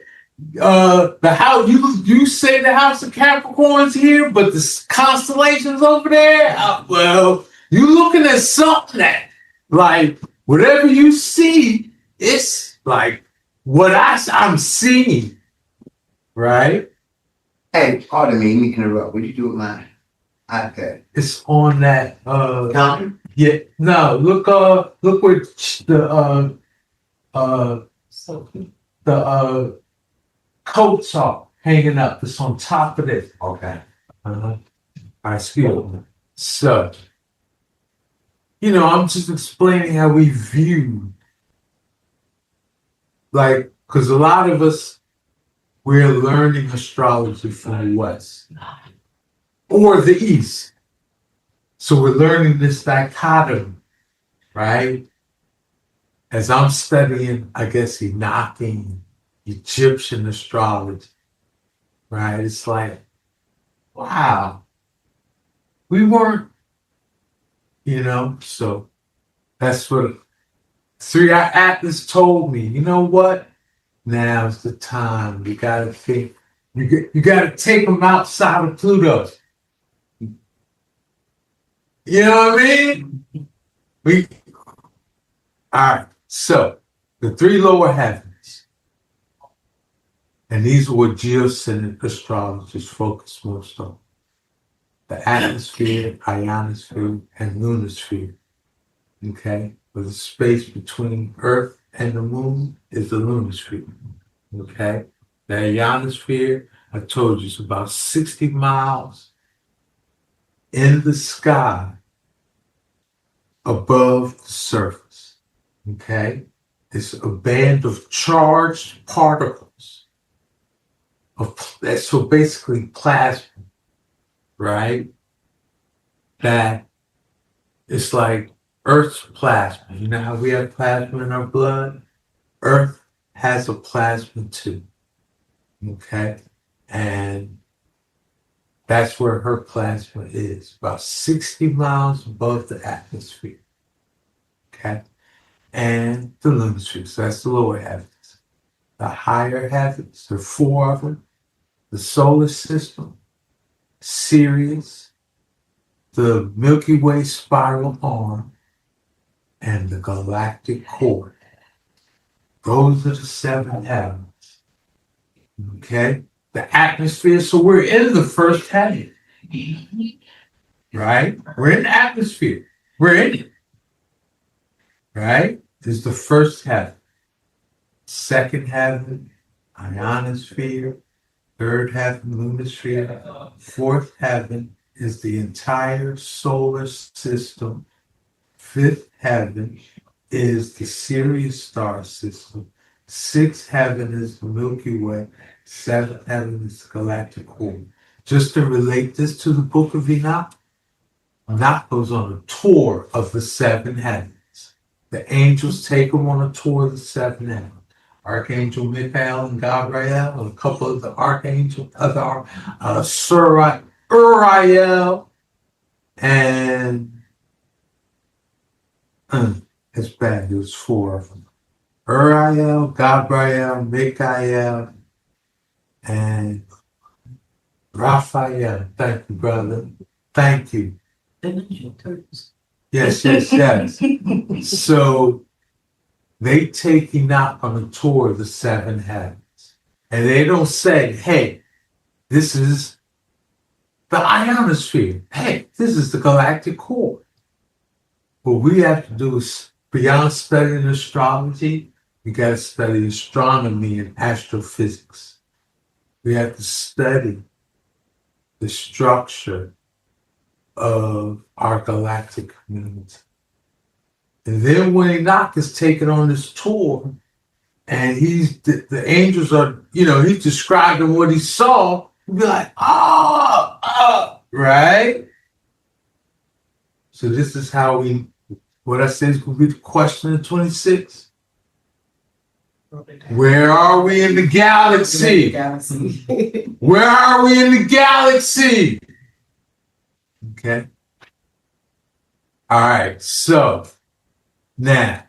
The house you say the house of Capricorn's here, but the constellations over there. Well, you looking at something that, like, whatever you see, it's like what I'm seeing, right? Hey, pardon me, let me interrupt. What do you do with my iPad? It's on that counter. Yeah, no, look where the coats are hanging up. It's on top of it. Okay. I feel so. You know, I'm just explaining how we view, like, because a lot of us we're learning astrology from the West or the East. So we're learning this dichotomy, right? As I'm studying, I guess, Enochian, Egyptian astrology, right? It's like, wow, we weren't, you know, so that's what 3-Eye Atlas told me. You know what? Now's the time. You gotta think. You gotta take them outside of Pluto. You know what I mean? All right. So the 3 lower heavens, and these are what geocentric astrologers focus most on: the atmosphere, ionosphere, and lunosphere. Okay, but the space between Earth and the Moon is the lunosphere. Okay, the ionosphere, I told you, is about 60 miles in the sky above the surface. Okay, it's a band of charged particles so basically plasma, right? That it's like Earth's plasma. You know how we have plasma in our blood? Earth has a plasma too. Okay, and that's where her plasma is, about 60 miles above the atmosphere. Okay, and the lunosphere. So that's the lower heavens. The higher heavens, there are 4 of them: the solar system, Sirius, the Milky Way spiral arm, and the galactic core. Those are the seven heavens. Okay? The atmosphere, so we're in the first heaven. Right? We're in the atmosphere. We're in it. Right? This is the first heaven. Second heaven, ionosphere. Third heaven, lunosphere. Fourth heaven is the entire solar system. Fifth heaven is the Sirius star system. Sixth heaven is the Milky Way. Seventh heaven is the galactic core. Just to relate this to the book of Enoch, Enoch goes on a tour of the seven heavens. The angels take him on a tour of the seven heavens. Archangel Michael and Gabriel, and a couple of the archangels, Uriel, and it's bad. It was four of them. Uriel, Gabriel, Michael, and Raphael. Thank you, brother. Thank you. Yes. So they take Enoch on a tour of the seven heavens. And they don't say, hey, this is the ionosphere. Hey, this is the galactic core. What we have to do is, beyond studying astrology, we got to study astronomy and astrophysics. We have to study the structure of our galactic community. And then when Enoch is taken on this tour, and the angels are, he's describing what he saw, you'd be like, right? So this is how what I said is going to be the question of 26. Where are we in the galaxy? Where are we in the galaxy? Okay. All right. So now,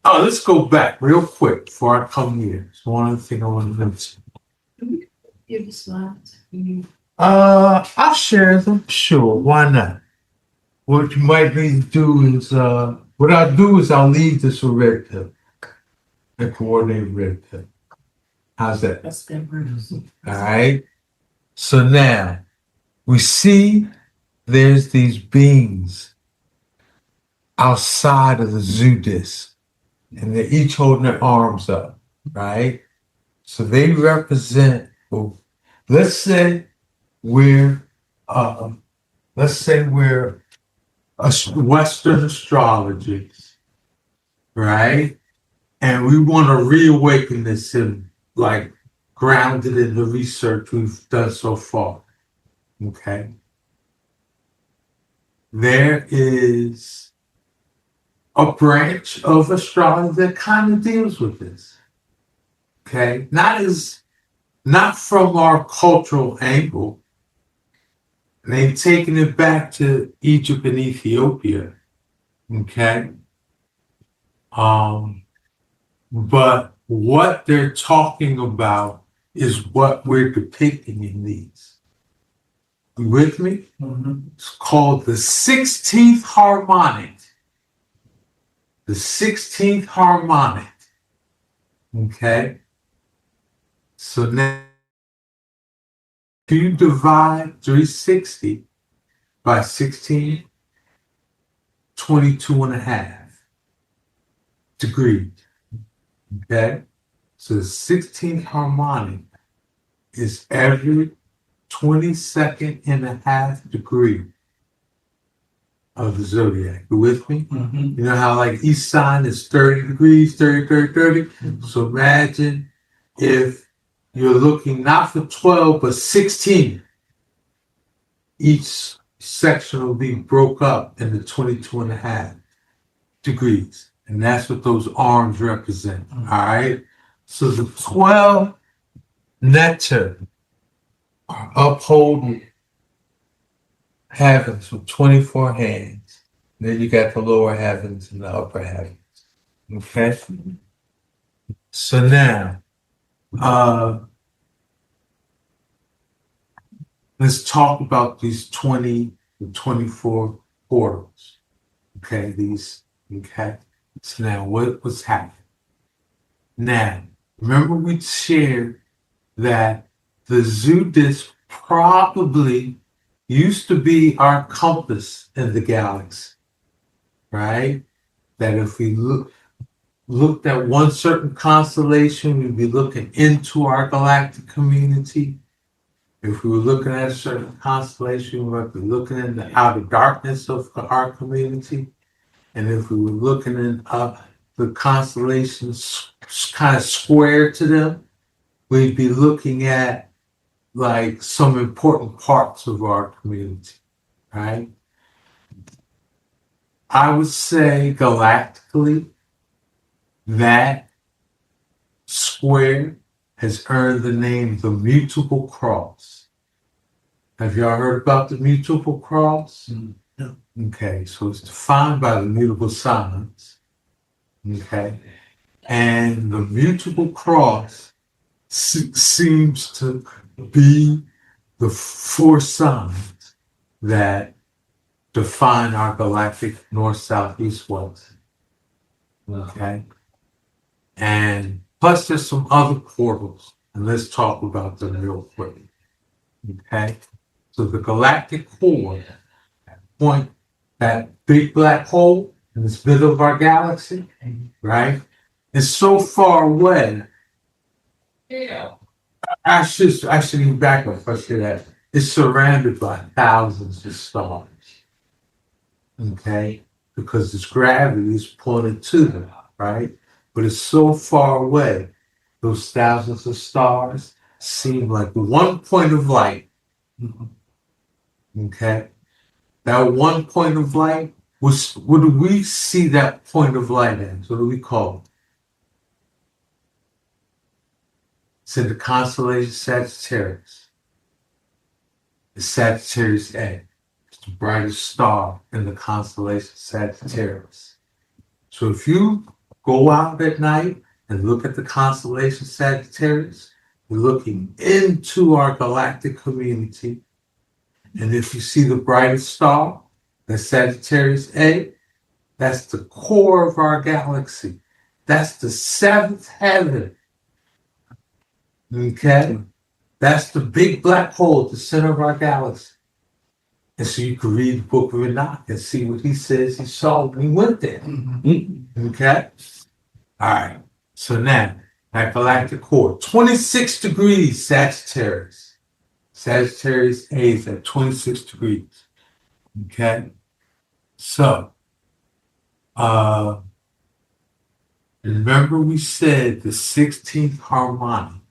let's go back real quick before I come here. It's one other thing I want to mention. Give the slides. I'll share them. Sure, why not? What you might need to do is, what I'll do is I'll leave this with red pill. A coordinated red pill. How's that? That's good, Bruce. All right. So now we see there's these beings outside of the zoo disc, and they're each holding their arms up, right? So they represent, let's say we're Western astrology, right? And we want to reawaken this and grounded in the research we've done so far. Okay. There is a branch of astrology that kind of deals with this. Okay. Not from our cultural angle. They've taken it back to Egypt and Ethiopia. Okay. But what they're talking about is what we're depicting in these. You with me? Mm-hmm. It's called the 16th harmonic. The 16th harmonic. Okay? So now, if you divide 360 by 16, 22.5 degrees. Okay? So the 16th harmonic is every 22.5 degree of the zodiac. You with me? Mm-hmm. You know how each sign is 30 degrees, 30. Mm-hmm. So imagine if you're looking not for 12, but 16. Each section will be broke up into 22.5 degrees. And that's what those arms represent. Mm-hmm. All right? So the 12 nectar are upholding heavens with 24 hands. And then you got the lower heavens and the upper heavens. Okay? So now, let's talk about these 20 and 24 portals. Okay, okay. So now what's happening? Now, remember we shared that the zoo disc probably used to be our compass in the galaxy, right? That if we looked at one certain constellation, we'd be looking into our galactic community. If we were looking at a certain constellation, we might be looking in the outer darkness of our community. And if we were looking in the constellations kind of square to them, we'd be looking at like some important parts of our community, right? I would say galactically, that square has earned the name the mutable cross. Have y'all heard about the mutable cross? No. Okay, so it's defined by the mutable signs. Okay, and the mutable cross seems to be the four signs that define our galactic north, south, east, west. Okay, and plus there's some other portals, and let's talk about them real quick. Okay, so the galactic core point, that big black hole in this middle of our galaxy, right? It's so far away. Yeah. I should back up. I say that it's surrounded by thousands of stars. Okay, because its gravity is pulling to them, right? But it's so far away. Those thousands of stars seem like one point of light. Okay, that one point of light was, what do we see that point of light as? What do we call it? It's in the constellation Sagittarius. It's Sagittarius A. It's the brightest star in the constellation Sagittarius. So if you go out at night and look at the constellation Sagittarius, you're looking into our galactic community. And if you see the brightest star, that's Sagittarius A, that's the core of our galaxy. That's the seventh heaven. Okay? That's the big black hole at the center of our galaxy. And so you can read the book of Enoch and see what he says he saw when he went there. Okay? All right. So now, that galactic core, 26 degrees Sagittarius. Sagittarius A is at 26 degrees. Okay? So, remember we said the 16th harmonic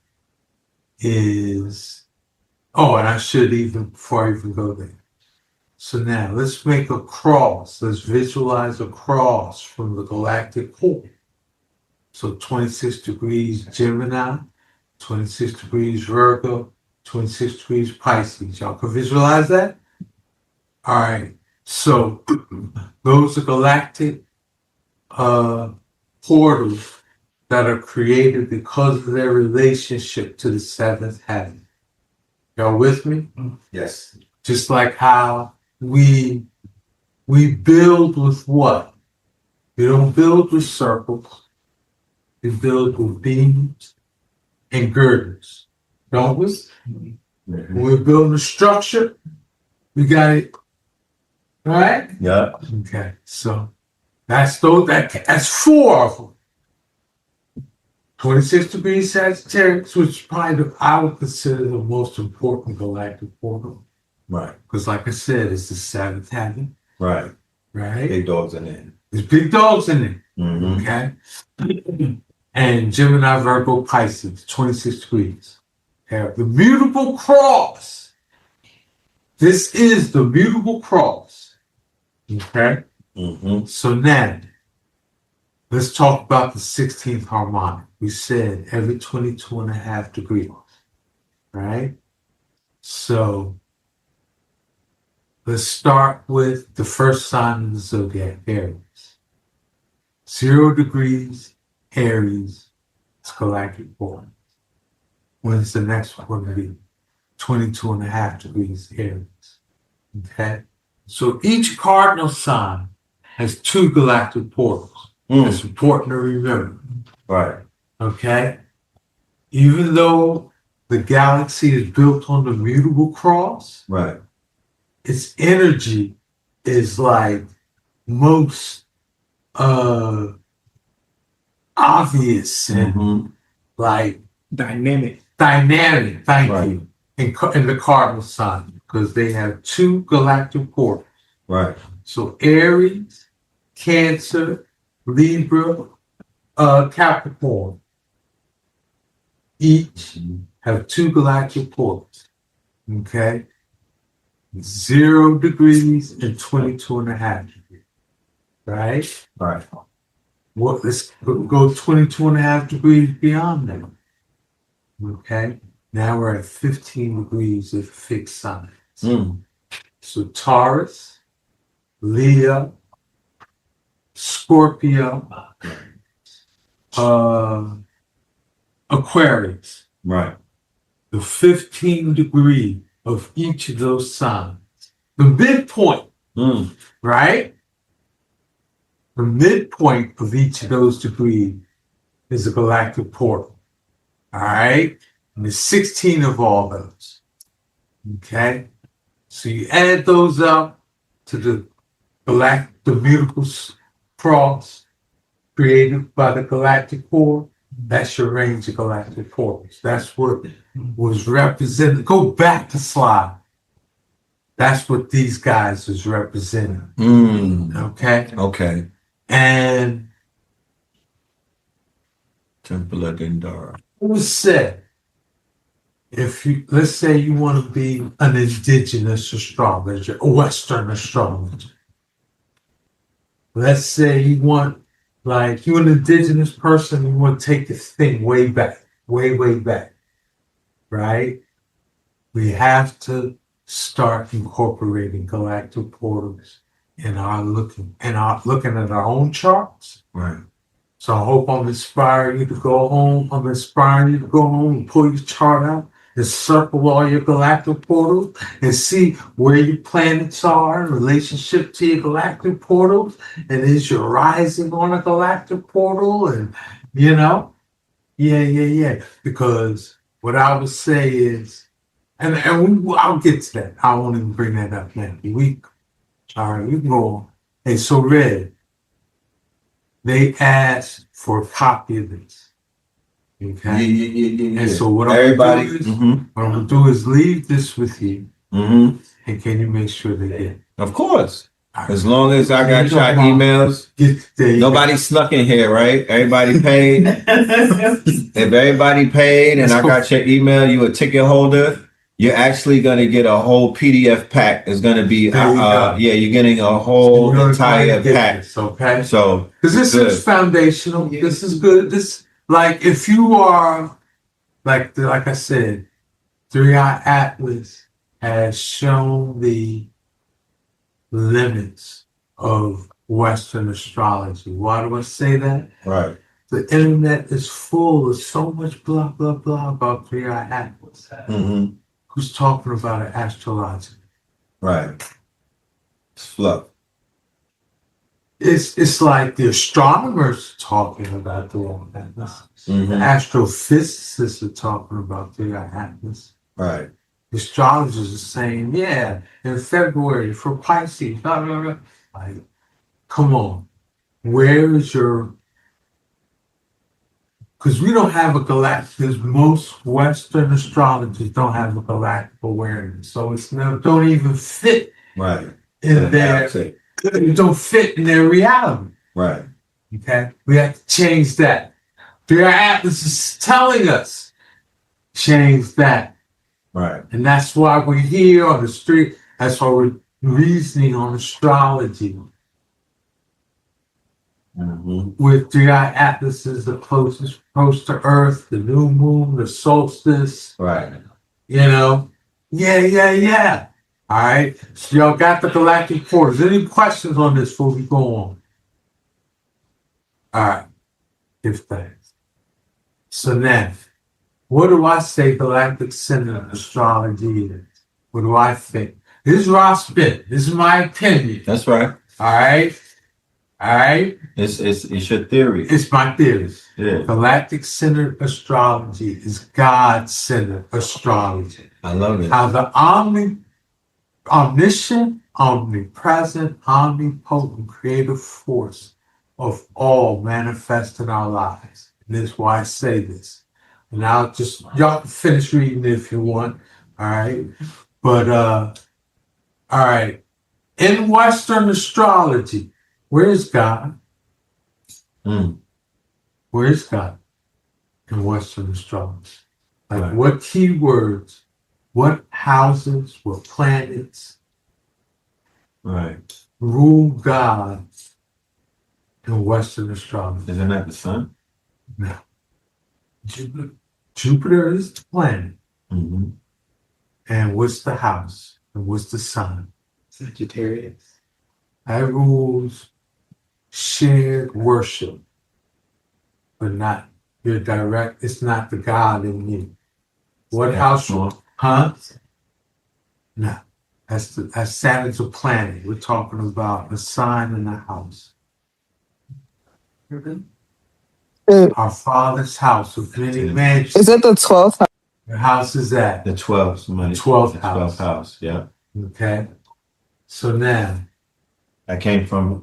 is, and I should even, before I even go there. So now let's make a cross. Let's visualize a cross from the galactic core. So 26 degrees Gemini, 26 degrees Virgo, 26 degrees Pisces. Y'all can visualize that? All right. So those are galactic portals that are created because of their relationship to the seventh heaven. Y'all with me? Yes. Just like how we build with what? We don't build with circles. We build with beams and girders. Don't we? Mm-hmm. When we're building a structure, we got it. Right? Yeah. Okay. So that's that's four of them. 26 degrees Sagittarius, which probably I would consider the most important galactic portal. Right. Because like I said, it's the seventh heaven. Right. Right? Big dogs in there. There's big dogs in there. Mm-hmm. Okay? And Gemini, Virgo, Pisces, 26 degrees. Okay? The mutable cross. This is the mutable cross. Okay? Mm-hmm. So now, let's talk about the 16th harmonic. We said every 22 and a half degrees, right? So let's start with the first sign of the zodiac, Aries. 0 degrees, Aries, it's galactic born. When's the next one going to be? 22 and a half degrees Aries. Okay? So each cardinal sign has 2 galactic portals. It's important to remember. Right. Okay? Even though the galaxy is built on the mutable cross, right, its energy is like most obvious and like dynamic. Thank you. In the cardinal sign, because they have 2 galactic portals. Right. So Aries, Cancer, Libra, Capricorn, each have 2 galactic portals. Okay? 0 degrees and 22 and a half degrees. Right? Right. Well, let's go 22 and a half degrees beyond that. Okay? Now we're at 15 degrees of fixed signs. So Taurus, Leo, Scorpio, Aquarius. Right. The 15 degree of each of those signs. The midpoint, right? The midpoint of each of those degrees is a galactic portal. All right? And there's 16 of all those. Okay? So you add those up to the mutable cross created by the galactic core. That's your range of galactic portals. That's what was represented. Go back to slide. That's what these guys is representing. Okay? Okay. And Temple of Dendara. it was said, if you, let's say you want to be an indigenous astrologer, a Western astrologer. Let's say you want, like, you're an indigenous person, you want to take this thing way back, way back, right? We have to start incorporating galactic portals in our looking at our own charts. Right. So I hope I'm inspiring you to go home. I'm inspiring you to go home and pull your chart out and circle all your galactic portals and see where your planets are in relationship to your galactic portals. And is your rising on a galactic portal? And, yeah. Because what I would say is, I'll get to that. I won't even bring that up now. All right, we can go on. Hey, so Red, they asked for a copy of this. Okay. Yeah. And so what I'm gonna do is leave this with you. And can you make sure they get it? Of course. As long as I got your emails, nobody snuck in here, right? Everybody paid. If everybody paid and I got your email, you a ticket holder, you're actually going to get a whole PDF pack. It's going to be, you're getting a whole entire pack. This, okay. So, because this is foundational. This is good. This, like, if you are, like I said, 3-Eye Atlas has shown the limits of Western astrology. Why do I say that? Right. The internet is full of so much blah, blah, blah about 3-Eye Atlas. Who's talking about it astrologically? Right. It's fluff. It's like the astronomers talking about the 3-Eye Atlas. The astrophysicists are talking about 3-Eye Atlas. Right. The astrologers are saying, yeah, in February for Pisces, blah, blah, blah. Like, come on. Where is your... Because we don't have a galactic... Because most Western astrologers don't have a galactic awareness. So it's don't even fit in their... It don't fit in their reality. Right. Okay? We have to change that. 3-Eye Atlas is telling us, change that. Right. And that's why we're here on the street. That's why we're reasoning on astrology. With 3-Eye Atlas is the closest to Earth, the new moon, the solstice. Right. Yeah. All right. So y'all got the galactic portals. Any questions on this before we go on? All right. Give thanks. So now, What do I say galactic center of astrology is? What do I think? This is Ross Pitt. This is my opinion. That's right. All right. All right. It's your theory. It's my theory. Yeah. Galactic centered astrology is God centered astrology. I love it. How the omniscient, omnipresent, omnipotent creative force of all manifest in our lives. And this is why I say this. And y'all can finish reading if you want. All right. But all right. In Western astrology, where's God? Where's God in Western astrology? Like Right. what keywords, what houses, what planets Right. rule God in Western astrology? Isn't that the sun? No. Jupiter is the planet. Mm-hmm. And what's the house? And what's the sign? Sagittarius. That rules shared worship, but not your direct, it's not the God in you. What house? Huh? No. That's Saturn's a planet. We're talking about a sign in the house. Our Father's house with many mansions. Is it the 12th house? The house is at? The 12th money. 12th The house. 12th house. Yeah. Okay. So now That came from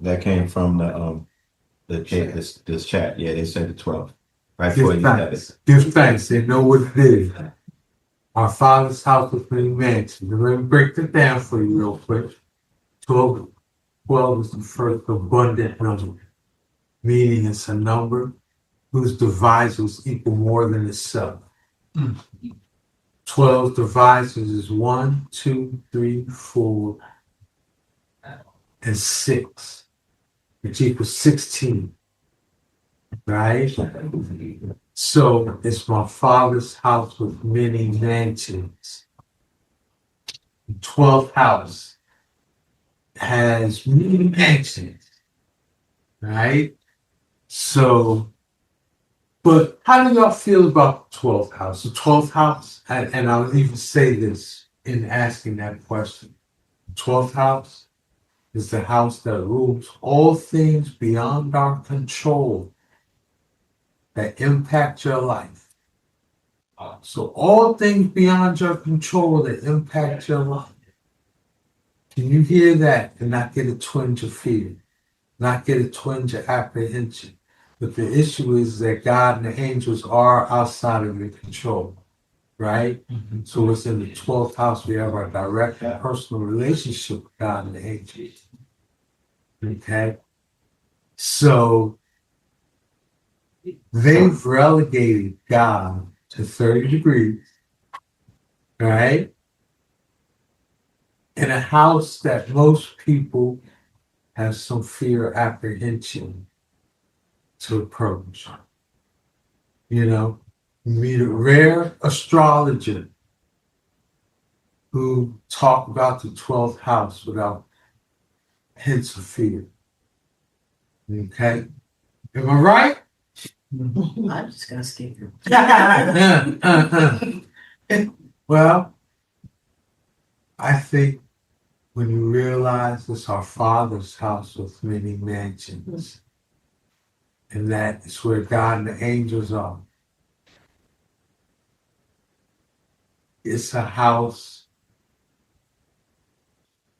this chat. Yeah, they said the 12th. Right before you said it. Give thanks. They know what it is. Our Father's house with many mansions. Let me break it down for you real quick. 12 is the first abundant number, meaning it's a number whose divisors equal more than itself. 12 divisors is 1, 2, 3, 4, and 6, which equals 16. Right? So it's my Father's house with many mansions. The 12th house has many mansions. Right? So, but how do y'all feel about the 12th house? The 12th house, and I'll even say this in asking that question. The 12th house is the house that rules all things beyond our control that impact your life. So all things beyond your control that impact your life. Can you hear that and not get a twinge of fear? Not get a twinge of apprehension? But the issue is that God and the angels are outside of your control, right? So it's in the 12th house we have our direct and personal relationship with God and the angels. Okay? So they've relegated God to 30 degrees, right? In a house that most people have some fear or apprehension to approach. You know, you meet a rare astrologer who talk about the 12th house without hints of fear. Okay? Am I right? I'm just gonna skip you. Well, I think when you realize it's our Father's house with many mansions, and that is where God and the angels are. It's a house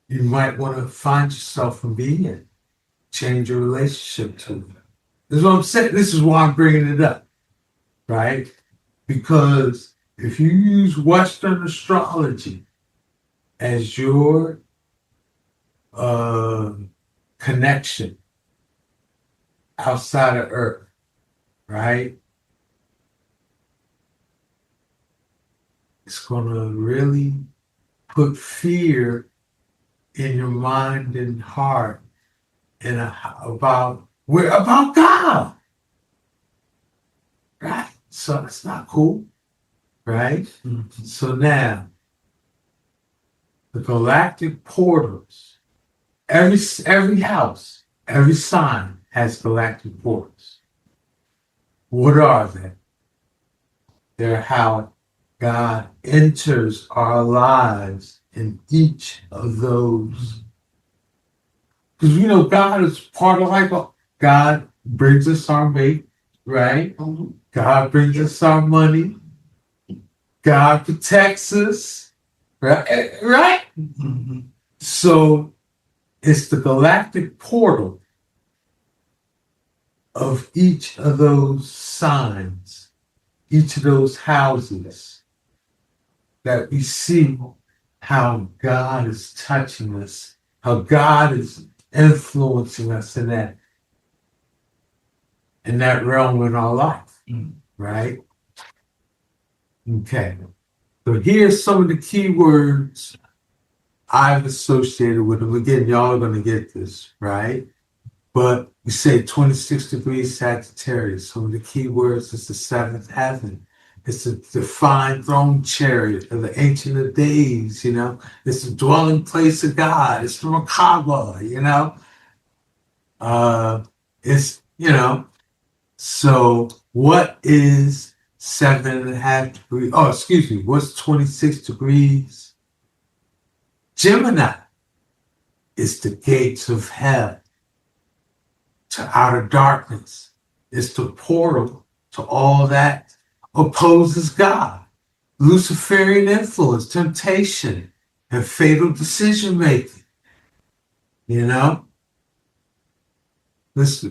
you might want to find yourself and be in, change your relationship to it. This is what I'm saying. This is why I'm bringing it up, right? Because if you use Western astrology as your connection outside of Earth, right? It's going to really put fear in your mind and heart and about God, right? So it's not cool, right? So now, the galactic portals, every house, every sign has galactic portals. What are they? They're how God enters our lives in each of those. Because you know, God is part of life. God brings us our mate, right? God brings us our money. God protects us, right? Right? So it's the galactic portal of each of those signs, each of those houses that we see how God is touching us, how God is influencing us in that realm in our life, right? Okay. So here's some of the key words I've associated with them. Again, y'all are going to get this, right? But we say 26 degrees Sagittarius. Some of the key words is the seventh heaven. It's the divine throne chariot of the Ancient of Days, you know. It's the dwelling place of God. It's the Merkaba, you know. It's, you know, so what is 7.5 degrees? Oh, excuse me, what's 26 degrees? Gemini is the gates of hell to outer darkness. It's the portal to all that opposes God. Luciferian influence, temptation, and fatal decision making. You know? This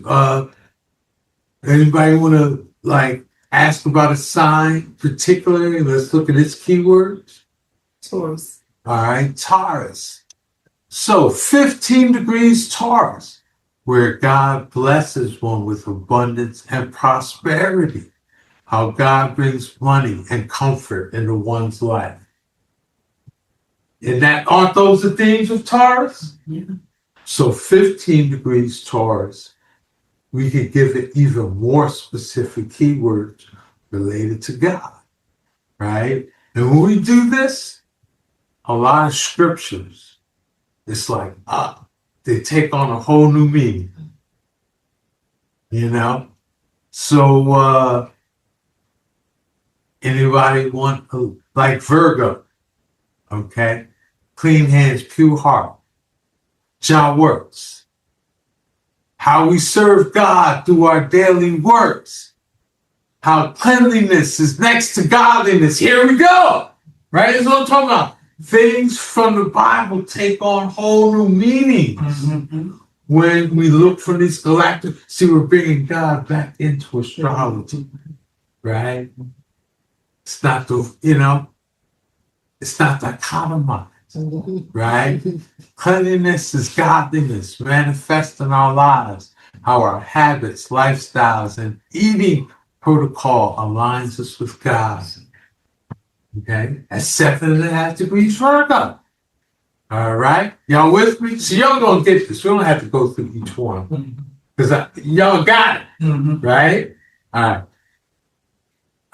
anybody want to like ask about a sign particularly? Let's look at its keywords. Taurus. All right, Taurus. So 15 degrees Taurus, where God blesses one with abundance and prosperity. How God brings money and comfort into one's life. And aren't those the themes of Taurus? Yeah. So 15 degrees Taurus, we could give it even more specific keywords related to God, right? And when we do this, a lot of scriptures, it's like, they take on a whole new meaning, you know? So, anybody want, like Virgo, okay? Clean hands, pure heart. Jah works. How we serve God through our daily works. How cleanliness is next to godliness. Here we go. Right? That's what I'm talking about. Things from the Bible take on whole new meanings. When we look for this galactic, see, we're bringing God back into astrology. Right? It's not the, you know, it's not dichotomized. Right? Cleanliness is godliness manifest in our lives, how our habits, lifestyles, and eating protocol aligns us with God. Okay? At 7.5 degrees Virgo. All right? Y'all with me? So y'all gonna get this. We don't have to go through each one. Because y'all got it. Right? All right.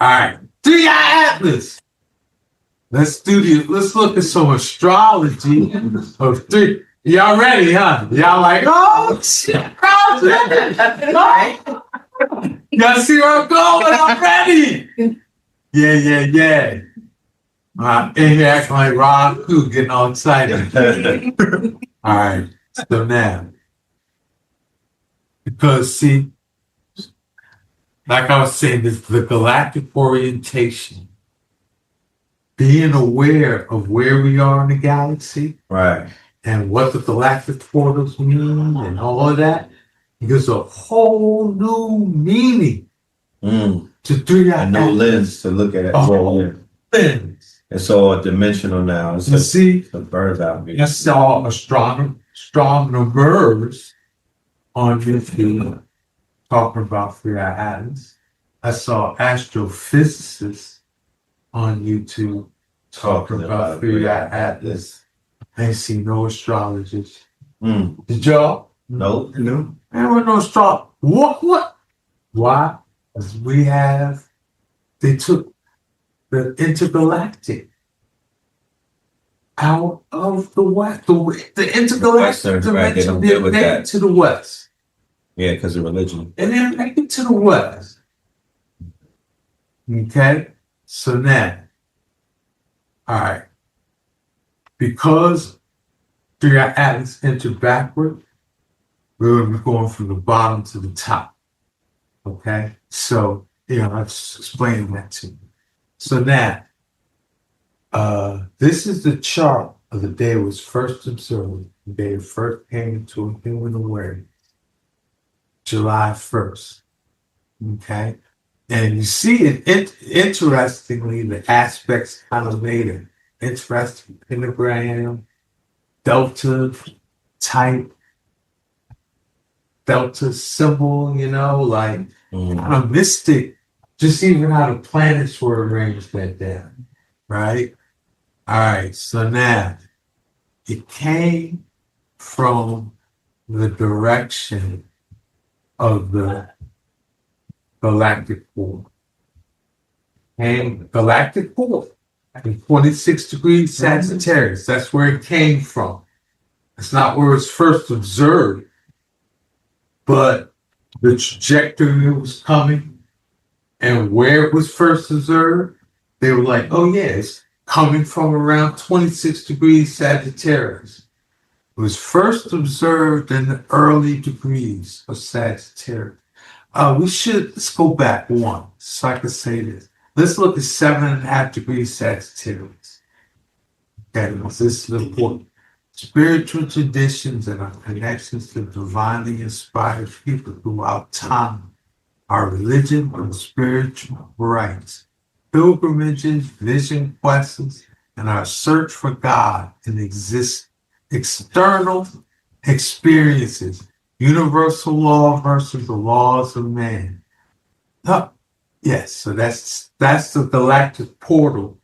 All right. 3-eye atlas. Let's look at some astrology of 3. Y'all ready, huh? Y'all like, oh shit, y'all see where I'm going? I'm ready. Yeah. In here acting like Rob too, getting all excited. All right, so now, because see, like I was saying, this the galactic orientation. Being aware of where we are in the galaxy, right, and what the galactic portals mean, and all of that, gives a whole new meaning to 3-eye. A new lens to look at it. Lens. It's all dimensional now. It's see the bird's eye view. I saw astronomers on YouTube talking about 3-eye atlas. I saw astrophysicists on YouTube talking about 3-eye atlas. I ain't seen no astrologers. Did y'all? No. There was no astrologer. What? Why? Because they took the intergalactic out of the west. The intergalactic dimension, they're making to the west. Yeah, because of religion. And they're making to the west. Okay? So now, all right, because three atlas enter backward, we're going to be going from the bottom to the top. Okay, so I just explained that to you. So now, this is the chart of the day it was first observed, the day it first came into a human awareness, July 1st. Okay, and you see it interestingly, the aspects kind of later. Interesting pentagram, delta type, delta symbol, like kind of mystic, just even how the planets were arranged that day, right? All right, so now it came from the direction of the galactic core. And galactic core in 26 degrees Sagittarius, that's where it came from. It's not where it's first observed, but the trajectory it was coming and where it was first observed, they were like, oh yeah, it's coming from around 26 degrees Sagittarius. It was first observed in the early degrees of Sagittarius. Let's go back one, so I can say this. Let's look at 7.5 degrees Sagittarius. Okay, this is important. Spiritual traditions and our connections to divinely inspired people throughout time, our religion and spiritual rites, pilgrimages, vision quests, and our search for God in external experiences, universal law versus the laws of man. Yes, so that's the galactic portal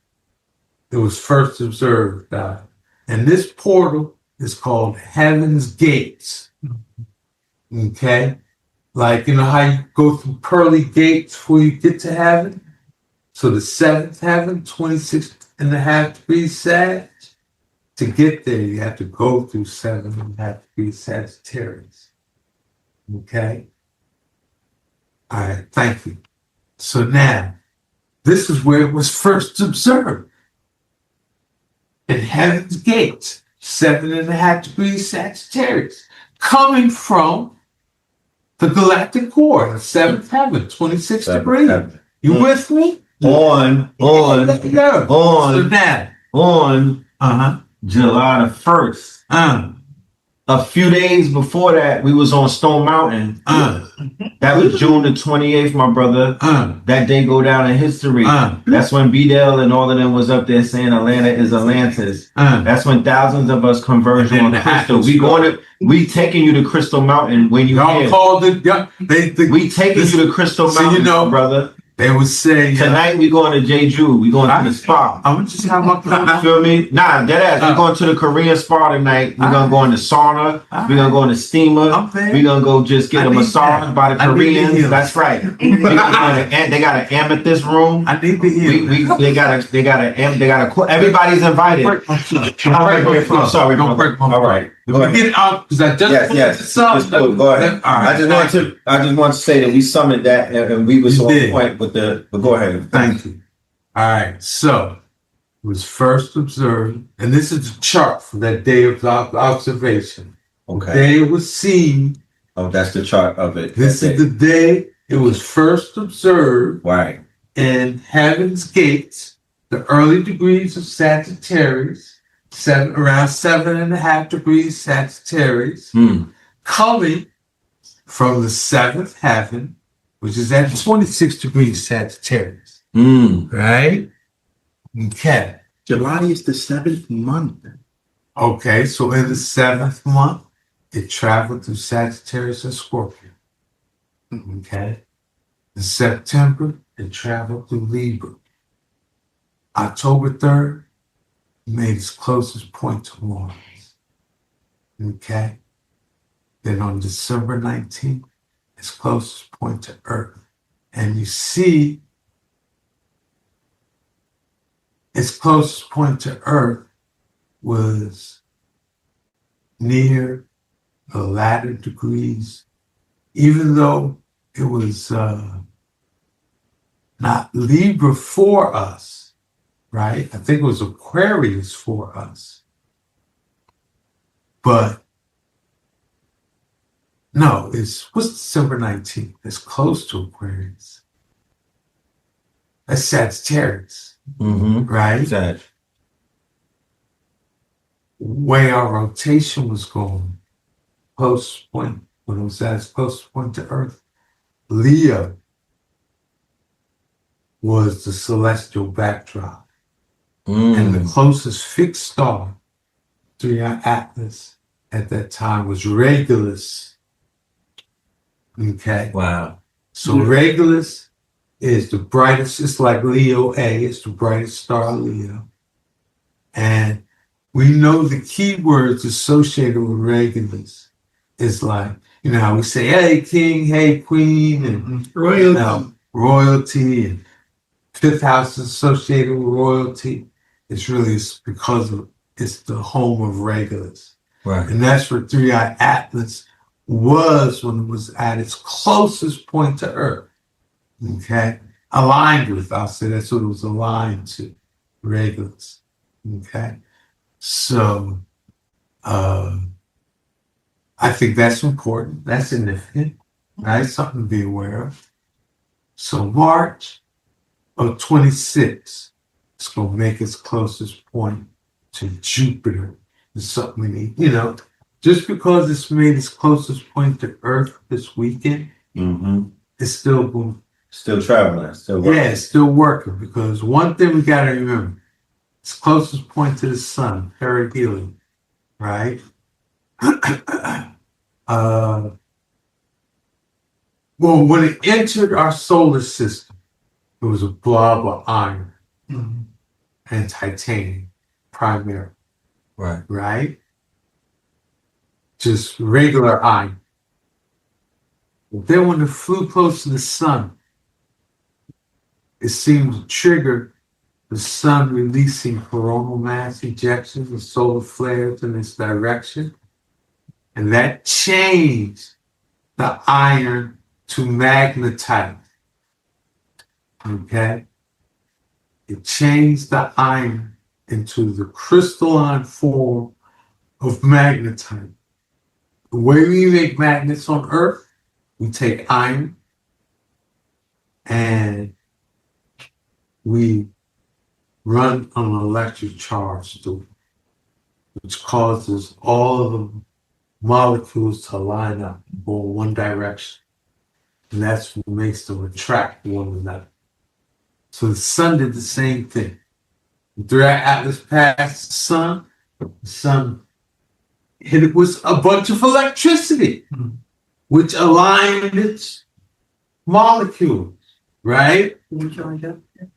that was first observed. And this portal is called Heaven's Gates. Okay? Like, how you go through pearly gates before you get to heaven? So the seventh heaven, 26.5 degrees Sag. To get there, you have to go through 7.5 degrees Sagittarius. Okay? All right, thank you. So now, this is where it was first observed. In Heaven's Gate, 7.5 degrees Sagittarius, coming from the galactic core, the seventh heaven, 26 degrees. You with me? On July the 1st. A few days before that, we was on Stone Mountain. That was June the 28th, my brother. That day go down in history. That's when B-Dell and all of them was up there saying Atlanta is Atlantis. That's when thousands of us converged on Crystal. We taking you to Crystal Mountain when you here. We taking you to Crystal Mountain, brother. They would say tonight we going to Jeju. We going to the spa. I'm just have my feel me? Nah, dead ass. We going to the Korean spa tonight. We're gonna go in the sauna. We're gonna go in the steamer. We're gonna go just get a massage by the Koreans. That's right. They got an amethyst room. I need to hear. They got a. Everybody's invited. I'm sorry. Don't break. All right. Go ahead. Get out because I just go ahead. I just want to say that we summoned that and we was on point with the. But go ahead. Thank you. All right. So it was first observed, and this is the chart for that day of observation. Okay. The day it was seen. Oh, that's the chart of it. This is the day it was first observed. Right. In Heaven's Gates, the early degrees of Sagittarius. Around 7.5 degrees Sagittarius, coming from the seventh heaven, which is at 26 degrees Sagittarius. Right? Okay. July is the 7th month. Okay, so in the 7th month, it traveled through Sagittarius and Scorpio. Okay. In September, it traveled through Libra. October 3rd, made its closest point to Mars. Okay? Then on December 19th, its closest point to Earth. And you see its closest point to Earth was near the latter degrees, even though it was not Libra for us, right? I think it was Aquarius for us. But no, what's December 19th? It's close to Aquarius. That's Sagittarius, right? Sag. Way our rotation was going, close point, when it was at its closest point to Earth, Leo was the celestial backdrop. And the closest fixed star to our atlas at that time was Regulus. Okay. Wow. So Regulus is the brightest, it's like Leo A, it's the brightest star Leo. And we know the keywords associated with Regulus is like, you know how we say, hey king, hey queen, and royalty, and fifth house is associated with royalty. It's really because it's the home of Regulus. Right. And that's where 3i Atlas was when it was at its closest point to Earth. Okay? Aligned with, I'll say that's what it was aligned to, Regulus. Okay? So, I think that's important. That's significant, right? Something to be aware of. So March of 26, it's going to make its closest point to Jupiter. It's something we need, you know, just because it's made its closest point to Earth this weekend, it's still going. Still traveling, still working. Yeah, it's still working, because one thing we got to remember, its closest point to the sun, perihelion, right? Well, when it entered our solar system, it was a blob of iron and titanium, primarily. Right. Right? Just regular iron. But then when it flew close to the sun, it seemed to trigger the sun releasing coronal mass ejections and solar flares in its direction. And that changed the iron to magnetite. Okay? It changed the iron into the crystalline form of magnetite. The way we make magnets on Earth, we take iron and we run an electric charge through it, which causes all of the molecules to line up and go in one direction. And that's what makes them attract one another. So the sun did the same thing. Throughout Atlas past the sun hit it with a bunch of electricity, which aligned its molecules, right?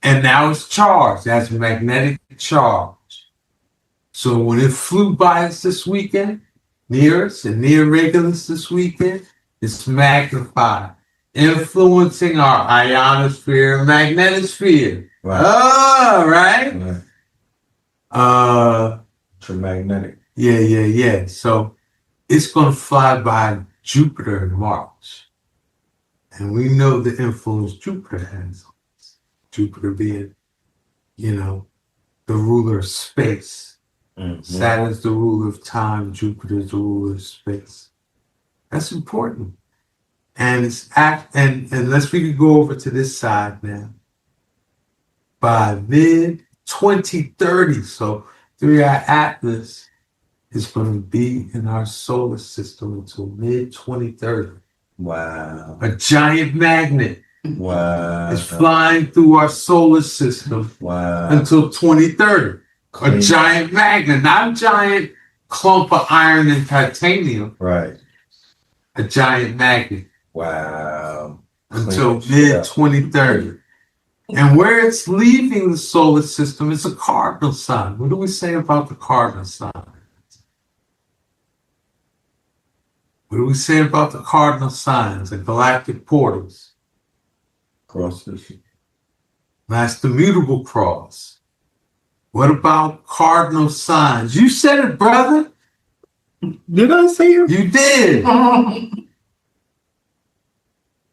And now it's charged. That's magnetic charge. So when it flew by us this weekend, near us and near Regulus this weekend, it's magnified, influencing our ionosphere and magnetosphere. Right. Oh, right? Electromagnetic. Yeah. So it's going to fly by Jupiter in March. And we know the influence Jupiter has on us. Jupiter being, you know, the ruler of space. Saturn's the ruler of time, Jupiter's the ruler of space. That's important. And unless we could go over to this side now, by mid-2030, so 3i Atlas is going to be in our solar system until mid-2030. Wow. A giant magnet. Wow. Is flying through our solar system until 2030. A giant magnet, not a giant clump of iron and titanium. Right. A giant magnet. Wow. Until mid-2030. And where it's leaving the solar system is a cardinal sign. What do we say about the cardinal sign? What do we say about the cardinal signs, the galactic portals? Crosses. That's the mutable cross. What about cardinal signs? You said it, brother. Did I say it? You did.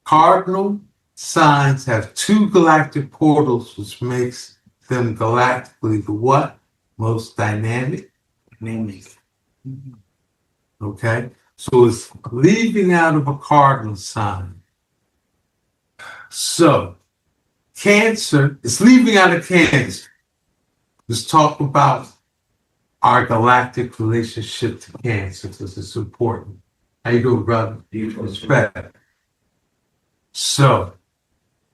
Cardinal signs have two galactic portals, which makes them galactically the what? Most dynamic? Okay? So it's leaving out of a cardinal sign. So, Cancer, it's leaving out of Cancer. Let's talk about our galactic relationship to Cancer, because it's important. How you doing, brother? Respect. So,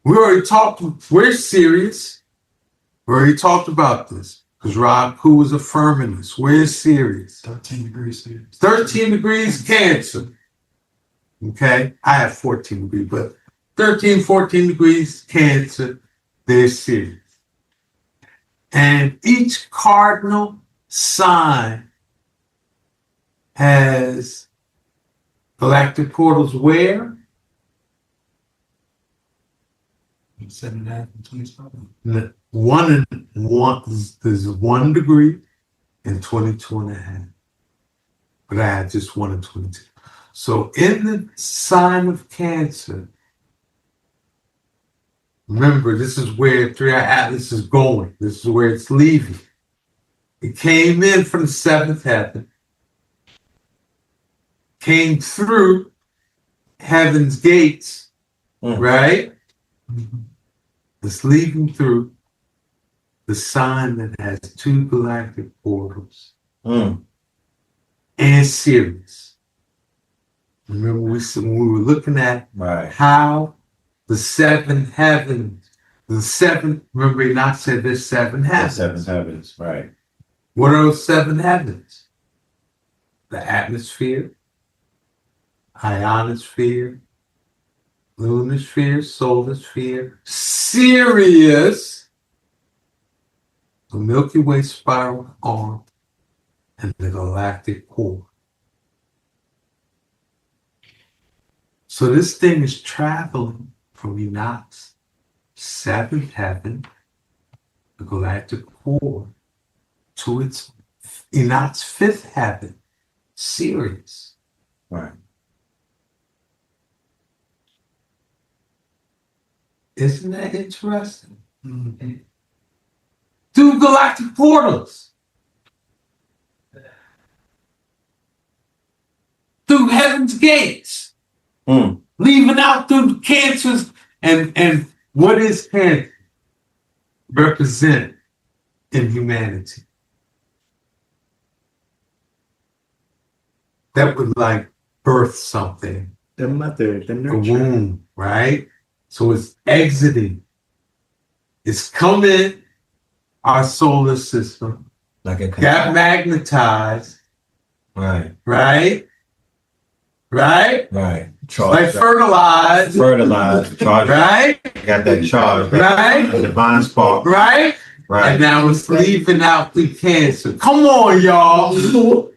we already talked, we're serious. We already talked about this, because Rob Koo was affirming this. We're serious. 13 degrees serious. 13 degrees Cancer. Okay? I have 14 degrees, but 13, 14 degrees Cancer, they're serious. And each cardinal sign has galactic portals where? 7.5 and 27. One and one, there's 1 degree and 22.5. But I had just 1 and 22. So in the sign of Cancer, remember, this is where 3 Atlas is going. This is where it's leaving. It came in from the 7th heaven, came through heaven's gates, right? It's leaving through the sign that has 2 galactic portals and Sirius. Remember, when we were looking at how the 7 heavens, remember Enoch said there's 7 heavens. 7 heavens, right. What are those 7 heavens? The atmosphere, ionosphere, lunosphere, solar sphere, Sirius, the Milky Way spiral arm, and the galactic core. So this thing is traveling from Enoch's 7th heaven, the galactic core, to its Enoch's 5th heaven, Sirius. Right. Isn't that interesting? Mm-hmm. 2 galactic portals. Through heaven's gates. Leaving out through the Cancers. And what is Cancer? Represent in humanity. That would like birth something. The mother, the nurture. The womb, right? So it's exiting. It's coming our solar system. Like a got magnetized. Right. Right? Right? Right. Like fertilized. Fertilized. Charge. Right? Got that charge. Right? The divine spark. Right? Right. And now it's leaving out the Cancer. Come on, y'all.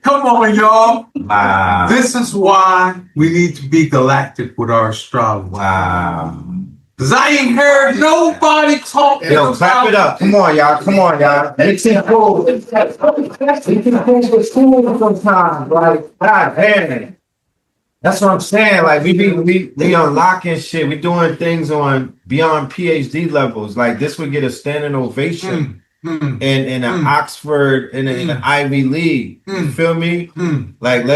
Come on, y'all. Wow. This is why we need to be galactic with our astrology. Wow. Because I ain't heard nobody talking Yo, clap it up. Come on, y'all. Come on, y'all. It's in cool. It's in cool sometimes. Like, God damn. That's what I'm saying. Like we unlocking shit. We doing things on beyond PhD levels. Like this would get a standing ovation in an Oxford in an Ivy League. You feel me? Like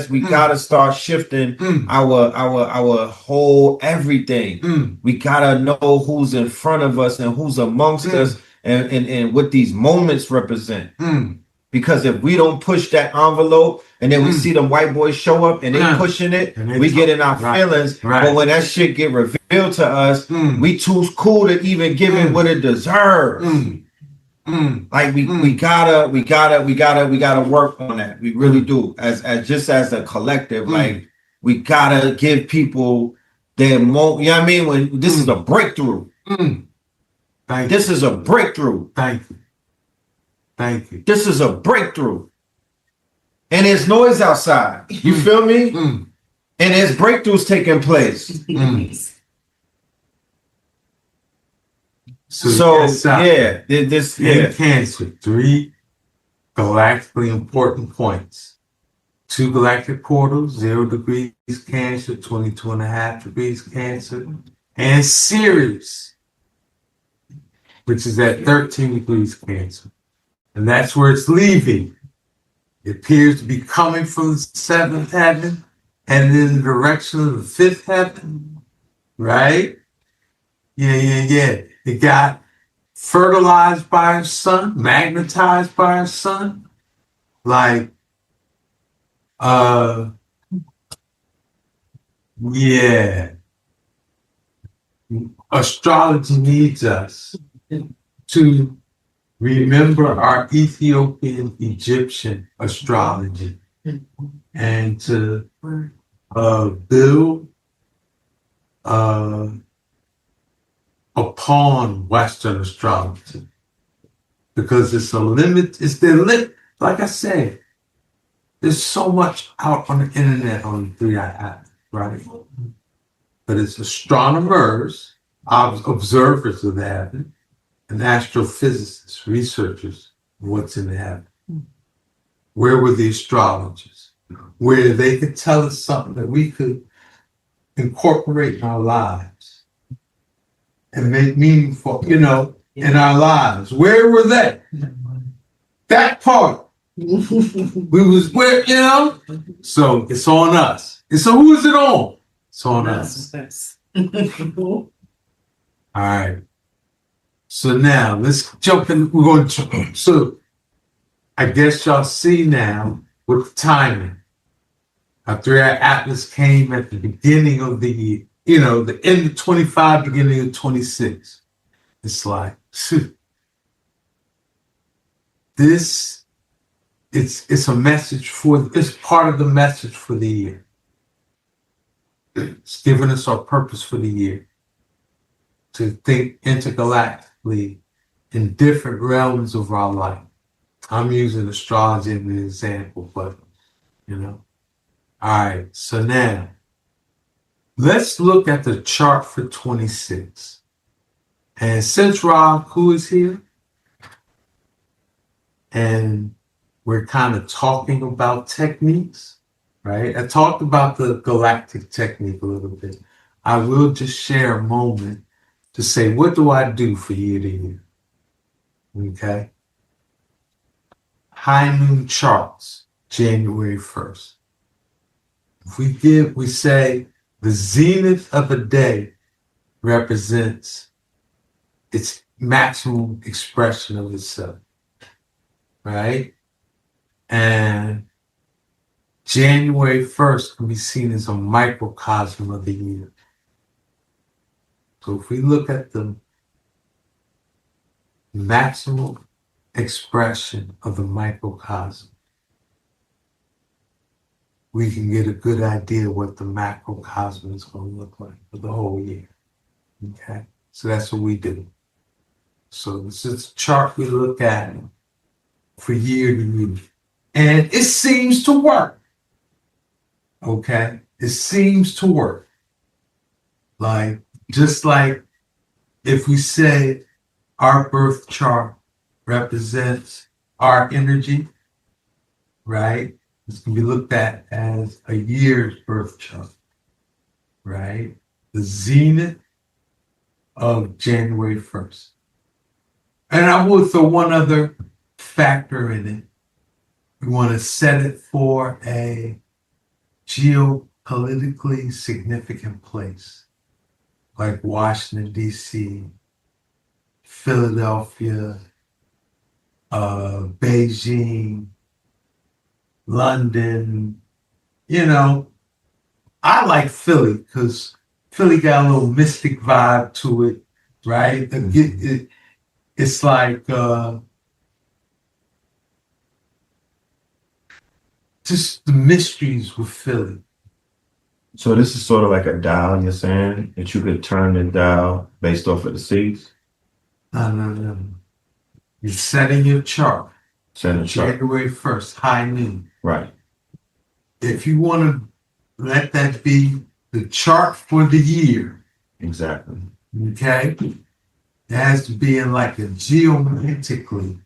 we gotta start shifting our whole everything. We gotta know who's in front of us and who's amongst us and what these moments represent. Because if we don't push that envelope and then we see them white boys show up and they pushing it, we get in our feelings. But when that shit get revealed to us, we too cool to even give it what it deserves. Like we gotta work on that. We really do. As a collective, like we gotta give people their moment. You know what I mean? When this is a breakthrough. This is a breakthrough. Thank you. Thank you. This is a breakthrough. And there's noise outside. You feel me? And there's breakthroughs taking place. So Cancer, 3 galactically important points. 2 galactic portals, 0 degrees Cancer, 22.5 degrees Cancer. and Sirius, which is at 13 degrees Cancer. And that's where it's leaving. It appears to be coming from the seventh heaven and in the direction of the fifth heaven, right? Yeah. It got fertilized by a sun, magnetized by a sun. Like, yeah. Astrology needs us to remember our Ethiopian Egyptian astrology and to build upon Western astrology, because it's a limit. It's the limit. Like I said, there's so much out on the internet on the 3i app, right? But it's astronomers, observers of the heaven, and astrophysicists, researchers of what's in the heaven. Where were the astrologers? Where they could tell us something that we could incorporate in our lives and make meaningful, in our lives. Where were they? That part. We was where, So it's on us. And so who is it on? It's on us. All right. So now let's jump in. We're going to jump. So I guess y'all see now with the timing. After our atlas came at the beginning of the year, the end of 25, beginning of 26. It's like, this, it's a message it's part of the message for the year. It's giving us our purpose for the year. To think intergalactically in different realms of our life. I'm using astrology as an example, but, All right, so now, let's look at the chart for 26. And since Rahu is here, and we're kind of talking about techniques, right? I talked about the galactic technique a little bit. I will just share a moment to say, what do I do for year to year? Okay. High noon charts, January 1st. If we say the zenith of a day represents its maximum expression of itself, right? And January 1st can be seen as a microcosm of the year. So if we look at the maximum expression of the microcosm, we can get a good idea what the macrocosm is going to look like for the whole year. Okay, so that's what we do. So this is a chart we look at for year to year. And it seems to work. Okay, it seems to work. Just like if we say our birth chart represents our energy, right? This can be looked at as a year's birth chart, right? The zenith of January 1st. And I will throw one other factor in it. We want to set it for a geopolitically significant place, like Washington, D.C., Philadelphia, Beijing, London. I like Philly because Philly got a little mystic vibe to it, right? It's like just the mysteries with Philly. So this is sort of like a dial, you're saying, that you could turn the dial based off of the seeds? No. You're setting your chart. Setting chart. January 1st, high noon. Right. If you want to let that be the chart for the year. Exactly. Okay? It has to be in like a geopolitically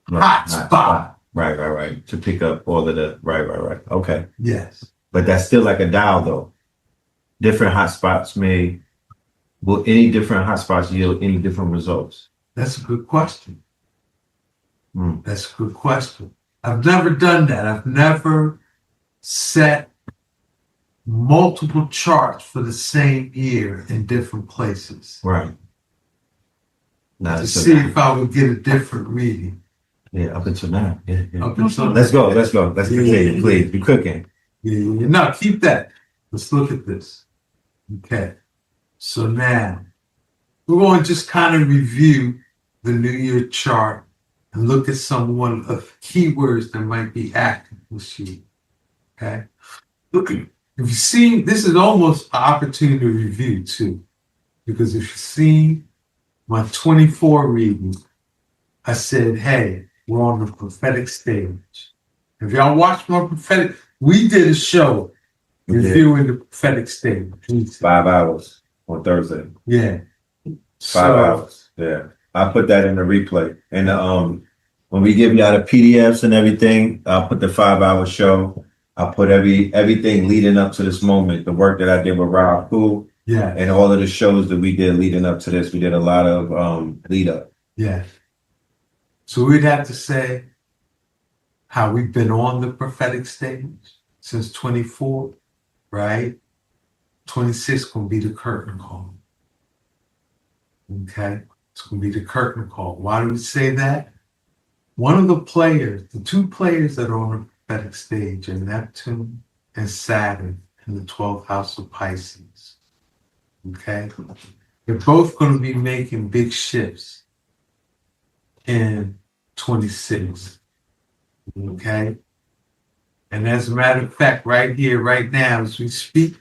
hot spot. Right. To pick up all of the, right. Okay. Yes. But that's still like a dial though. different hotspots will any different hotspots yield any different results? That's a good question. That's a good question. I've never done that. I've never set multiple charts for the same year in different places. Right. To see if I would get a different reading. Yeah, up until now. Yeah. Up until Let's go. Let's continue, please. Be cooking. Yeah. No, keep that. Let's look at this. Okay. So now we're going to just kind of review the New Year chart and look at some one of keywords that might be active this year. Okay. Look, if you see, this is almost an opportunity to review too, because if you see my 24 reading, I said, hey, we're on the prophetic stage. If y'all watched my prophetic, we did a show reviewing the prophetic stage. 5 hours on Thursday. Yeah. 5 hours. Yeah. I put that in the replay. And when we give y'all the PDFs and everything, I'll put the 5 hour show. I'll put everything leading up to this moment, the work that I did with Rob Poole. Yeah. And all of the shows that we did leading up to this. We did a lot of lead up. Yeah. So we'd have to say how we've been on the prophetic stage since 24, right? 26 gonna be the curtain call. Okay? It's gonna be the curtain call. Why do we say that? One of the players, the two players that are on the prophetic stage are Neptune and Saturn in the 12th house of Pisces. Okay? They're both gonna be making big shifts in 26. Okay? And as a matter of fact, right here, right now, as we speak,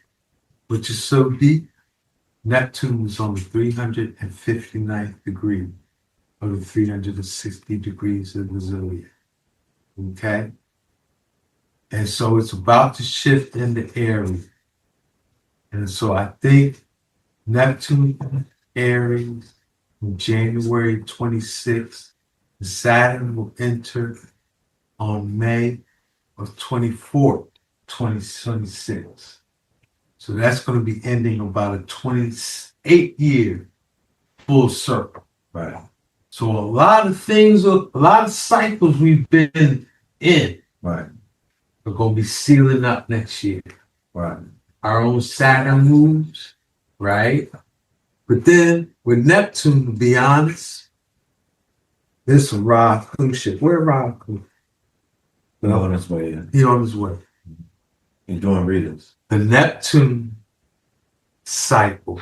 which is so deep, Neptune is on the 359th degree of the 360 degrees of the zodiac. Okay? And so it's about to shift into Aries. And so I think Neptune, Aries, on January 26th, Saturn will enter on May of 24th, 2026. So that's going to be ending about a 28-year full circle. Right. So a lot of things, a lot of cycles we've been in, right, are going to be sealing up next year. Right. Our own Saturn moves, right? But then with Neptune, to be honest, there's some Rob Clue shit. Where Rob Clue? He's on his way. Yeah. He on his way. He's doing readings. The Neptune cycle.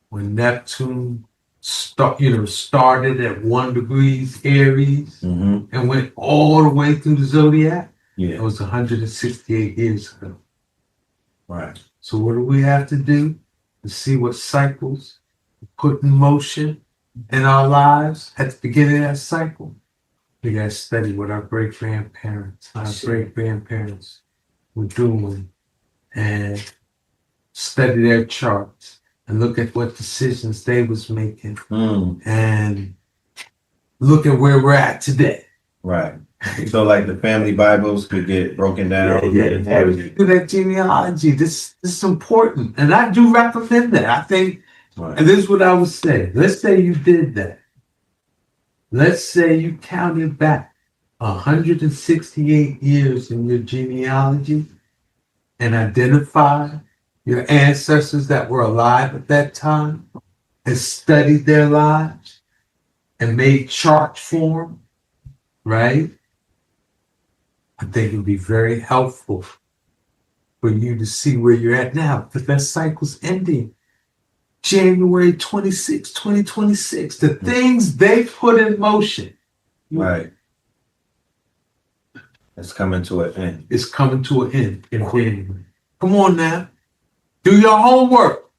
When Neptune started at 1 degrees Aries and went all the way through the zodiac. Yeah. It was 168 years ago. Right. So what do we have to do to see what cycles put in motion in our lives at the beginning of that cycle? We got to study what our great-grandparents, our great-grandparents were doing and study their charts and look at what decisions they was making and look at where we're at today. Right. So like the family Bibles could get broken down. Do that genealogy. This is important. And I do recommend that. I think, and this is what I would say. Let's say you did that. Let's say you counted back 168 years in your genealogy and identified your ancestors that were alive at that time and studied their lives and made charts for them, right? I think it would be very helpful for you to see where you're at now, because that cycle's ending January 26, 2026. The things they put in motion. Right. It's coming to an end. It's coming to an end in January. Come on now. Do your homework.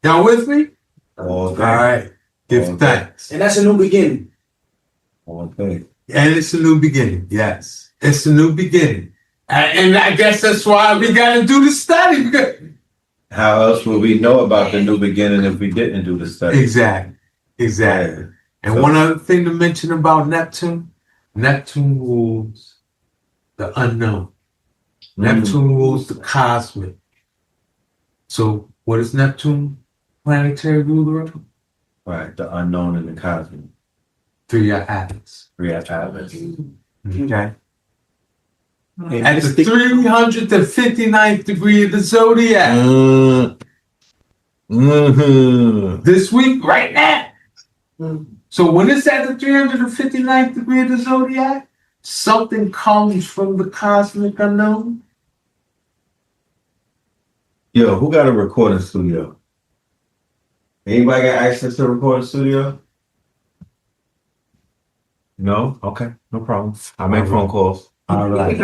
Y'all with me? All right. Give thanks. And that's a new beginning. Okay. And it's a new beginning. Yes. It's a new beginning. And I guess that's why we got to do the study. How else would we know about the new beginning if we didn't do the study? Exactly. Yeah. And one other thing to mention about Neptune, Neptune rules the unknown. Neptune rules the cosmic. So what is Neptune planetary ruler of? Right, the unknown and the cosmic. Three habits. Okay. At the 359th degree of the zodiac. This week, right now. So when it's at the 359th degree of the zodiac, something comes from the cosmic unknown. Yo, who got a recording studio? Anybody got access to a recording studio? No? Okay, no problem. I'll make phone calls. All right.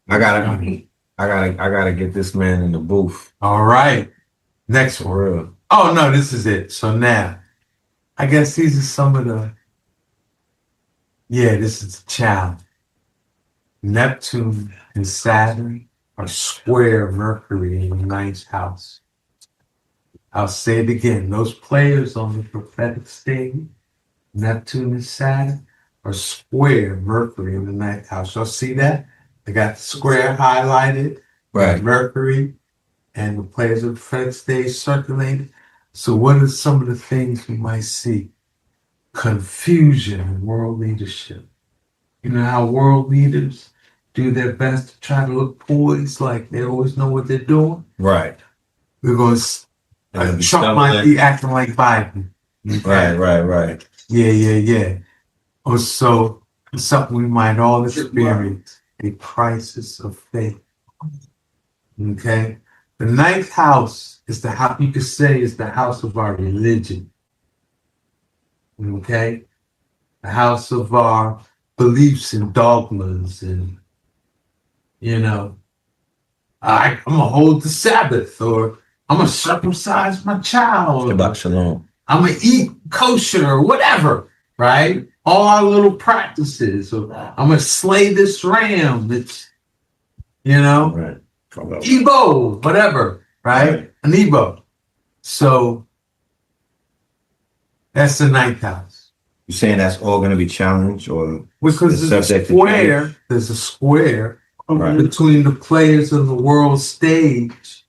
I gotta get this man in the booth. All right. Next one. For real. Oh no, this is it. So now, I guess these are some of the. Yeah, this is a challenge. Neptune and Saturn are square Mercury in the ninth house. I'll say it again. Those players on the prophetic stage, Neptune and Saturn, are square Mercury in the ninth house. Y'all see that? They got the square highlighted, right? Mercury and the players of the prophetic stage circulated. So what are some of the things we might see? Confusion in world leadership. You know how world leaders do their best to try to look poised, like they always know what they're doing? Right. We're going to, Trump might be acting like Biden. Okay? Right. Yeah. Or so, something we might all experience, a crisis of faith. Okay? The ninth house is the house, you could say, is the house of our religion. Okay? The house of our beliefs and dogmas and, you know, I'm going to hold the Sabbath, or I'm going to circumcise my child. Shabbat shalom. I'm going to eat kosher or whatever, right? All our little practices. Or I'm going to slay this ram. It's, you know, right. Igbo, whatever, right? An Igbo. So that's the ninth house. You saying that's all going to be challenged, or because there's a square between the players of the world stage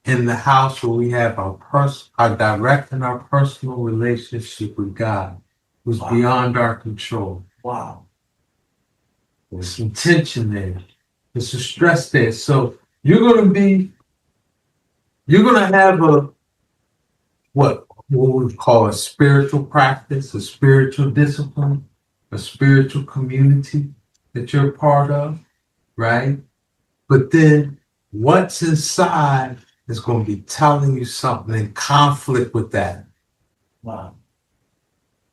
and the house where we have our direct and our personal relationship with God, who's beyond our control. Wow. There's some tension there. There's some stress there. So you're gonna have what we would call a spiritual practice, a spiritual discipline, a spiritual community that you're a part of, right? But then what's inside is going to be telling you something in conflict with that. Wow.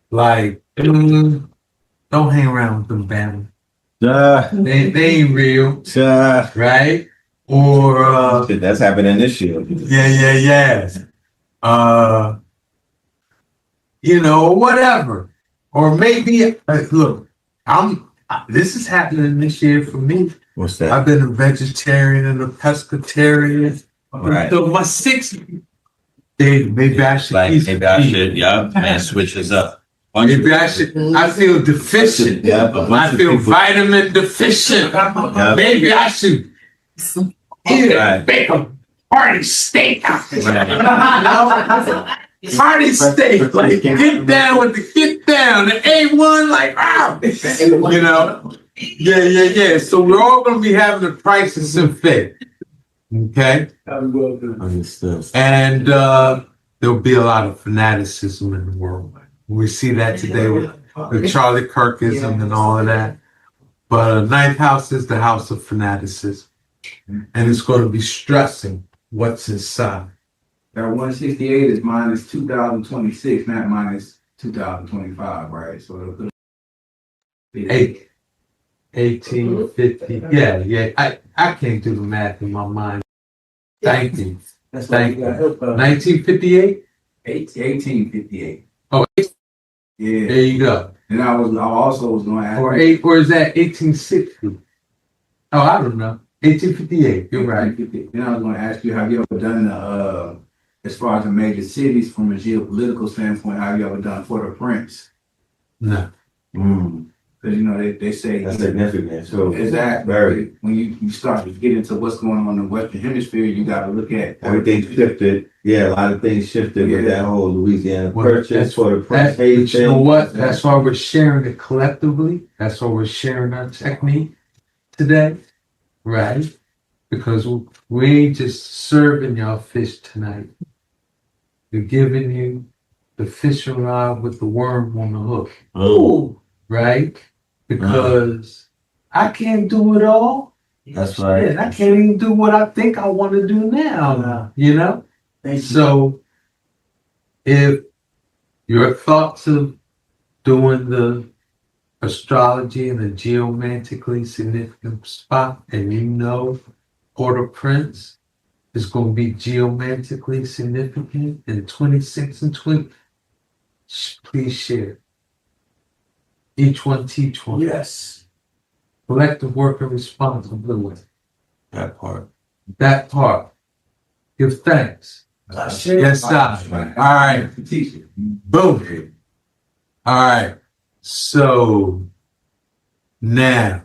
Like, don't hang around with them bandits. They ain't real, right? Or that's happening this year. Yeah. You know, whatever. Or maybe look, this is happening this year for me. What's that? I've been a vegetarian and a pescatarian. Right. So my 60s. Maybe I should. Man, switches up. Maybe I should. I feel deficient. I feel vitamin deficient. Maybe I should eat a bacon party steak out there. Party steak, like get down, the A1, like you know. Yeah. So we're all gonna be having a crisis in faith. Okay. Understood. And there'll be a lot of fanaticism in the world. We see that today with Charlie Kirkism and all of that. But ninth house is the house of fanaticism. And it's going to be stressing what's inside. That 168 is minus 2026, not minus 2025, right? So it'll 1850. Yeah. I can't do the math in my mind. Thank you. Thank you. 1958? 1858. Oh, yeah. There you go. And I also was going to ask. Or is that 1860? Oh, I don't know. 1858. You're right. Then I was going to ask you, have you ever done as far as the major cities from a geopolitical standpoint, have you ever done Port-au-Prince? No. Because they say That's significant. So exactly. very. When you start to get into what's going on in the Western Hemisphere, you got to look at Everything shifted. Yeah, a lot of things shifted with that whole Louisiana purchase for the Prince Hayes You know thing. what? That's why we're sharing it collectively. That's why we're sharing our technique today, right? Because we ain't just serving y'all fish tonight. We're giving you the fishing rod with the worm on the hook. Oh. Right? Because I can't do it all. That's right. Yeah, I can't even do what I think I want to do now. You know? So if your thoughts of doing the astrology in a geomantically significant spot, and you know Port-au-Prince is going to be geomantically significant in 26 and 20, please share. Each one teach one. Yes. Collective work and responsibility. That part. That part. Give thanks. Yes, sir. All right. Boom. All right. So now,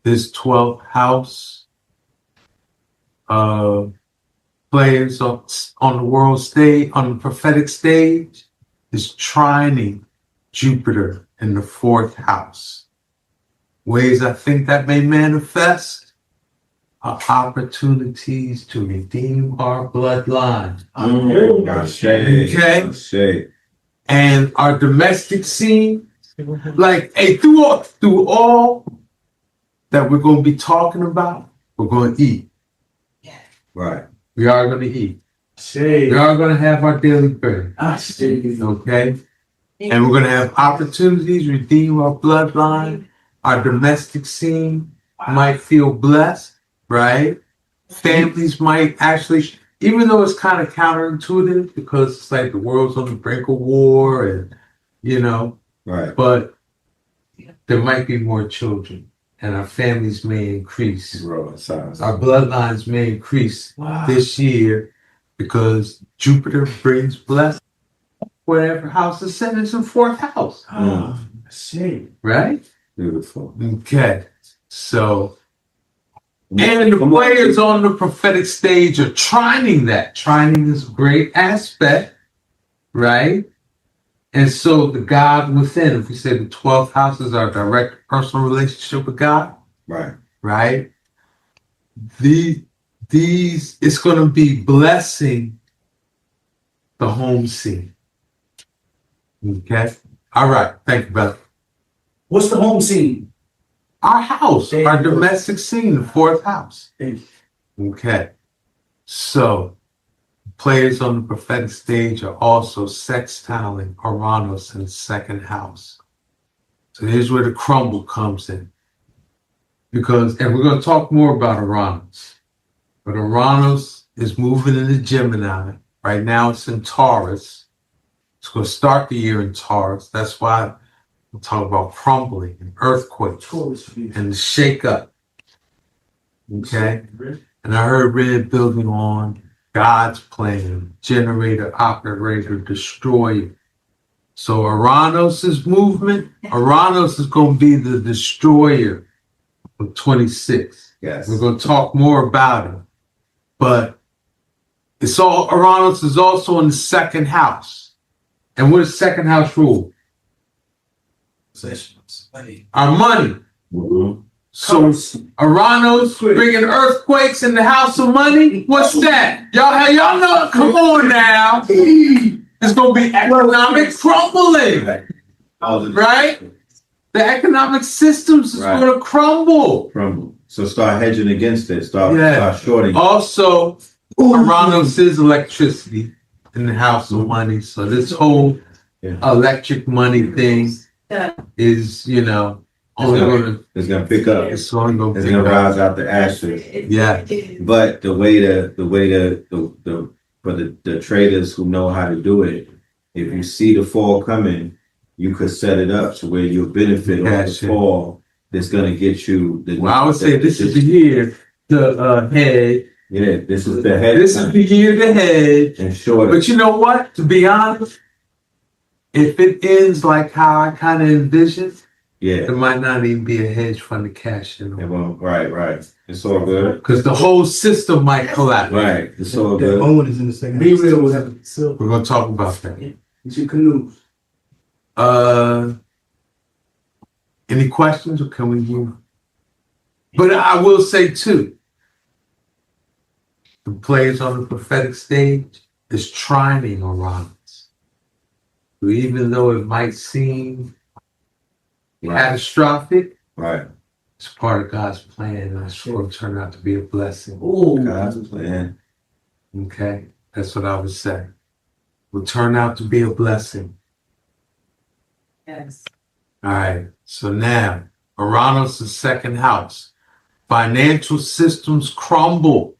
this 12th house players on the world stage, on the prophetic stage, is trining Jupiter in the 4th house. Ways I think that may manifest are opportunities to redeem our bloodline. Okay? And our domestic scene, like, hey, through all that we're going to be talking about, we're going to eat. Right. We are going to eat. We are going to have our daily bread. Okay? And we're going to have opportunities to redeem our bloodline. Our domestic scene might feel blessed, right? Families might actually, even though it's kind of counterintuitive because it's like the world's on the brink of war and, right. But there might be more children and our families may increase. Our bloodlines may increase this year because Jupiter brings blessing. Whatever house is set, it's in 4th house. I see. Right? Beautiful. Okay. So, and the players on the prophetic stage are trining that. Trining is a great aspect, right? And so the God within, if we say the 12th house is our direct personal relationship with God. Right. Right? These, it's going to be blessing the home scene. Okay. All right. Thank you, brother. What's the home scene? Our house, our domestic scene, the 4th house. Okay. So, players on the prophetic stage are also sextiling Uranus in the 2nd house. So here's where the crumble comes in. Because, and we're going to talk more about Uranus. But Uranus is moving into Gemini. Right now it's in Taurus. It's going to start the year in Taurus. That's why we'll talk about crumbling and earthquakes and the shake-up. Okay? And I heard Red building on God's plan, generator, operator, destroyer. So Uranus' movement, Uranus is going to be the destroyer of 26. Yes. We're going to talk more about it. But it's all, Uranus is also in the 2nd house. And what does 2nd house rule? Possessions. Money. Our money. Mm-hmm. So Uranus bringing earthquakes in the house of money. What's that? Y'all know? Come on now. It's gonna be economic crumbling, right? The economic systems is gonna crumble. So start hedging against it. Start shorting. Also, Uranus is electricity in the house of money. So this whole electric money thing is, it's gonna pick up. It's gonna rise out the ashes. Yeah. But the traders who know how to do it, if you see the fall coming, you could set it up to where you'll benefit off the fall. That's gonna get you. I would say this is the year to head. Yeah, this is the head. This is the year to head. And short. But you know what? To be honest, if it ends like how I kind of envisioned, Yeah. There might not even be a hedge fund to cash in on. Right. It's all good. Because the whole system might collapse. Right. It's all The good. moon is in the second. Be real with it. We're gonna talk about that. It's your canoes. Any questions or can we move? But I will say too, the players on the prophetic stage is trining Uranus. So even though it might seem catastrophic, it's part of God's plan, and it's going to turn out to be a blessing. God's plan. Okay, that's what I would say. Will turn out to be a blessing. Yes. All right. So now, Uranus' second house. Financial systems crumble.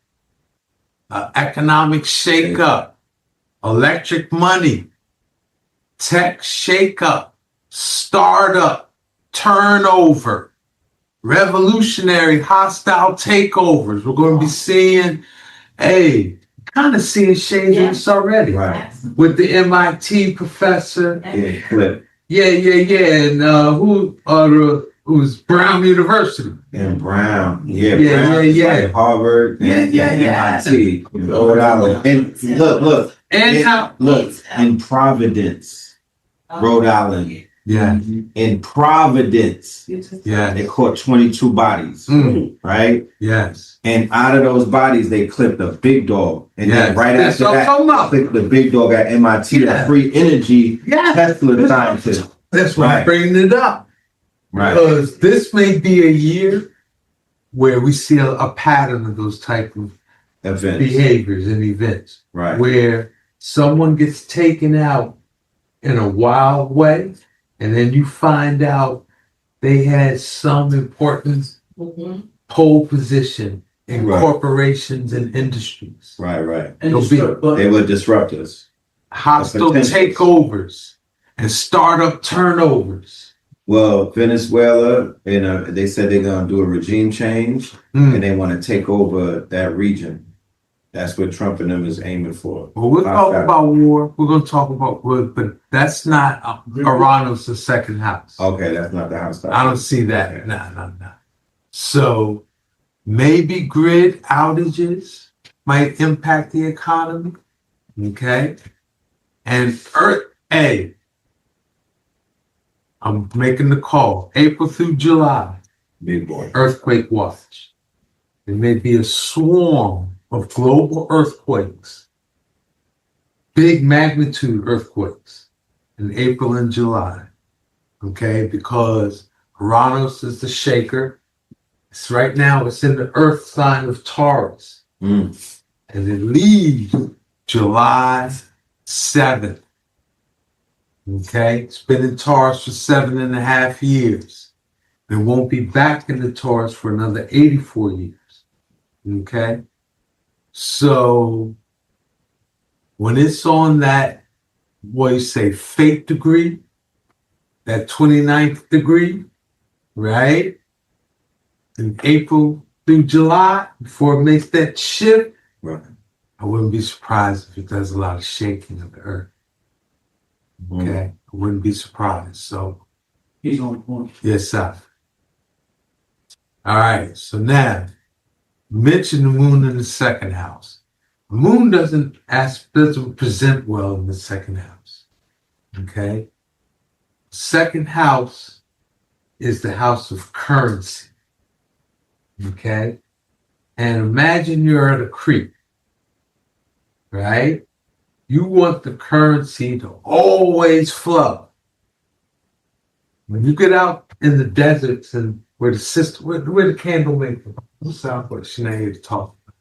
Economic shakeup. Electric money. Tech shakeup. Startup. Turnover. Revolutionary hostile takeovers. We're going to be seeing, kind of seeing shades of this already. Right. With the MIT professor. Yeah, Clip. Yeah. And who's Brown University? And Brown. Yeah. Like Harvard. And MIT. Rhode Island. And look. In Providence, Rhode Island. Yeah. In Providence. Yeah. They caught 22 bodies. Right? Yes. And out of those bodies, they clipped a big dog. And then right after that, clipped the big dog at MIT, the free energy Tesla scientist. That's why I'm bringing it up. Right. Because this may be a year where we see a pattern of those type of events, behaviors and events. Right. Where someone gets taken out in a wild way, and then you find out they had some important pole position in corporations and industries. Right. They would disrupt us. Hostile takeovers and startup turnovers. Well, Venezuela, they said they're going to do a regime change and they want to take over that region. That's what Trump and them is aiming for. Well, we'll talk about war. We're going to talk about war, but that's not Uranus' second house. Okay, that's not the house. I don't see that. No. So maybe grid outages might impact the economy. Okay. And I'm making the call. April through July. Big boy. Earthquake watch. There may be a swarm of global earthquakes, big magnitude earthquakes in April and July. Okay, because Uranus is the shaker. It's right now, it's in the earth sign of Taurus. And it leaves July 7th. Okay, it's been in Taurus for 7.5 years. It won't be back in the Taurus for another 84 years. Okay, so when it's on that, fate degree, that 29th degree, right? In April through July, before it makes that shift, I wouldn't be surprised if it does a lot of shaking of the earth. Okay, I wouldn't be surprised. So he's on point. Yes, sir. All right, so now mention the moon in the second house. The moon doesn't present well in the second house. Okay, second house is the house of currency. Okay, and imagine you're at a creek, right? You want the currency to always flow. When you get out in the deserts and where the candle maker, Southwest, Sinead to talk about.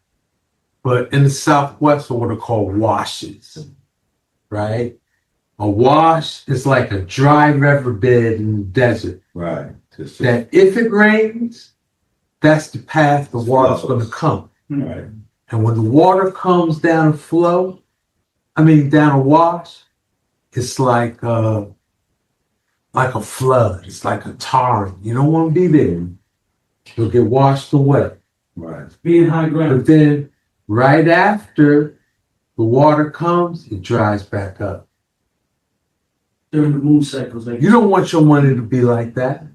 But in the Southwest are what are called washes, right? A wash is like a dry riverbed in the desert. Right. That if it rains, that's the path the water's going to come. Right. And when the water comes down a wash, it's like a flood. It's like a torrent. You don't want to be there. You'll get washed away. Right. Being high ground. But then right after the water comes, it dries back up. During the moon cycles. You don't want your money to be like that.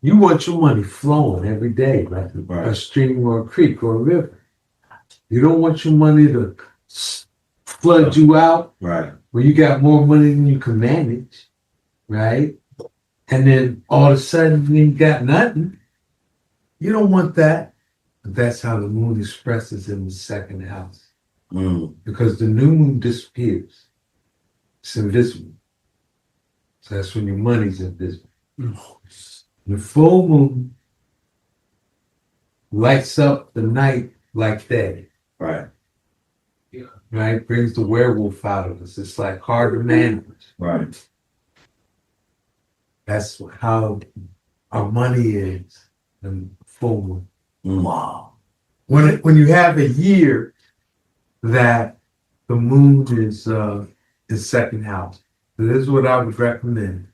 You want your money flowing every day, like a stream or a creek or a river. You don't want your money to flood you out. Right. Where you got more money than you can manage, right? And then all of a sudden you ain't got nothing. You don't want that. But that's how the moon expresses in the second house. Because the new moon disappears. It's invisible. So that's when your money's invisible. The full moon lights up the night like day. Right. Right? Brings the werewolf out of us. It's like hard to manage. Right. That's how our money is in full moon. Wow. When you have a year that the moon is second house, so this is what I would recommend.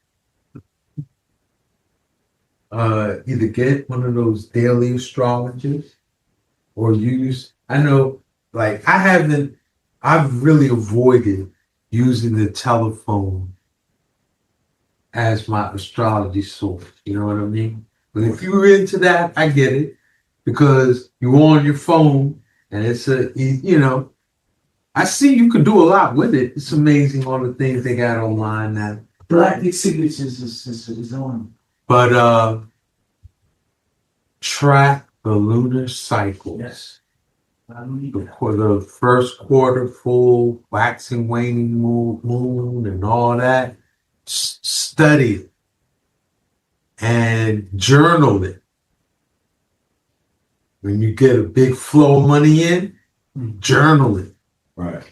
Either get one of those daily astrologers or use, I know, like I've really avoided using the telephone as my astrology source. You know what I mean? But if you're into that, I get it, because you're on your phone and it's I see you can do a lot with it. It's amazing all the things they got online now. Galactic Signatures is on. But track the lunar cycles. Yes. The first quarter full, waxing, waning moon and all that. Study it and journal it. When you get a big flow of money in, journal it. Right.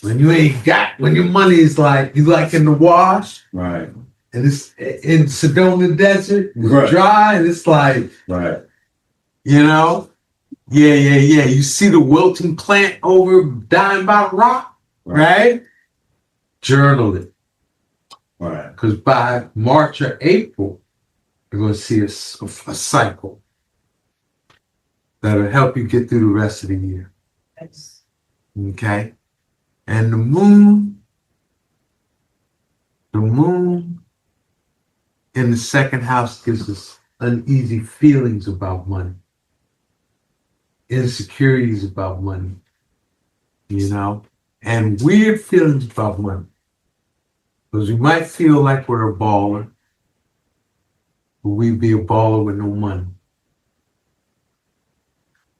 When your money is like in the wash. Right. And it's in Sedona Desert, it's Right. dry, and it's like, right. Yeah. You see the wilting plant over dying by the rock, right? Journal it. Right. Because by March or April, you're going to see a cycle that'll help you get through the rest of the year. Yes. Okay? And the moon in the second house gives us uneasy feelings about money, insecurities about money, and weird feelings about money. Because we might feel like we're a baller, but we'd be a baller with no money.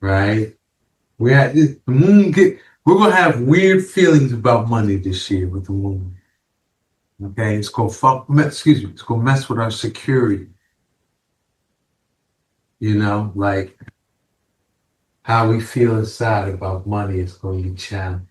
Right? We're gonna have weird feelings about money this year with the moon. Okay, it's gonna mess with our security. Like how we feel inside about money is gonna be challenged.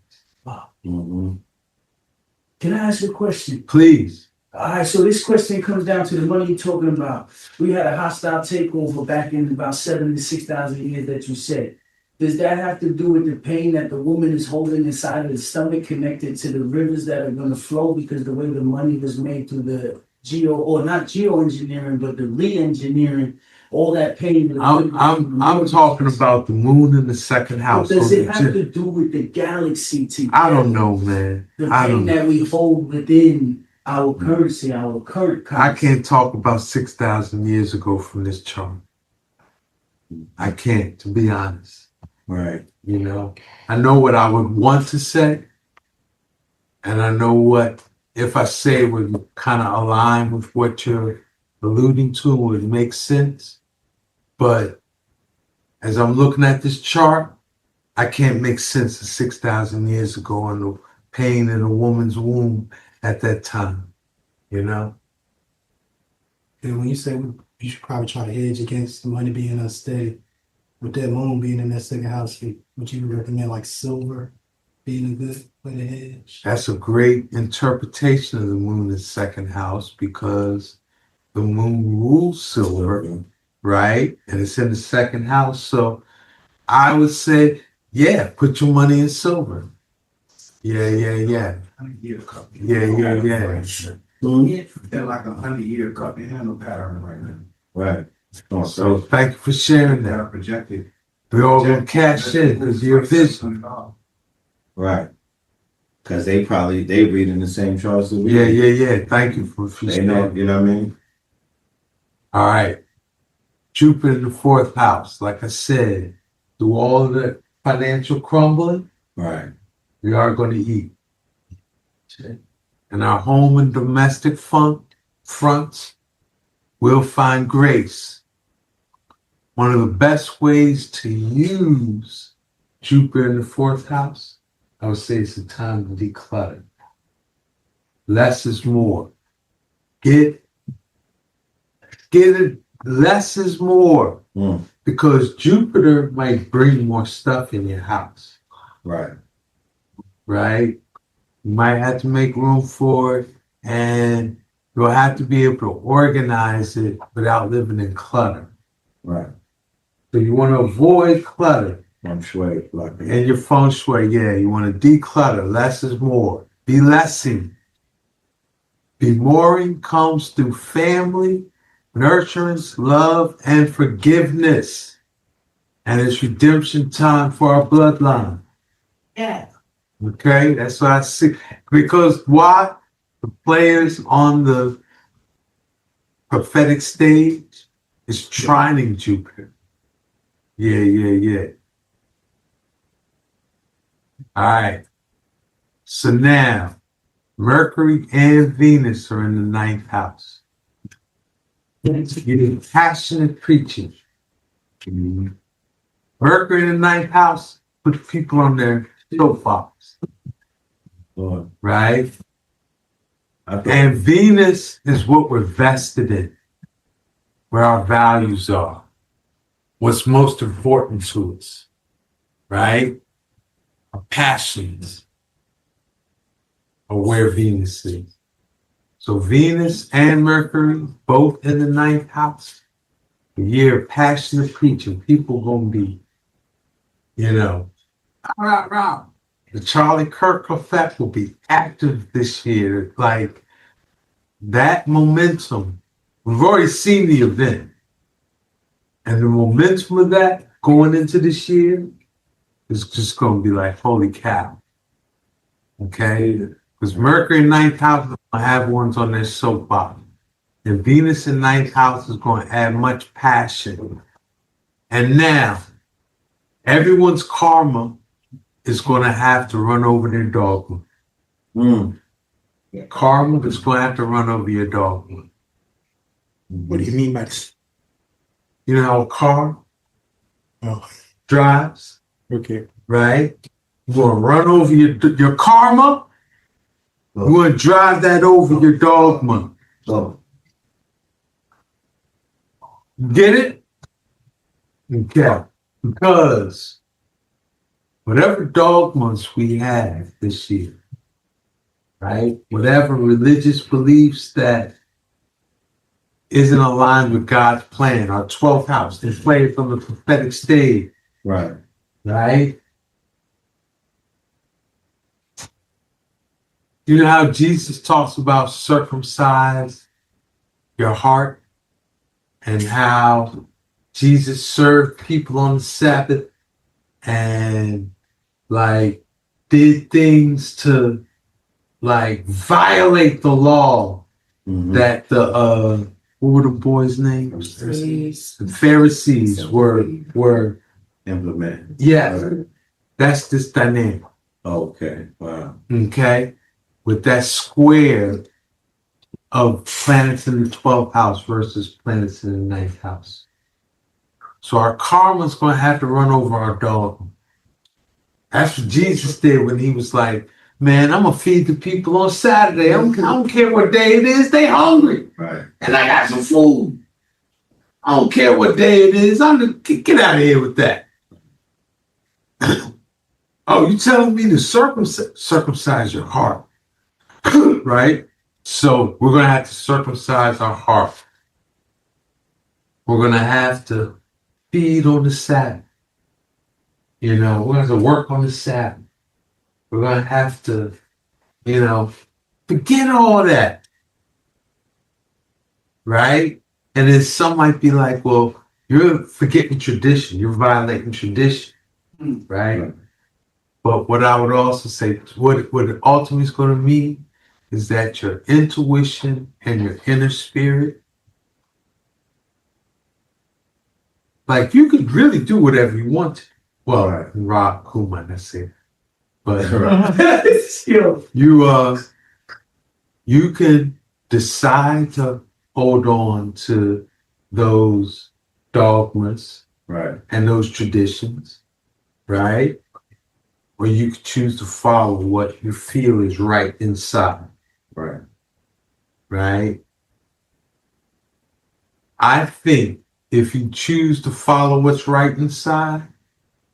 Can I ask you a question? Please. All right, so this question comes down to the money you're talking about. We had a hostile takeover back in about 7,000 to 6,000 years that you said. Does that have to do with the pain that the woman is holding inside of the stomach connected to the rivers that are going to flow because the way the money was made through the not geoengineering, but the re-engineering, all that pain? I'm talking about the moon in the second house. Does it have to do with the galaxy? I don't know, man. The pain that we hold within our currency, our current currency. I can't talk about 6,000 years ago from this chart. I can't, to be honest. Right. I know what I would want to say, and I know what, if I say it would kind of align with what you're alluding to, would make sense. But as I'm looking at this chart, I can't make sense of 6,000 years ago and the pain in a woman's womb at that time, And when you say you should probably try to hedge against the money being unsteady, with that moon being in that second house, would you recommend like silver being a good way to hedge? That's a great interpretation of the moon in the second house, because the moon rules silver, right? And it's in the second house. So I would say, put your money in silver. Yeah. Year cup. Yeah. They're like 100-year cup handle pattern right now. Right. So thank you for sharing that. Projected. We all gonna cash in because you're a vision. Right. Because they reading the same charts that we Yeah. Thank you for they know, you know what I mean? All right. Jupiter in the fourth house, like I said, through all the financial crumbling, Right. we are going to eat. In our home and domestic fronts, we'll find grace. One of the best ways to use Jupiter in the fourth house, I would say it's a time to declutter. Less is more. Get it. Less is more. Because Jupiter might bring more stuff in your house. Right. Right? You might have to make room for it, and you'll have to be able to organize it without living in clutter. Right. So you want to avoid clutter. Feng shui. And your feng shui, yeah, you want to declutter. Less is more. Be lessing. Be mooring comes through family, nurturance, love, and forgiveness. And it's redemption time for our bloodline. Yeah. Okay, that's what I see. Because why? The players on the prophetic stage is trining Jupiter. Yeah. All right. So now, Mercury and Venus are in the ninth house. Getting passionate preaching. Mercury in the ninth house puts people on their soapbox. Right? And Venus is what we're vested in, where our values are, what's most important to us, right? Our passions are where Venus is. So Venus and Mercury, both in the ninth house, the year of passionate preaching. People gonna be, rah. The Charlie Kirk effect will be active this year. Like that momentum, we've already seen the event. And the momentum of that going into this year is just going to be like, holy cow. Okay? Because Mercury in ninth house is going to have ones on their soapbox. And Venus in ninth house is going to add much passion. And now, everyone's karma is going to have to run over their dogma. Karma is going to have to run over your dogma. What do you mean by this? You know how a car drives? Okay. Right? You're going to run over your karma. You're going to drive that over your dogma. Get it? Okay. Because whatever dogmas we have this year, right? Whatever religious beliefs that isn't aligned with God's plan, our 12th house, they play from the prophetic stage. Right. Right? You know how Jesus talks about circumcise your heart and how Jesus served people on the Sabbath and like did things to like violate the law that the what were the boys' names? The Pharisees were implemented. Yeah, that's this dynamic. Okay, wow. Okay, with that square of planets in the 12th house versus planets in the 9th house. So our karma's going to have to run over our dog. That's what Jesus did when he was like, man, I'm going to feed the people on Saturday. I don't care what day it is. They hungry. Right. And I got some food. I don't care what day it is. Get out of here with that. Oh, you telling me to circumcise your heart, right? So we're going to have to circumcise our heart. We're going to have to feed on the Sabbath. We're going to have to work on the Sabbath. We're going to have to, forget all that. Right? And then some might be like, well, you're forgetting tradition. You're violating tradition. Right? But what I would also say, what it ultimately is going to mean is that your intuition and your inner spirit Like you could really do whatever you want to. Well, Rob Kuma, that's it. But you can decide to hold on to those dogmas, right, and those traditions, right? Or you could choose to follow what you feel is right inside, right. right? I think if you choose to follow what's right inside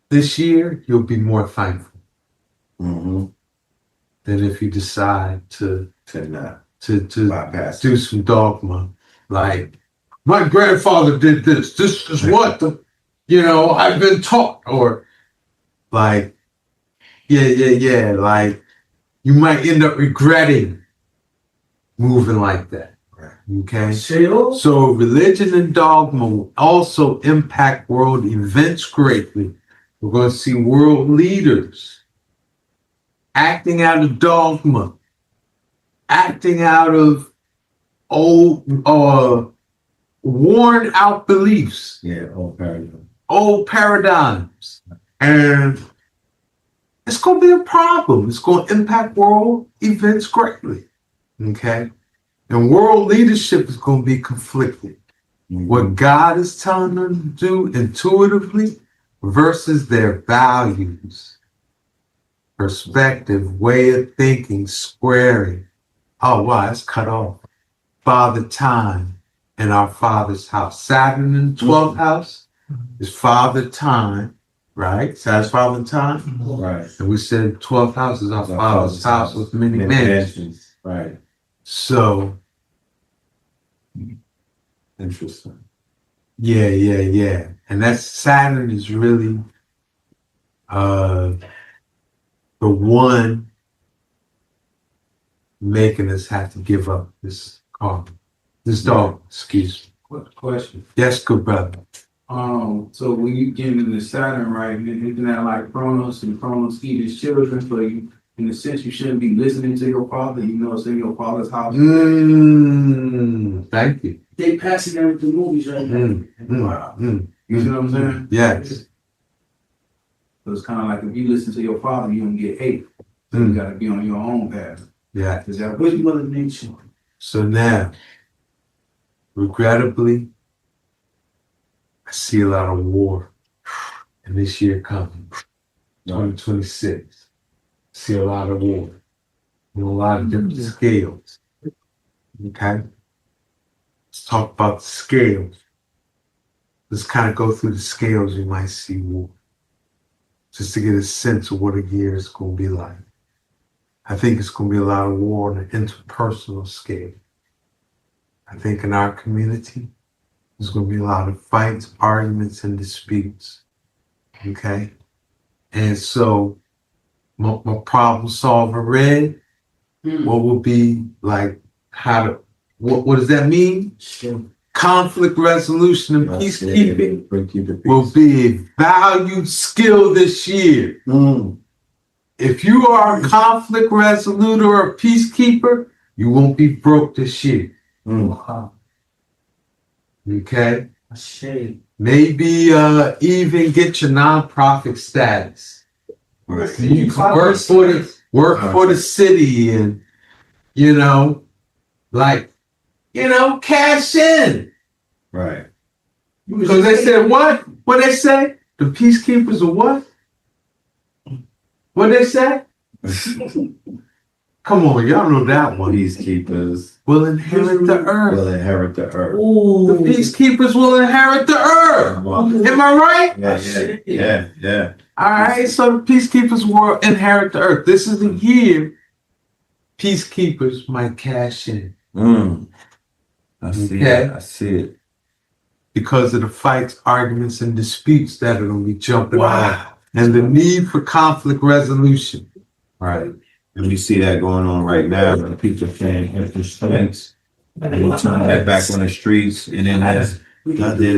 this year, you'll be more thankful than if you decide to bypass, do some dogma like my grandfather did this. This is what I've been taught, or like like you might end up regretting moving like that. Okay. So religion and dogma will also impact world events greatly. We're going to see world leaders acting out of dogma, acting out of old worn out beliefs. Yeah, old paradigms. And it's going to be a problem. It's going to impact world events greatly. Okay. And world leadership is going to be conflicted. What God is telling them to do intuitively versus their values, perspective, way of thinking, squaring. Oh, wow, it's cut off. Father time in our Father's house. Saturn in the 12th house is Father time, right? Saturn's Father time. Right. And we said 12th house is our Father's house with many mansions. Right. So, interesting. Yeah. And that Saturn is really the one making us have to give up this car. This dog, excuse me. What question? Yes, good brother. So when you get into the Saturn, right, isn't that like Chronos, and Chronos eat his children? So you, in a sense, you shouldn't be listening to your father, it's in your father's house. Thank you. They passing out the movies right now. Wow. You see what I'm saying? Yes. So it's kind of like if you listen to your father, you don't get hate. So you got to be on your own path. Yeah. Is that Where's Mother Nature? So now, regrettably, I see a lot of war. And this year coming, 2026. See a lot of war. A lot of different scales. Okay? Let's talk about the scales. Let's kind of go through the scales you might see war. Just to get a sense of what a year is going to be like. I think it's going to be a lot of war on an interpersonal scale. I think in our community, there's going to be a lot of fights, arguments, and disputes. Okay? And so, my problem solver red, what will be like, what does that mean? Conflict resolution and peacekeeping will be a valued skill this year. If you are a conflict resoluter or a peacekeeper, you won't be broke this year. Okay? Maybe even get your nonprofit status. Right. You can work for the city and, cash in. Right. Because they said what? What they say? The peacekeepers are what? What they say? Come on, y'all know that one. Peacekeepers will inherit the earth. Ooh. The peacekeepers will inherit the earth. Am I right? Yeah. All right, so the peacekeepers will inherit the earth. This is the year peacekeepers might cash in. I see it. I see it. Because of the fights, arguments, and disputes that are going to be jumping out. And the need for conflict resolution. Right. And we see that going on right now. The people are saying interest and we're trying to head back on the streets. And then there's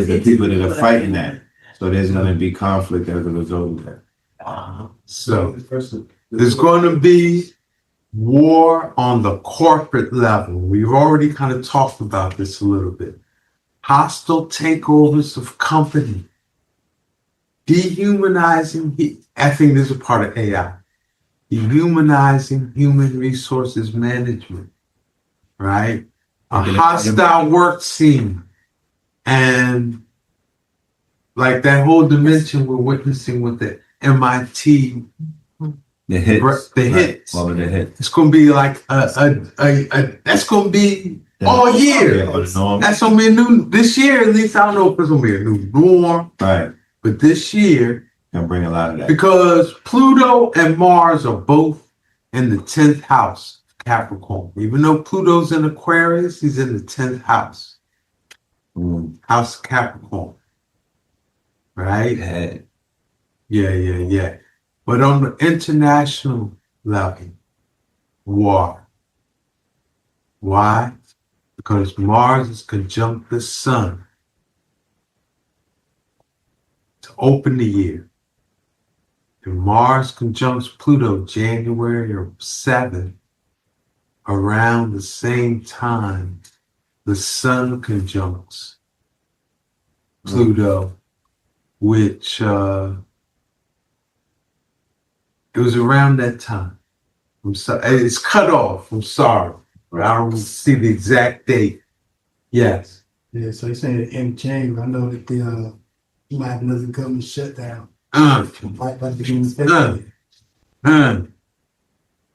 the people that are fighting that. So there's going to be conflict as a result of that. So there's going to be war on the corporate level. We've already kind of talked about this a little bit. Hostile takeovers of company dehumanizing, I think this is a part of AI, dehumanizing human resources management, right? A hostile work scene. And like that whole dimension we're witnessing with the MIT, the hits. Hits. All of the hits. It's gonna be like that's gonna be all year. That's gonna be a new this year, at least I don't know if it's gonna be a new norm. Right. But this year gonna bring a lot of that. Because Pluto and Mars are both in the 10th house, Capricorn. Even though Pluto's in Aquarius, he's in the 10th house. House Capricorn. Right? Yeah. But on the international level, war. Why? Because Mars is conjunct the Sun to open the year. And Mars conjuncts Pluto January 7th, around the same time the Sun conjuncts Pluto, which it was around that time. I'm sorry, it's cut off. I'm sorry, but I don't see the exact date. Yes. Yeah, so you're saying in January, I know that you might have another government shutdown. Right by the beginning of February.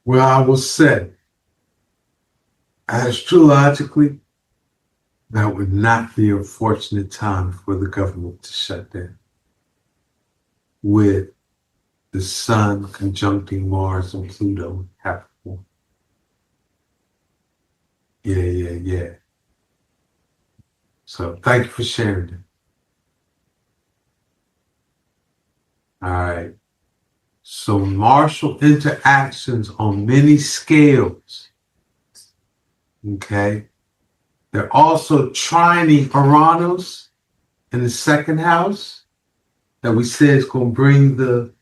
Well, I will say, astrologically, that would not be a fortunate time for the government to shut down. With the Sun conjuncting Mars and Pluto in Capricorn. Yeah. So thank you for sharing that. All right. So martial interactions on many scales. Okay. They're also trining Uranus in the 2nd house that we said is going to bring the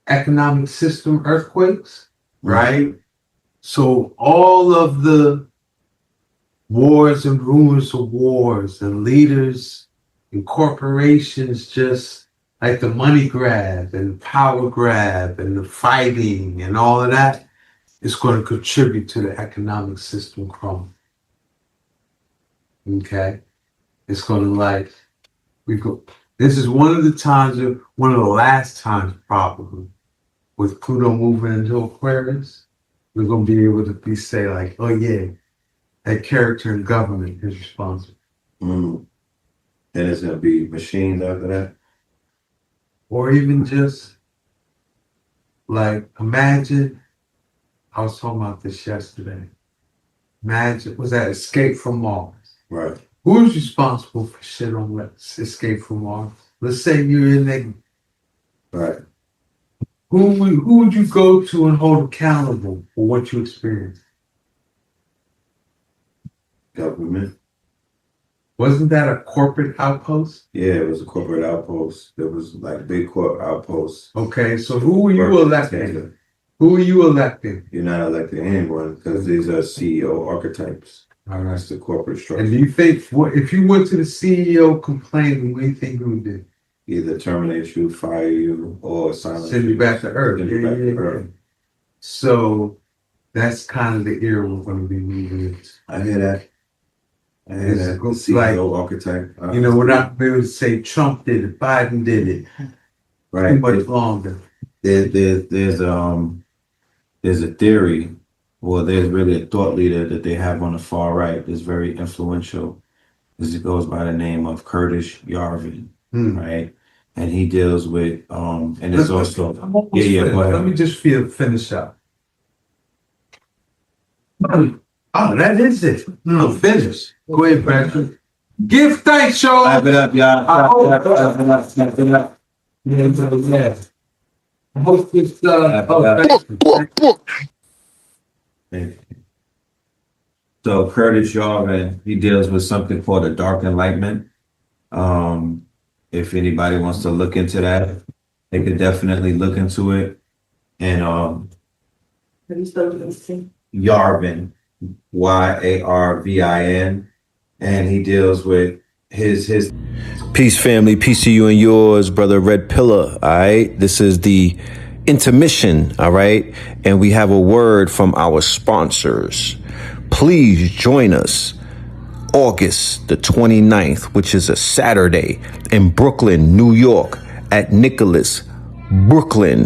economic system earthquakes, right? So all of the wars and rumors of wars and leaders and corporations just like the money grab and power grab and the fighting and all of that is going to contribute to the economic system crumbling. Okay? It's going to this is one of the last times probably with Pluto moving into Aquarius, we're going to be able to say like, oh yeah, that character in government is responsible. And it's going to be machines after that? Or even just like, imagine, I was talking about this yesterday. Imagine, was that Escape from Mars? Right. Who's responsible for shit on Escape from Mars? Let's say you're in there. Right. Who would you go to and hold accountable for what you experienced? Government. Wasn't that a corporate outpost? Yeah, it was a corporate outpost. There was like big corporate outposts. Okay, so who were you electing? Who are you electing? You're not electing anyone because these are CEO archetypes. All right. That's the corporate structure. And do you think, if you went to the CEO complaining, what do you think you would do? Either terminate you, fire you, or silence Send you back to Earth. Yeah. So that's kind of the era we're going to be moving into. I hear that. It's CEO archetype. We're not going to be able to say Trump did it, Biden did it. Right. Too much longer. There's a theory, well, there's really a thought leader that they have on the far right that's very influential. It goes by the name of Curtis Yarvin, right? And he deals with and it's also Let me just finish up. Oh, that is it. No, finish. Go ahead, Patrick. Give thanks, y'all. Clap it up, y'all. Clap it up. Yeah. I hope this So Curtis Yarvin, he deals with something called a dark enlightenment. If anybody wants to look into that, they could definitely look into it. And Yarvin, Yarvin, and he deals with his peace, family, peace to you and yours, brother Red Pillar. All right, this is the intermission. All right, and we have a word from our sponsors. Please join us August the 29th, which is a Saturday, in Brooklyn, New York, at Nicholas Brooklyn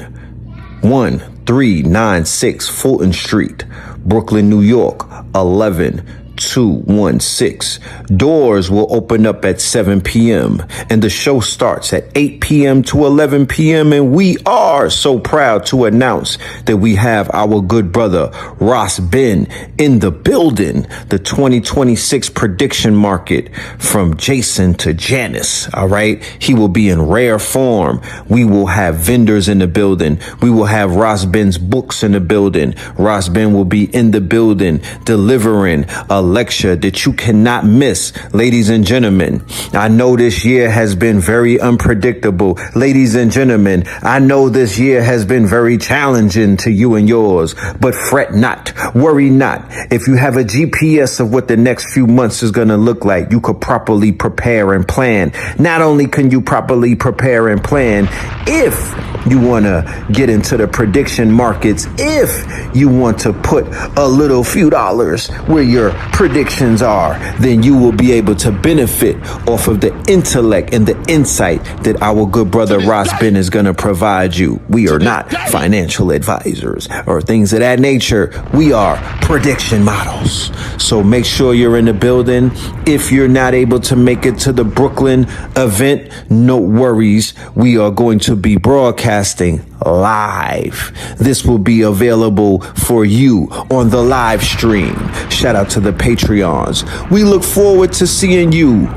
1396 Fulton Street, Brooklyn, New York 11216. Doors will open up at 7 p.m. and the show starts at 8 p.m. to 11 p.m. And we are so proud to announce that we have our good brother Ross Ben in the building. The 2026 prediction market from Jason to Janice. All right. He will be in rare form. We will have vendors in the building. We will have Ross Ben's books in the building. Ross Ben will be in the building delivering a lecture that you cannot miss. Ladies and gentlemen, I know this year has been very unpredictable. Ladies and gentlemen, I know this year has been very challenging to you and yours, but fret not, worry not. If you have a GPS of what the next few months is going to look like, you could properly prepare and plan. Not only can you properly prepare and plan, if you want to get into the prediction markets, if you want to put a little few dollars where your predictions are, then you will be able to benefit off of the intellect and the insight that our good brother Ross Ben is going to provide you. We are not financial advisors or things of that nature. We are prediction models. So make sure you're in the building. If you're not able to make it to the Brooklyn event, no worries. We are going to be broadcasting live. This will be available for you on the live stream. Shout out to the Patreons. We look forward to seeing you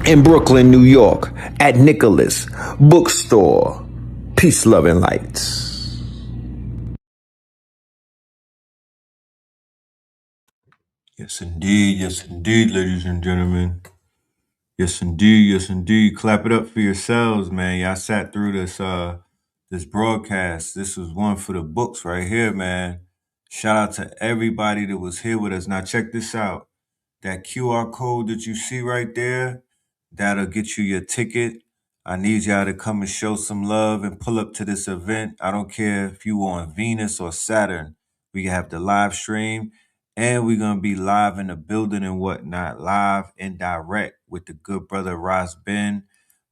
in Brooklyn, New York at Nicholas Bookstore. Peace, love, and lights. Yes, indeed, ladies and gentlemen. Yes, indeed. Clap it up for yourselves, man. Y'all sat through this broadcast. This was one for the books right here, man. Shout out to everybody that was here with us. Now check this out. That QR code that you see right there, that'll get you your ticket. I need y'all to come and show some love and pull up to this event. I don't care if you on Venus or Saturn. We have the live stream. And we're going to be live in the building and whatnot, live and direct with the good brother Ross Ben.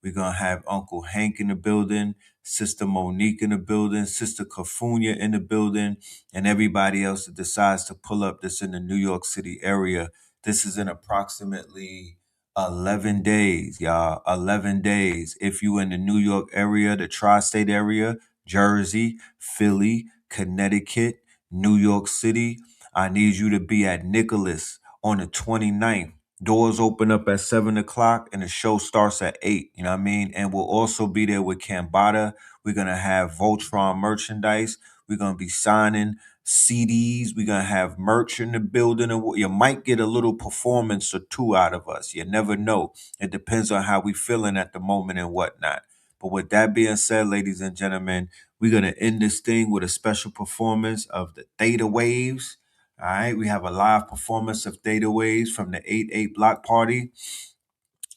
We're going to have Uncle Hank in the building, Sister Monique in the building, Sister Kafunya in the building, and everybody else that decides to pull up that's in the New York City area. This is in approximately 11 days, y'all. 11 days. If you in the New York area, the tri-state area, Jersey, Philly, Connecticut, New York City, I need you to be at Nicholas on the 29th. Doors open up at 7 o'clock and the show starts at 8. You know what I mean? And we'll also be there with Cambada. We're going to have Voltron merchandise. We're going to be signing CDs. We're going to have merch in the building. And you might get a little performance or two out of us. You never know. It depends on how we feeling at the moment and whatnot. But with that being said, ladies and gentlemen, we're going to end this thing with a special performance of the Theta Waves. All right, we have a live performance of Theta Waves from the 8-8 block party.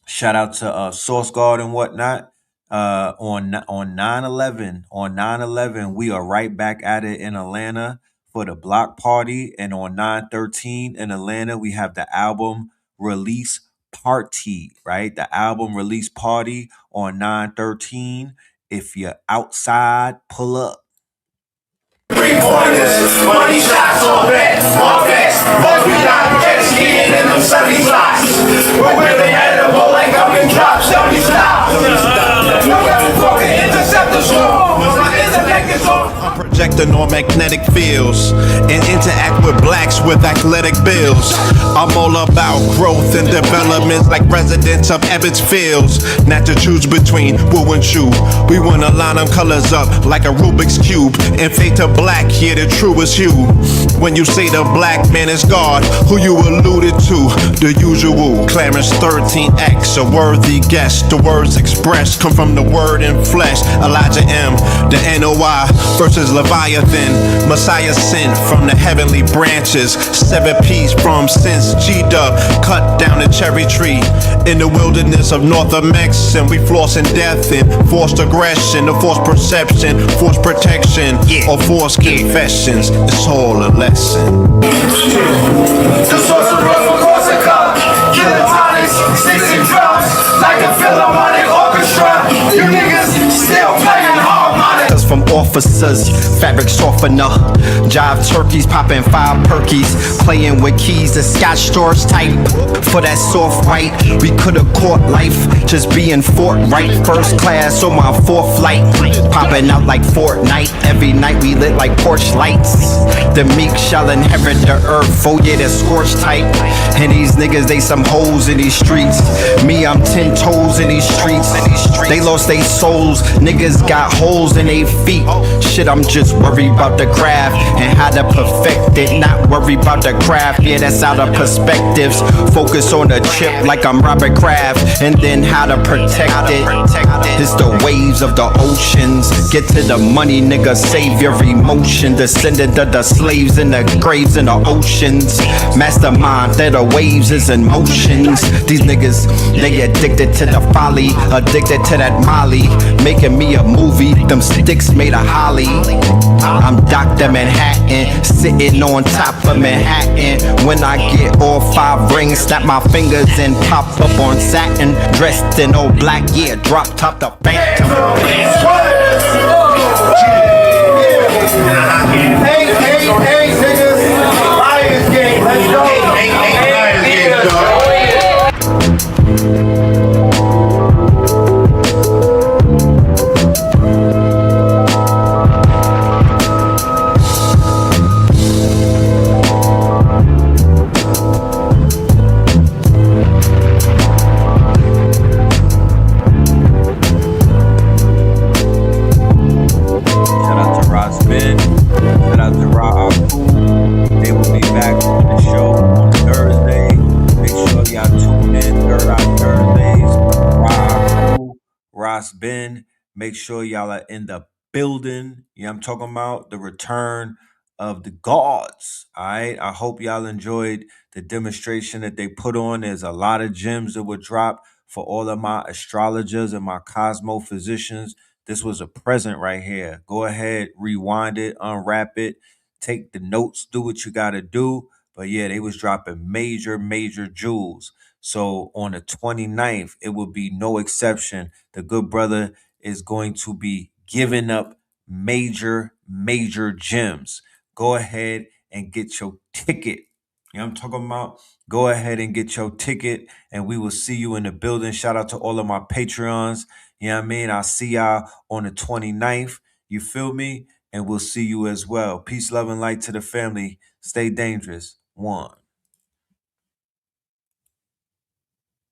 Shout out to Source Guard and whatnot. On 9/11, on 9/11, we are right back at it in Atlanta for the block party. And on 9/13 in Atlanta, we have the album release party, right? The album release party on 9/13. If you're outside, pull up. 3 pointers, money shots on bets, but we not jet skiing in them sunny slots. We're really edible like up and drops, don't be stop. No ever broken interceptor storm, my intellect is on. Projecting on magnetic fields and interact with blacks with athletic bills. I'm all about growth and development like residents of Ebbets Fields. Not to choose between woo and chew. We wanna line them colors up like a Rubik's Cube and fade to black, yeah, the truest hue. When you say the black man is God, who you alluded to, the usual. Clarence 13X, a worthy guess. The words expressed come from the word in flesh. Elijah M, the NOI versus Leviathan, Messiah sent from the heavenly branches. 7 P's from since G-Dub cut down the cherry tree in the wilderness of North Amex, and we flossing death and forced aggression, the forced perception, forced protection, or forced confessions. It's all a lesson. The sorcerer from Corsica, killing tonics, sticks and drums, like a Philharmonic orchestra. You niggas still playing harmonic. From officers, fabric softener, jive turkeys, popping 5 perkies, playing with keys, the Scotch stores type. For that soft white, we could've caught life, just being forthright. First class on my 4th flight, popping out like Fortnite. Every night we lit like porch lights. The meek shall inherit the earth, oh yeah, the scorched type. And these niggas, they some hoes in these streets. Me, I'm 10 toes in these streets. They lost their souls, niggas got holes in their feet. Shit, I'm just worried about the craft and how to perfect it. Not worried about the craft, yeah, that's out of perspectives. Focus on the chip like I'm Robert Kraft, and then how to protect it. It's the waves of the oceans. Get to the money, nigga, save your emotion. Descendant of the slaves in the graves in the oceans. Mastermind that the waves is in motions. These niggas, they addicted to the folly, addicted to that Molly, making me a movie. Them sticks made of holly. I'm Dr. Manhattan, sitting on top of Manhattan. When I get all 5 rings, snap my fingers and pop up on satin. Dressed in all black, yeah, drop top the phantom. Hey, niggas, Lions game, let's go. Lions game, dog. Ben, make sure y'all are in the building. Yeah, I'm talking about the return of the gods. All right. I hope y'all enjoyed the demonstration that they put on. There's a lot of gems that were dropped for all of my astrologers and my cosmo physicians. This was a present right here. Go ahead, rewind it, unwrap it, take the notes, do what you got to do. But yeah, they was dropping major jewels. So on the 29th, it will be no exception. The good brother is going to be giving up major gems. Go ahead and get your ticket. You know what I'm talking about? Go ahead and get your ticket, and we will see you in the building. Shout out to all of my Patreons. You know what I mean? I'll see y'all on the 29th. You feel me? And we'll see you as well. Peace, love, and light to the family. Stay dangerous. 1.